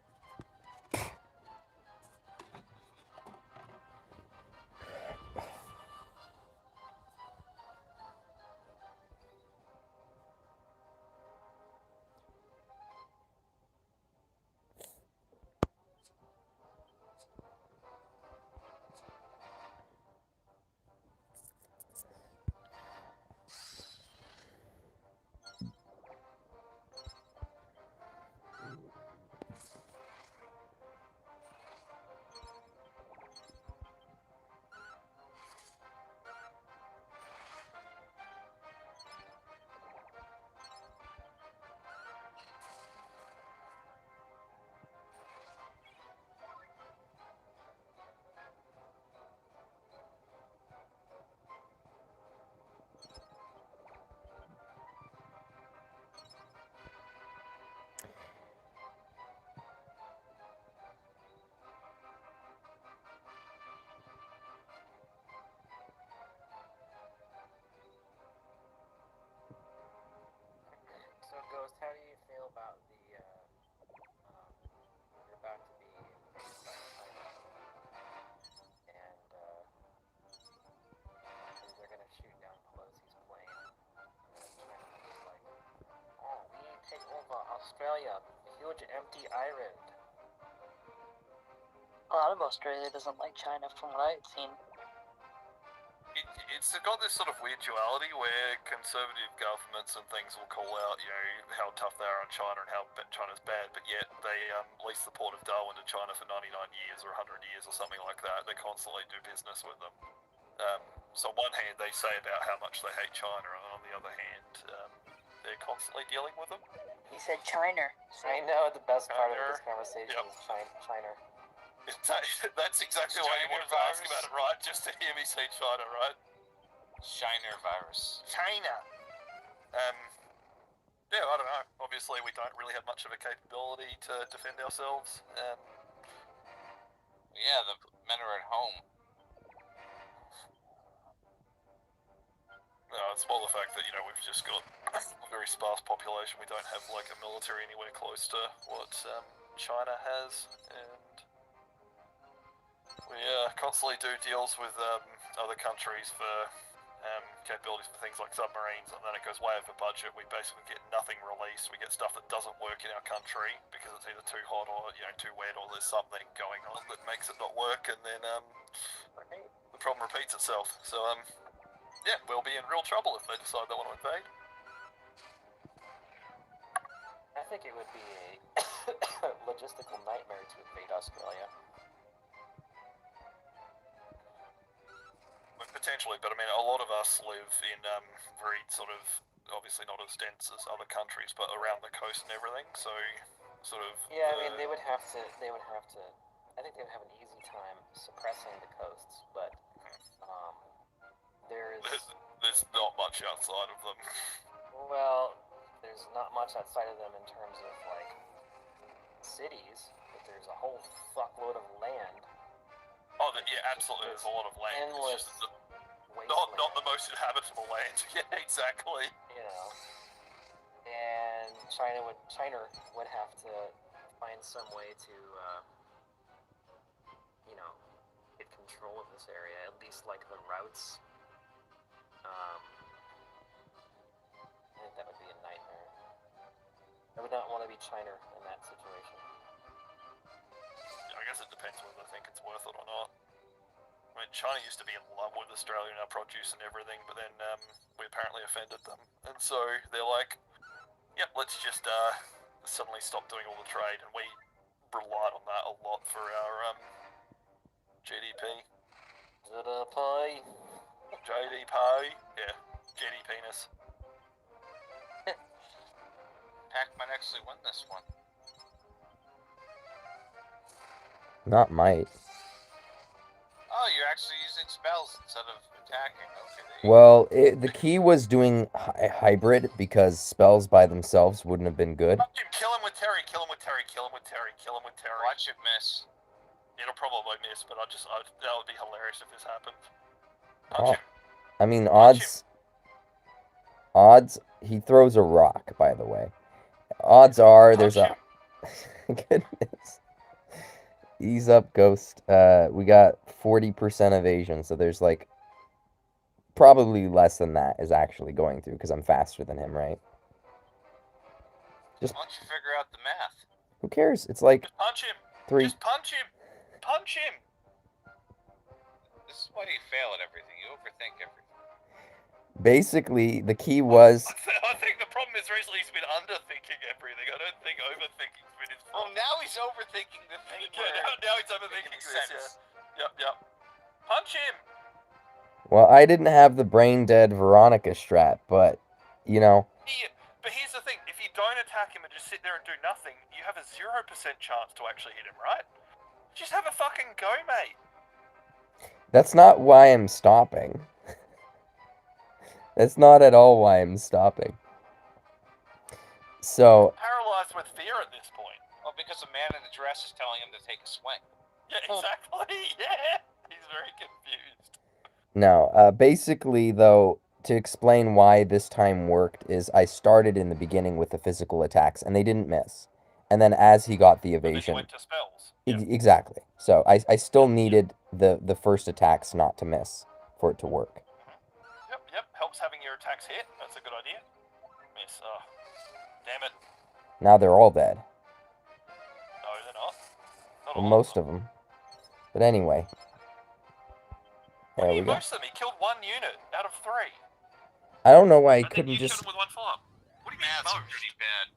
huge empty island. A lot of Australia doesn't like China, from what I had seen. It's got this sort of weird duality where conservative governments and things will call out, how tough they are on China and how China's bad, but yet they lease the port of Darwin to China for 99 years or 100 years or something like that. They constantly do business with them. So on one hand, they say about how much they hate China, and on the other hand, they're constantly dealing with them. He said China. I know the best part of China. this conversation Yep. is China. That's exactly why you wanted to ask about it, right? Just to hear me say China, right? Shiner virus. China. Yeah, I don't know. Obviously, we don't really have much of a capability to defend ourselves. Yeah, the men are at home. No, it's more the fact that, we've just got a very sparse population. We don't have, like, a military anywhere close to what China has, and we constantly do deals with other countries for capabilities for things like submarines, and then it goes way over budget. We basically get nothing released. We get stuff that doesn't work in our country because it's either too hot or too wet, or there's something going on that makes it not work, and then the problem repeats itself. So yeah, we'll be in real trouble if they decide they want to invade. I think it would be a logistical nightmare to invade Australia. Potentially, but I mean, a lot of us live in very sort of, obviously not as dense as other countries, but around the coast and everything. So, sort of. Yeah, I mean, they would have to. I think they would have an easy time suppressing the coasts, but there's not much outside of them. Well, there's not much outside of them in terms of like cities, but there's a whole fuckload of land. Oh, yeah, absolutely. There's a lot of land. Endless. It's just not the most inhabitable land. Yeah, exactly. And China would have to find some way to get control of this area, at least like the routes. I think that would be a nightmare. I would not want to be China in that situation. I guess it depends whether they think it's worth it or not. I mean, China used to be in love with Australia and our produce and everything, but then we apparently offended them. And so they're like, yep, let's just suddenly stop doing all the trade. And we relied on that a lot for our GDP. GDP? Yeah, GDP-ness. Pac might actually win this one. Not might. Oh, you're actually using spells instead of attacking. Okay. Well, the key was doing hybrid because spells by themselves wouldn't have been good. Kill him with Terry, kill him with Terry, kill him with Terry, kill him with Terry. Watch it miss. It'll probably miss, but that would be hilarious if this happened. Oh, I mean, odds, he throws a rock, by the way. Odds are there's a... Goodness. Ease up, Ghost. We got 40% evasion, so there's like probably less than that is actually going through because I'm faster than him, right? Just why don't you figure out the math? Who cares? It's like just punch him. 3. Just punch him. Punch him. This is why you fail at everything. You overthink everything. Basically, the key was... I think the problem is recently he's been underthinking everything. I don't think overthinking's been his problem. Well, now he's overthinking the thing. Yeah, now he's overthinking this, yeah. Yep. Punch him! Well, I didn't have the brain-dead Veronica strat, but, you know... But here's the thing. If you don't attack him and just sit there and do nothing, you have a 0% chance to actually hit him, right? Just have a fucking go, mate. That's not why I'm stopping. That's not at all why I'm stopping. So... Paralyzed with fear at this point. Well, because a man in a dress is telling him to take a swing. Yeah, exactly. Yeah. He's very confused. No, basically, though, to explain why this time worked is I started in the beginning with the physical attacks, and they didn't miss. And then as he got the evasion... And then you went to spells. Exactly. So I still needed the first attacks not to miss for it to work. Yep. Helps having your attacks hit. That's a good idea. Miss. Oh, damn it. Now they're all dead. Not Well, all most of them. But anyway. What There do you we go. most of them? He killed 1 unit out of 3. I don't know why he And then couldn't you just... killed him with 1 farm. What do you mean Maths are most? pretty bad.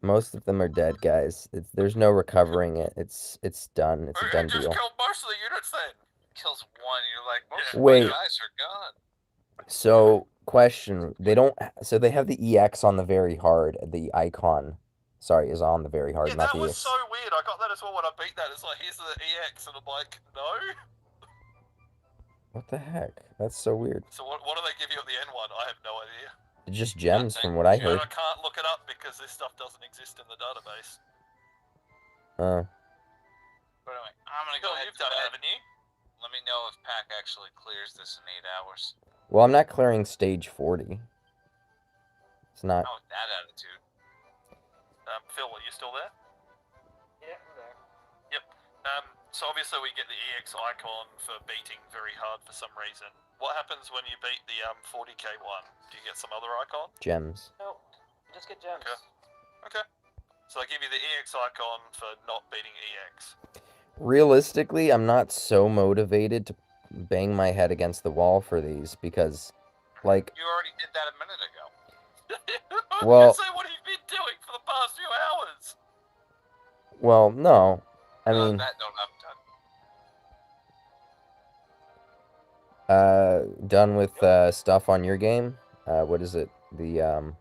Most of them are dead, guys. There's no recovering it. It's done. It's a He done just deal. killed most of the units then. Kills one, you're like, most of Wait. my guys are gone. So, question. They don't... So they have the EX on the very hard. The icon, sorry, is on the very hard, Yeah, not that the was EX. so weird. I got that as well when I beat that. It's like, here's the EX, and I'm like, no? What the heck? That's so weird. So what do they give you at the end one? I have no idea. Just gems Nothing. from what I And heard. I can't look it up because this stuff doesn't exist in the database. Uh, But anyway, I'm gonna go Phil, ahead you've to done it, bed. haven't you? Let me know if Pack actually clears this in 8 hours. well, I'm not clearing stage 40. It's not... Not with that attitude. Phil, are you still there? Yeah, I'm there. So obviously we get the EX icon for beating very hard for some reason. What happens when you beat the 40k one? Do you get some other icon? Gems. No, just get gems. Okay. So they give you the EX icon for not beating EX. Realistically, I'm not so motivated to bang my head against the wall for these because, like... You already did that a minute ago. I was Well- gonna say, what have you been doing for the past few hours? Well, no. I mean... That note I'm done. Done with stuff on your game. What is it? The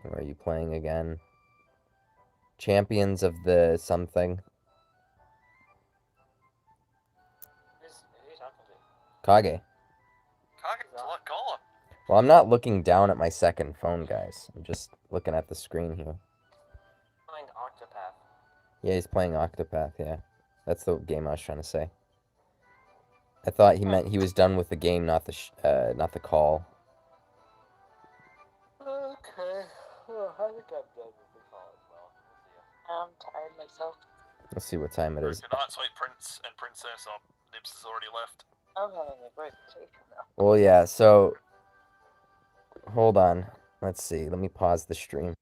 game are you playing again? Champions of the something. Who's talking to? Kage. Kage's like gone. Well, I'm not looking down at my second phone, guys. I'm just looking at the screen here. Playing Octopath. Yeah, he's playing Octopath. Yeah, that's the game I was trying to say. I thought he meant he was done with the game, not the call. Okay. Well, I think I'm done with the call as well. I'm tired myself. Let's see what time it is. Good night, sweet prince and princess. Nibs has already left. I'm having a great vacation now. Well, yeah. So, hold on. Let's see. Let me pause the stream.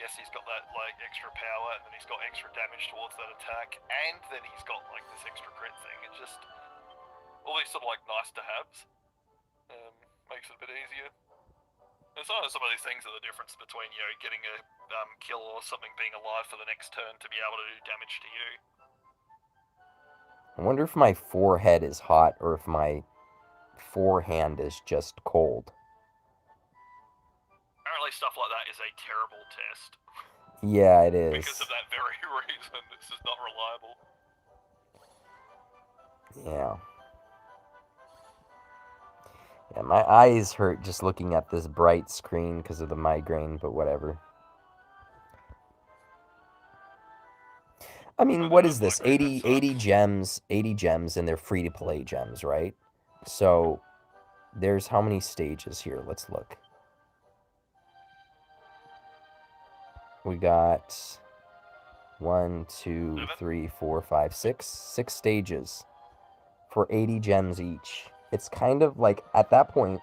yes, he's got that like extra power, and then he's got extra damage towards that attack, and then he's got like this extra crit thing. It's just all these sort of like nice to haves. Makes it a bit easier. And some of these things are the difference between, you know, getting a kill or something being alive for the next turn to be able to do damage to you. I wonder if my forehead is hot or if my forehand is just cold. Apparently stuff like that is a terrible test. Yeah, it is. Because of that very reason, this is not reliable. Yeah. Yeah, my eyes hurt just looking at this bright screen because of the migraine, but whatever. I mean, what is this? 80 gems, and they're free to play gems, right? So there's how many stages here? Let's look. We got 1, 2, 3, 4, 5, 6. 6 stages for 80 gems each. It's kind of like, at that point,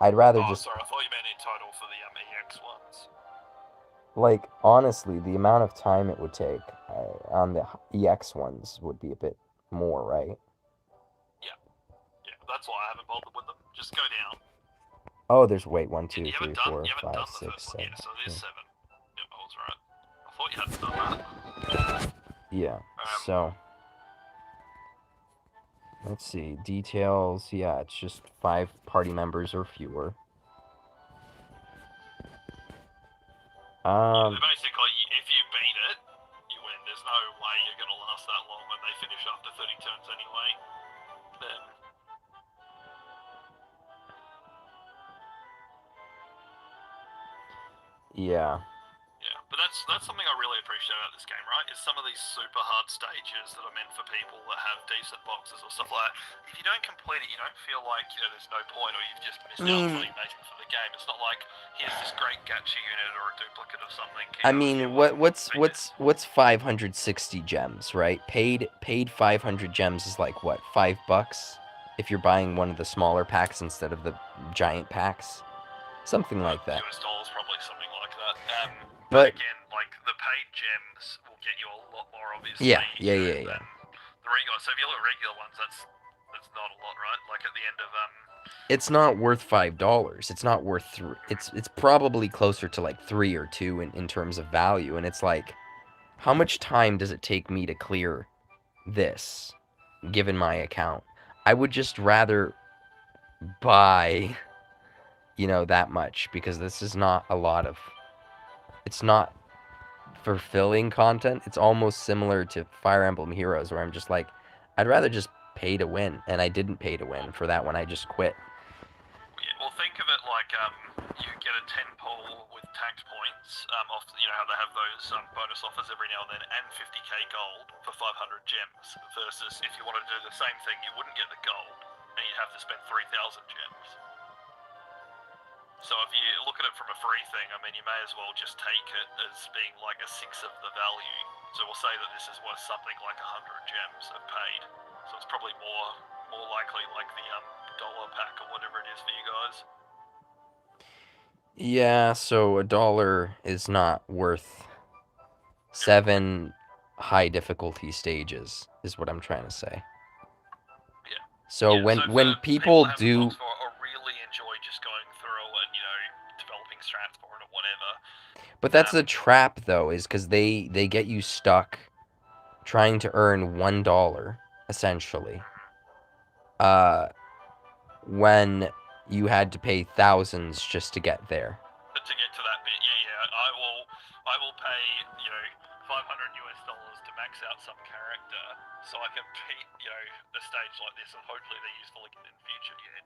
I'd rather just... sorry, I thought you meant in total for the EX ones. Like, honestly, the amount of time it would take on the EX ones would be a bit more, right? Yeah, that's why I haven't bothered with them. Just go down. Oh, there's, wait, 1, 2, 3, 4, 5, 6, 7. Yeah, so there's 7. Yep, I was right. I thought you hadn't done that. Yeah, so... Let's see, details, yeah, it's just 5 party members or fewer. Basically, if you beat it, you win. There's no way you're going to last that long when they finish after 30 turns anyway. Yeah. Yeah, but that's something I really appreciate about this game, right? Is some of these super hard stages that are meant for people that have decent boxes or stuff like that. If you don't complete it, you don't feel like, you know, there's no point or you've just missed out on something major for the game. It's not like here's this great gacha unit or a duplicate of something. I mean, what's 560 gems, right? Paid 500 gems is like what, $5 if you're buying one of the smaller packs instead of the giant packs, something like that. US dollars, probably something like that. But again, like the paid gems will get you a lot more, obviously. Yeah. The regular. So if you look at regular ones, that's not a lot, right? Like at the end of it's not worth $5. It's not worth it's probably closer to like 3 or 2 in terms of value, and it's like, how much time does it take me to clear this, given my account? I would just rather buy, you know, that much, because this is not a lot of... It's not fulfilling content. It's almost similar to Fire Emblem Heroes, where I'm just like, I'd rather just pay to win, and I didn't pay to win for that one. I just quit. Yeah, well, think of it like you get a 10 pull with tax points off, you know how they have those bonus offers every now and then, and 50k gold for 500 gems, versus if you wanted to do the same thing, you wouldn't get the gold, and you'd have to spend 3,000 gems. So if you look at it from a free thing, I mean, you may as well just take it as being like a 6 of the value. So we'll say that this is worth something like 100 gems of paid. So it's probably more likely like the dollar pack or whatever it is for you guys. Yeah, so $1 is not worth 7 high difficulty stages, is what I'm trying to say. Yeah. So yeah, when people do... Or really enjoy just going through and, you know, developing strats for it or whatever. But that's the trap, though, is because they get you stuck trying to earn $1, essentially. When you had to pay thousands just to get there. But to get to that bit, I will pay, you know, $500 to max out some character so I can beat, you know, a stage like this, and hopefully they're useful again in the future. Yeah,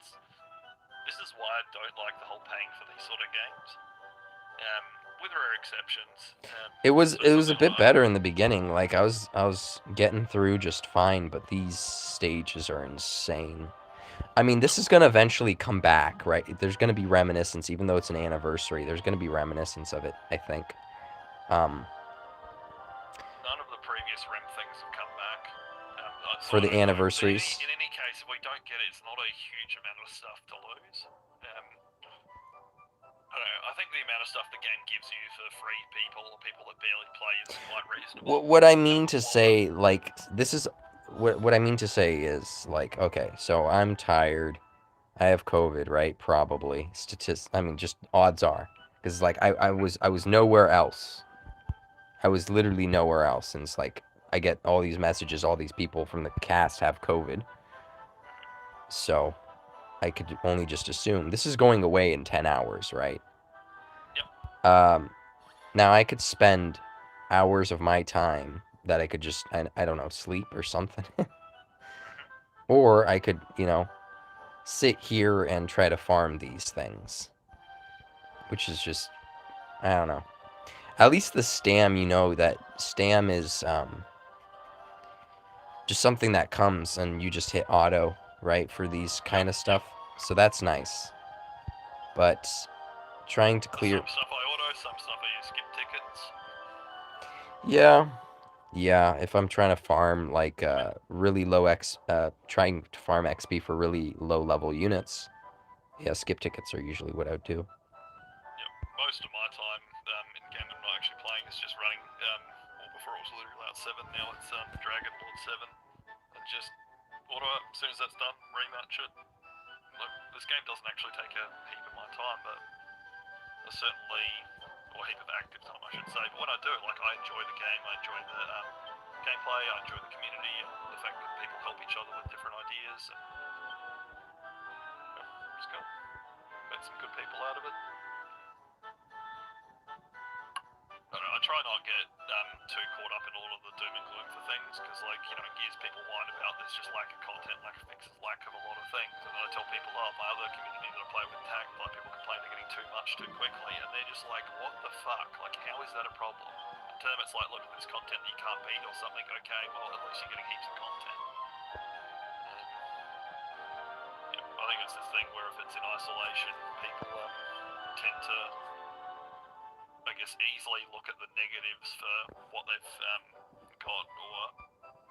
this is why I don't like the whole paying for these sort of games. With rare exceptions. It was a bit better in the beginning. Like I was getting through just fine, but these stages are insane. I mean, this is gonna eventually come back, right? There's gonna be reminiscence, even though it's an anniversary. There's gonna be reminiscence of it, I think. None of the previous Rem things have come back. For the anniversaries. In any case, if we don't get it, it's not a huge amount of stuff to lose. I don't know. I think the amount of stuff the game gives you for free people or people that barely play is quite reasonable. What I mean to say, like, this is what I mean to say is like, okay, so I'm tired. I have COVID, right? Probably. I mean, just odds are, because like I was nowhere else. I was literally nowhere else, and it's like I get all these messages, all these people from the cast have COVID, so I could only just assume this is going away in 10 hours, right? Yep. Now I could spend hours of my time that I could just I don't know, sleep or something. Or I could, sit here and try to farm these things. Which is just, I don't know. At least the stam, that stam is just something that comes and you just hit auto, right, for these kind of stuff. So that's nice. But trying to clear... Some stuff I auto, some stuff I use skip tickets. Yeah, if I'm trying to farm, like, really low trying to farm XP for really low-level units, yeah, skip tickets are usually what I would do. Yep, most of my time in game I'm not actually playing is just running, well, before it was literally Loud 7, now it's Dragon Lord 7, and just auto it, as soon as that's done, rematch it. Look, this game doesn't actually take a heap of my time, but there's certainly, or a heap of active time I should say, but when I do it, like, I enjoy the game, I enjoy the gameplay, I enjoy the community, and the fact that people help each other with different ideas, and just got met some good people out of it. I try not get too caught up in all of the doom and gloom for things, because, like, Gears people whine about there's just lack of content, lack of fixes, lack of a lot of things, and then I tell people, oh, my other community that I play with TAC, like, people complain they're getting too much too quickly, and they're just like, what the fuck, like, how is that a problem? To them it's like, look, if there's content that you can't beat or something, okay, well, at least you're getting heaps of content. I think it's the thing where if it's in isolation, people tend to, I guess, easily look at the negatives for what they've got or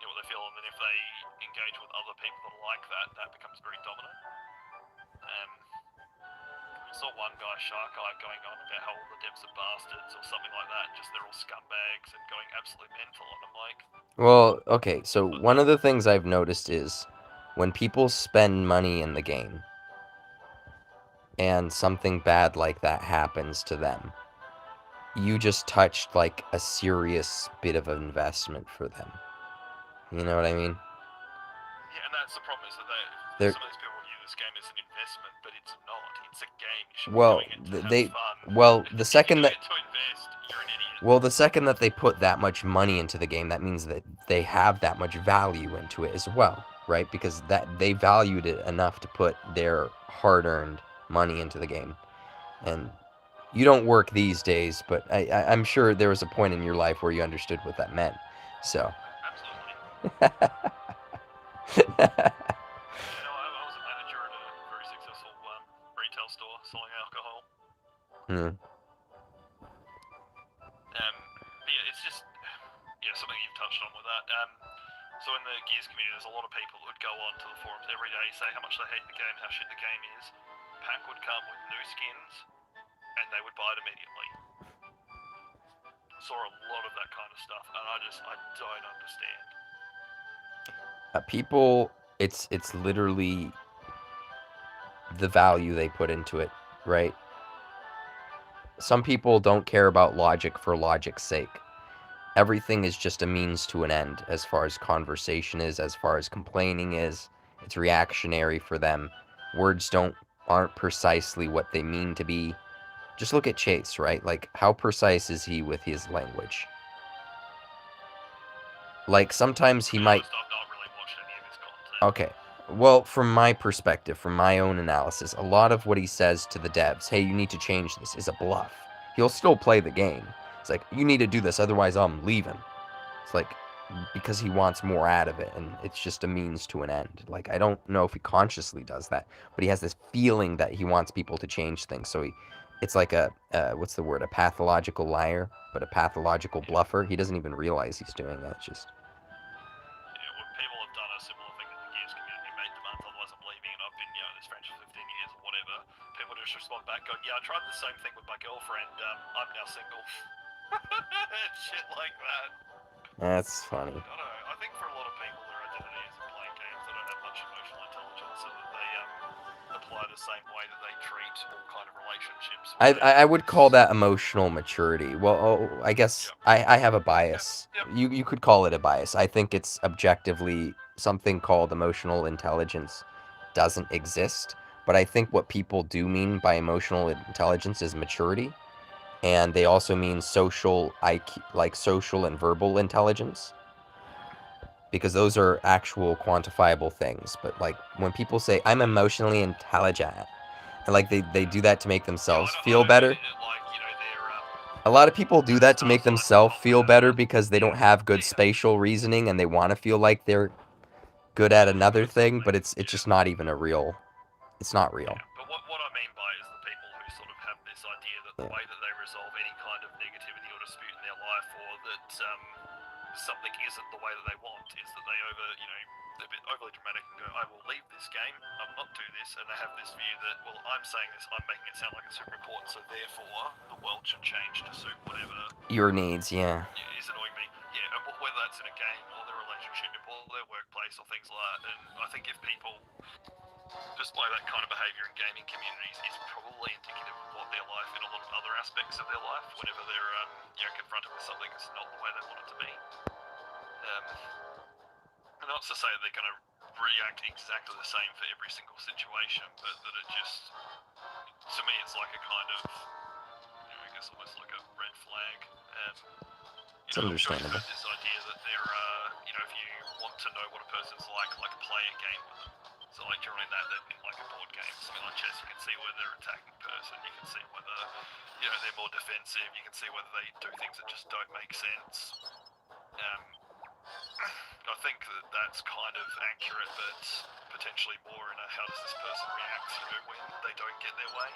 what they feel, and then if they engage with other people that are like that, that becomes very dominant. I saw one guy, Shark Eye, going on about how all the devs are bastards or something like that, just they're all scumbags and going absolutely mental, and I'm like... Well, okay, so one of the things I've noticed is when people spend money in the game and something bad like that happens to them, you just touched like a serious bit of an investment for them. You know what I mean? Yeah, and that's the problem, is that some of these people view this game as an investment, but it's not. It's a game. You should be doing it to have fun. Well, the second that... to invest, you're an idiot. Well, the second that they put that much money into the game, that means that they have that much value into it as well, right? Because that they valued it enough to put their hard-earned money into the game. And you don't work these days, but I'm sure there was a point in your life where you understood what that meant. So. Absolutely. I was a manager at a very successful retail store selling alcohol. But yeah, it's just something you've touched on with that. So in the Gears community, there's a lot of people who would go on to the forums every day, say how much they hate the game, how shit the game is. Pack would come with new skins, and they would buy it immediately. Saw a lot of that kind of stuff, and I don't understand. People, it's literally the value they put into it, right? Some people don't care about logic for logic's sake. Everything is just a means to an end, as far as conversation is, as far as complaining is. It's reactionary for them. Words aren't precisely what they mean to be. Just look at Chase, right? Like, how precise is he with his language? Like, sometimes he might... I've not really watched any of his content. Okay. Well, from my perspective, from my own analysis, a lot of what he says to the devs, hey, you need to change this, is a bluff. He'll still play the game. It's like, you need to do this, otherwise I'm leaving. It's like, because he wants more out of it, and it's just a means to an end. Like, I don't know if he consciously does that, but he has this feeling that he wants people to change things, so it's like a, what's the word, a pathological liar, but a pathological bluffer. He doesn't even realize he's doing that, it's just... People have done a similar thing in the Gears community, made demands, otherwise I'm leaving, and I've been, this franchise for 15 years or whatever, whatever, people just respond back going, yeah, I tried the same thing with my girlfriend, I'm now single. Shit like that. That's funny. I don't know, I think for a lot of people their identity is in playing games. They don't have much emotional intelligence, so that they apply the same way that they treat all kind of relationships. I would call that emotional maturity. Well, I guess I have a bias. You could call it a bias. I think it's objectively something called emotional intelligence doesn't exist. But I think what people do mean by emotional intelligence is maturity. And they also mean social IQ, like social and verbal intelligence. Because those are actual quantifiable things. But like when people say, I'm emotionally intelligent, and like they do that to make themselves feel better. A lot of people do that to make themselves feel better because they don't have good spatial reasoning and they want to feel like they're good at another thing, but it's just not even a real. It's not real. Yeah, but what I mean by is the people who sort of have this idea that the way that they resolve any kind of negativity or dispute in their life, or that something isn't the way that they want, is that they they're a bit overly dramatic and go, I will leave this game, I will not do this, and they have this view that, well, I'm saying this, I'm making it sound like it's super important, so therefore the world should change to suit whatever your needs, yeah. Is annoying me. Yeah, and whether that's in a game or their relationship or their workplace or things like that, and I think if people display that kind of behaviour in gaming communities, it's probably indicative of what their life in a lot of other aspects of their life, whenever they're confronted with something that's not the way they want it to be. And not to say that they're going to react exactly the same for every single situation, but that it just, to me, it's like a kind of, I guess almost like a red flag. It's understandable. I've heard this idea that there, if you want to know what a person's like play a game with them. So like during that in like a board game, something like chess, you can see whether they're attacking person, you can see whether, they're more defensive, you can see whether they do things that just don't make sense. I think that that's kind of accurate, but potentially more in a how does this person react, when they don't get their way.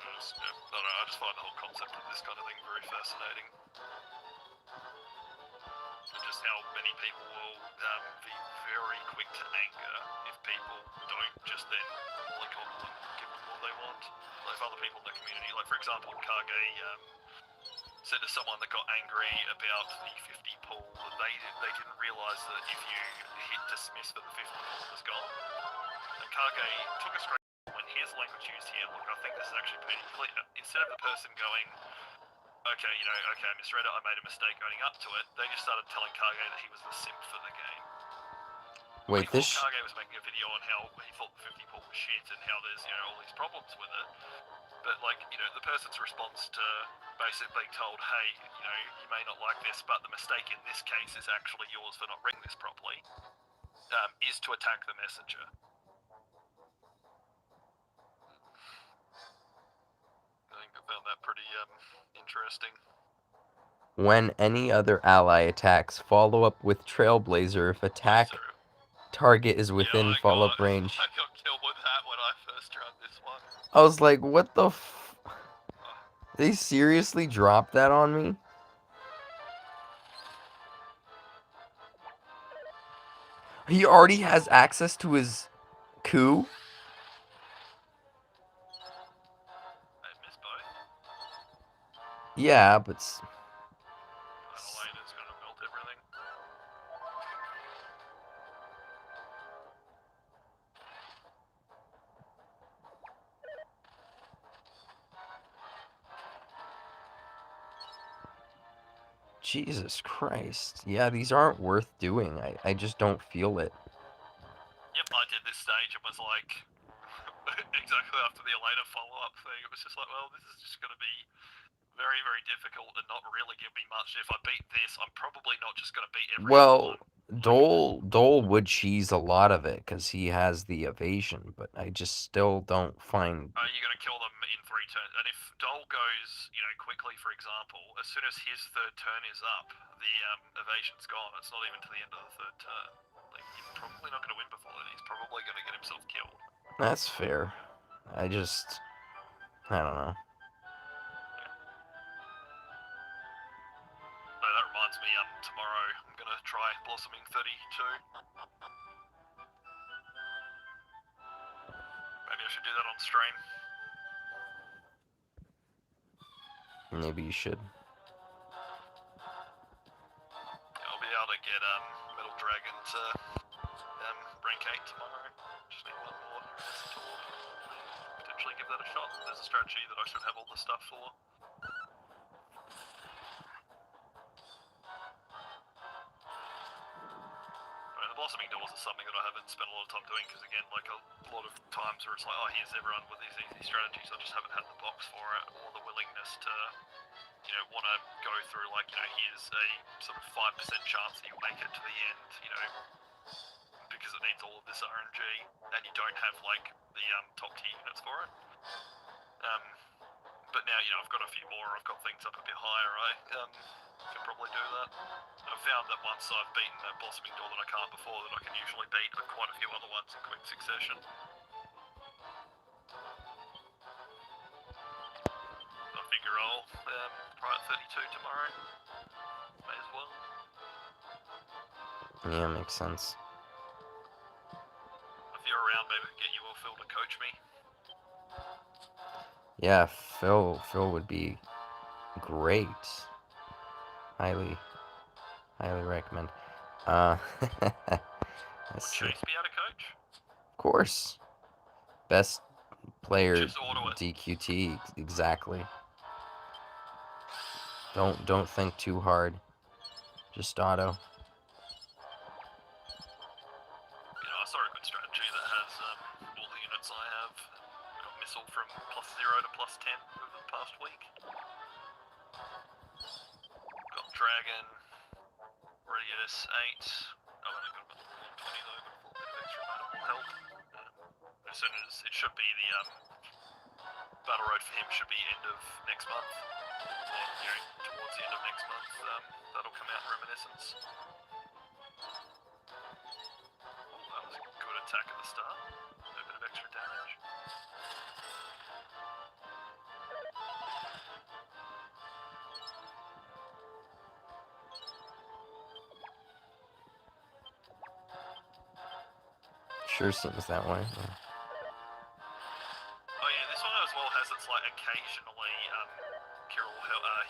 I don't know, I just find the whole concept of this kind of thing very fascinating. And just how many people will be very quick to anger if people don't just then click on them and give them what they want. Like if other people in the community, like for example Kage said to someone that got angry about the 50 pull that they didn't realise that if you hit dismiss for the 50 pull it was gone. And Kage took a straight when here's language used here, look, I think this is actually pretty clear. Instead of the person going, okay, I misread it, I made a mistake owning up to it, they just started telling Kage that he was the simp for the game. Wait, Kage was making a video on how he thought the 50 pull was shit and how there's, all these problems with it. But the person's response to basically being told, hey, you may not like this, but the mistake in this case is actually yours for not reading this properly, is to attack the messenger. I think I found that pretty interesting. When any other ally attacks, follow up with Trailblazer if attack target is within follow-up range. I got killed with that when I first tried this one. I was like, what the They seriously dropped that on me? He already has access to his coup? I missed both. Yeah, but... Elena's gonna melt everything. Jesus Christ. Yeah, these aren't worth doing. I just don't feel it. Yep, I did this stage and was like, exactly after the Elena follow-up thing, it was just like, well, this is just going to be very, very difficult and not really give me much. If I beat this, I'm probably not just going to beat every Well, Dole would cheese a lot of it because he has the evasion, but I just still don't find... You're going to kill them in 3 turns. And if Dole goes, quickly, for example, as soon as his 3rd turn is up, the evasion's gone. It's not even to the end of the 3rd turn. Like, you're probably not going to win before then. He's probably going to get himself killed. That's fair. I don't know. So that reminds me, tomorrow I'm going to try Blossoming 32. should do that on stream. Maybe you should. I'll be able to get Metal Dragon to rank 8 tomorrow. Just need one more to potentially give that a shot. There's a strategy that I should have all the stuff for. The Blossoming Doors is something that I haven't spent a lot of time doing because, again, like a lot of times where it's like, oh, here's everyone with these easy strategies, I just haven't had the box for it or the willingness to, you know, want to go through, like, you know, here's a sort of 5% chance that you'll make it to the end, you know, because it needs all of this RNG, and you don't have, like, the top tier units for it. But now, you know, I've got a few more, I've got things up a bit higher, I can probably do that. I've found that once I've beaten a Blossoming Door that I can't before, that I can usually beat quite a few other ones in quick succession. I figure I'll try at 32 tomorrow. May as well. Yeah, makes sense. If you're around, maybe I can get you or Phil to coach me. Yeah, Phil would be great. Highly recommend. Would Let's see. Chase be able to coach? Of course. Best player Just auto it. DQT, exactly. Don't think too hard. Just auto. You know, I saw a good strategy that has all the units I have. Got missile from +0 to +10 over the past week. Got Dragon, Radius 8. I've only got about 20 though, but a bit of extra mana will help. As soon as it should be the battle road for him should be end of next month, or you know, towards the end of next month. That'll come out in Reminiscence. Oh, that was a good attack at the start. A bit of extra damage. Sure seems that way. Yeah. Oh yeah, this one as well has its like occasionally Kirill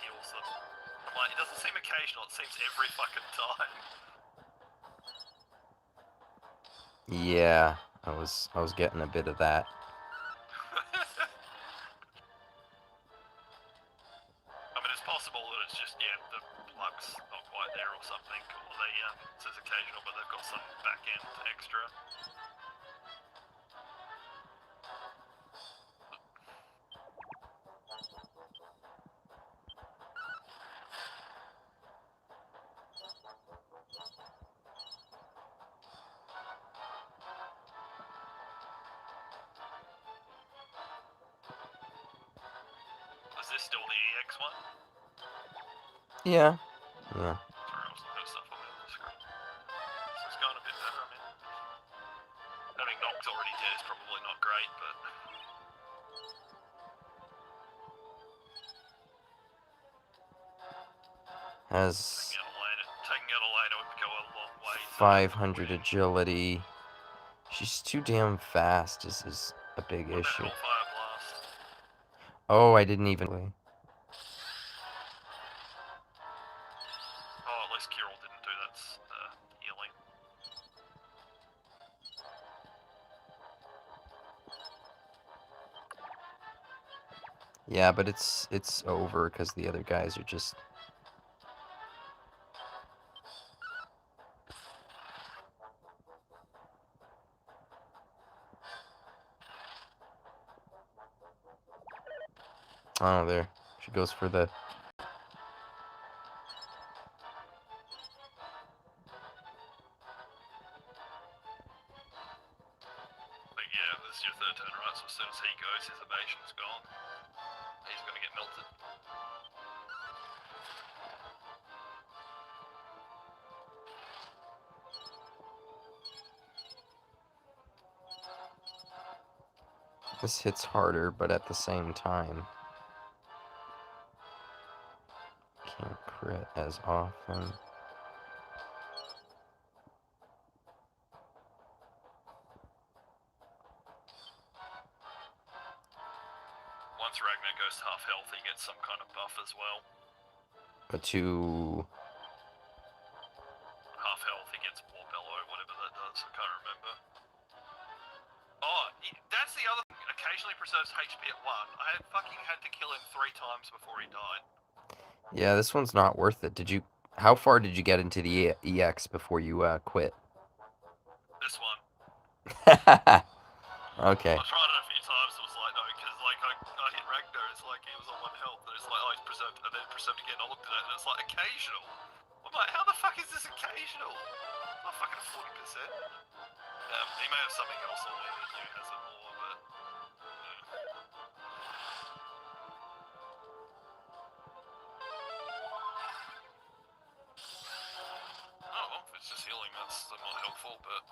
heals them. Like, it doesn't seem occasional, it seems every fucking time. Yeah, I was getting a bit of that. I mean, it's possible that it's just, yeah, the luck's not quite there or something, or they, it says occasional, but they've got some back end extra. Is this still the EX one? Yeah. Sorry, Yeah. I was looking at stuff on the other screen. So it's going a bit better, I mean. Having Nox already dead is probably not great, but... Has Taking out Elena would go a long way. 500 agility. She's too damn fast is a big What issue. about Hellfire Blast? Oh, I didn't even... Oh, at least Kirill didn't do that healing. Yeah, but it's over because the other guys are just... Oh, there. She goes for the... But yeah, this is your third turn, right? So as soon as he goes, his evasion's gone. He's gonna get melted. This hits harder, but at the same time... Can't crit as often. once Ragnar goes to half health, he gets some kind of buff as well. But to Half health, he gets War Bellow, whatever that does. I can't remember. Oh, that's the other thing. Occasionally preserves HP at 1. I had to kill him 3 times before he died. yeah, this one's not worth it. How far did you get into the EX before you quit? This one. Okay. I tried it a few times. It was like no, because like I hit Ragnar. It's like he was on 1 health, and it's like oh he's preserved, and then preserved again. I looked at it, and it's like occasional. I'm like, how the fuck is this occasional? Not fucking 40%. He may have something else on there that has it more, but. Oh, well, if it's just healing, that's not helpful, but...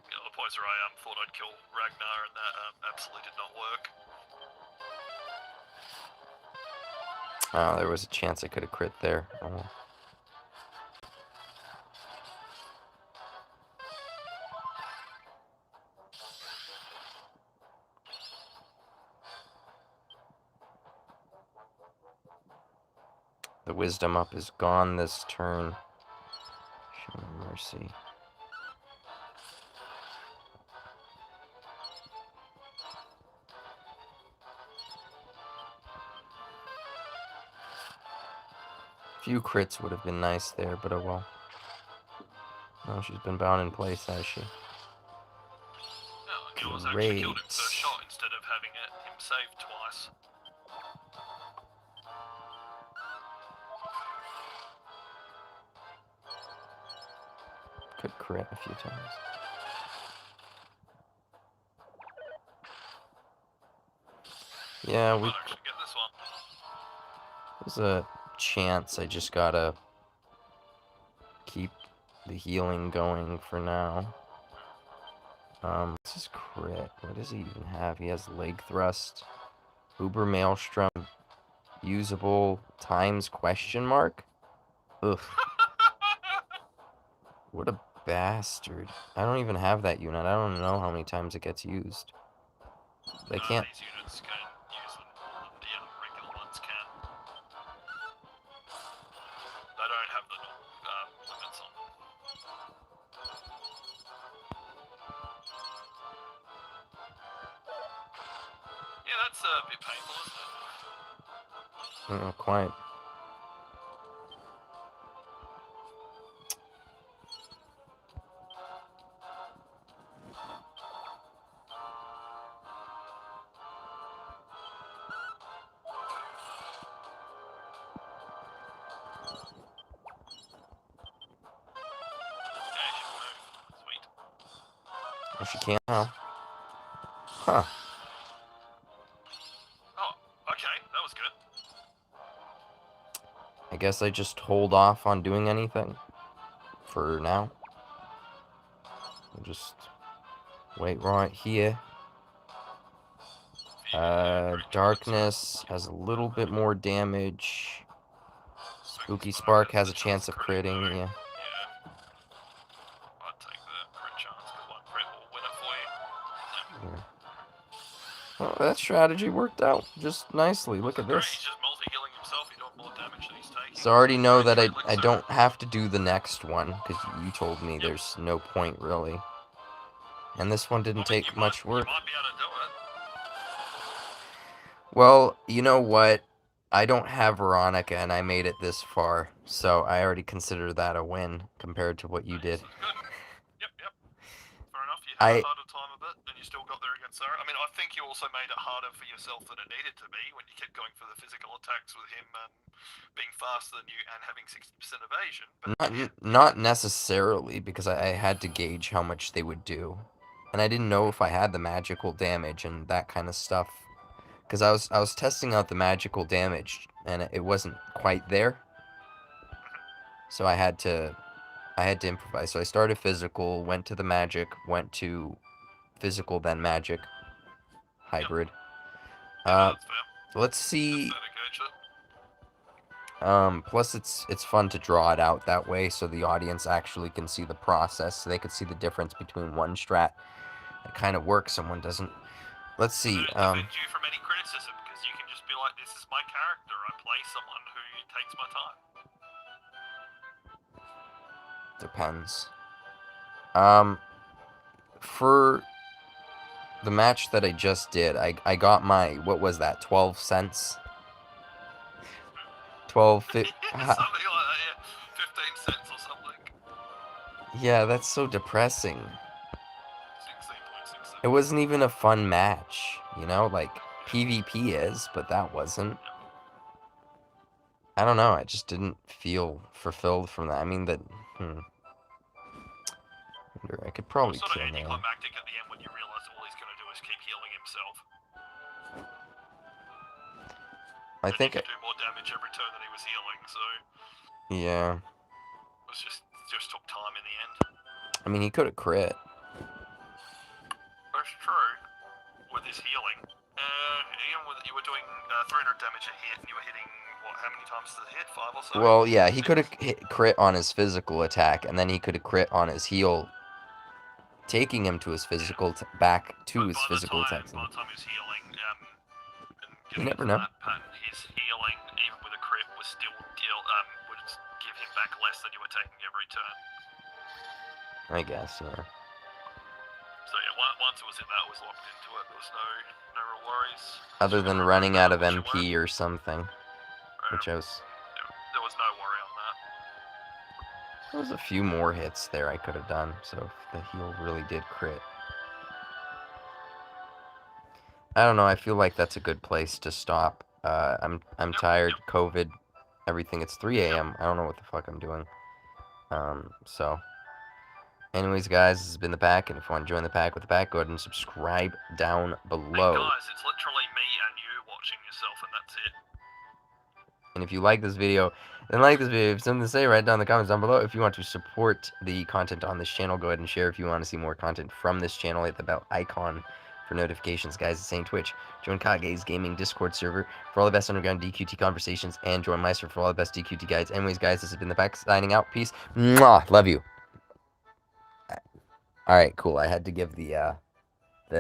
Yeah, the points where I thought I'd kill Ragnar, and that absolutely did not work. Oh, there was a chance I could have crit there. Oh. The wisdom up is gone this turn. Show me mercy. A few crits would have been nice there, but oh well. No, she's been bound in place, has she? No, I was actually killed him first shot instead of having him saved twice. Could crit a few times. Yeah, we. Might actually get this one. There's a chance. I just gotta keep the healing going for now. What's his crit? What does he even have? He has leg thrust, Uber Maelstrom, usable times question mark. Ugh. What a bastard. I don't even have that unit. I don't know how many times it gets used. They can't. These units can use them. The regular ones can. They don't have the limits on them. Yeah, that's a bit painful, isn't it? Not quite. Oh, she can't now. Huh. Oh, okay, that was good. I guess I just hold off on doing anything. For now. I'll just wait right here. Darkness has a little bit more damage. Spooky Spark has a chance of critting, yeah. Yeah. I'd take the crit chance, because one crit will win it for you. Yeah. Well, that strategy worked out just nicely. Look at Great, this. he's just multi-healing himself, you don't more damage than he's taking. So I already know that I don't have to do the next one, because you told me there's no point, really. And this one didn't take much work. You might be able to do it. Well, you know what? I don't have Veronica, and I made it this far, so I already consider that a win compared to what you did. Good. Yep. Fair enough, you had a harder time of it, and you still got there against Sarah. I mean, I think you also made it harder for yourself than it needed to be when you kept going for the physical attacks with him being faster than you and having 60% evasion. But Not necessarily, because I had to gauge how much they would do. And I didn't know if I had the magical damage and that kind of stuff. Because I was testing out the magical damage, and it wasn't quite there. So I had to improvise. So I started physical, went to the magic, went to physical, then magic. hybrid. Yeah, that's fair. Let's see. That's fair to gauge it. Plus it's fun to draw it out that way so the audience actually can see the process, so they could see the difference between one strat that kind of works and one doesn't. Let's see. Does it defend you from any criticism? Because you can just be like, this is my character. I play someone who takes my time. Depends. For the match that I just did, I got my, what was that, 12 cents? 12, Something like that, yeah. 15 cents or something. Yeah, that's so depressing. 16.67. It wasn't even a fun match, you know, like PvP is, but that wasn't. I don't know, I just didn't feel fulfilled from that. I mean, that, I could probably sort of kill now. anticlimactic at the end when you realise all he's going to do is keep healing himself. I think he could do more damage every turn that he was healing, so yeah. it was just took time in the end. I mean, he could have crit. That's true. With his healing, you were doing 300 damage a hit, and you were hitting what? How many times does it hit? 5 or so. Well, yeah, he could have crit on his physical attack, and then he could have crit on his heal, taking him to his physical back to his physical attack. By the time he was healing, you never know. His healing, even with a crit, was still would give him back less than you were taking every turn. I guess, yeah. So yeah, once it was in that, it was locked into it. There was no real worries. Other than running out of MP or something, which I was. There was no worry on that. There was a few more hits there I could have done, so if the heal really did crit. I don't know, I feel like that's a good place to stop. I'm tired, COVID, everything. It's 3 a.m. I don't know what the fuck I'm doing. So. Anyways, guys, this has been the pack, and if you want to join the pack with the pack, go ahead and subscribe down below. Hey guys, it's literally me and you watching yourself, and that's it. And if you like this video, then like this video. If you have something to say, write down in the comments down below. If you want to support the content on this channel, go ahead and share. If you want to see more content from this channel, hit the bell icon for notifications. Guys, the same Twitch. Join Kage's gaming Discord server for all the best underground DQT conversations, and join my server for all the best DQT guides. Anyways, guys, this has been the pack signing out. Peace. Mwah! Love you. Alright, cool. I had to give the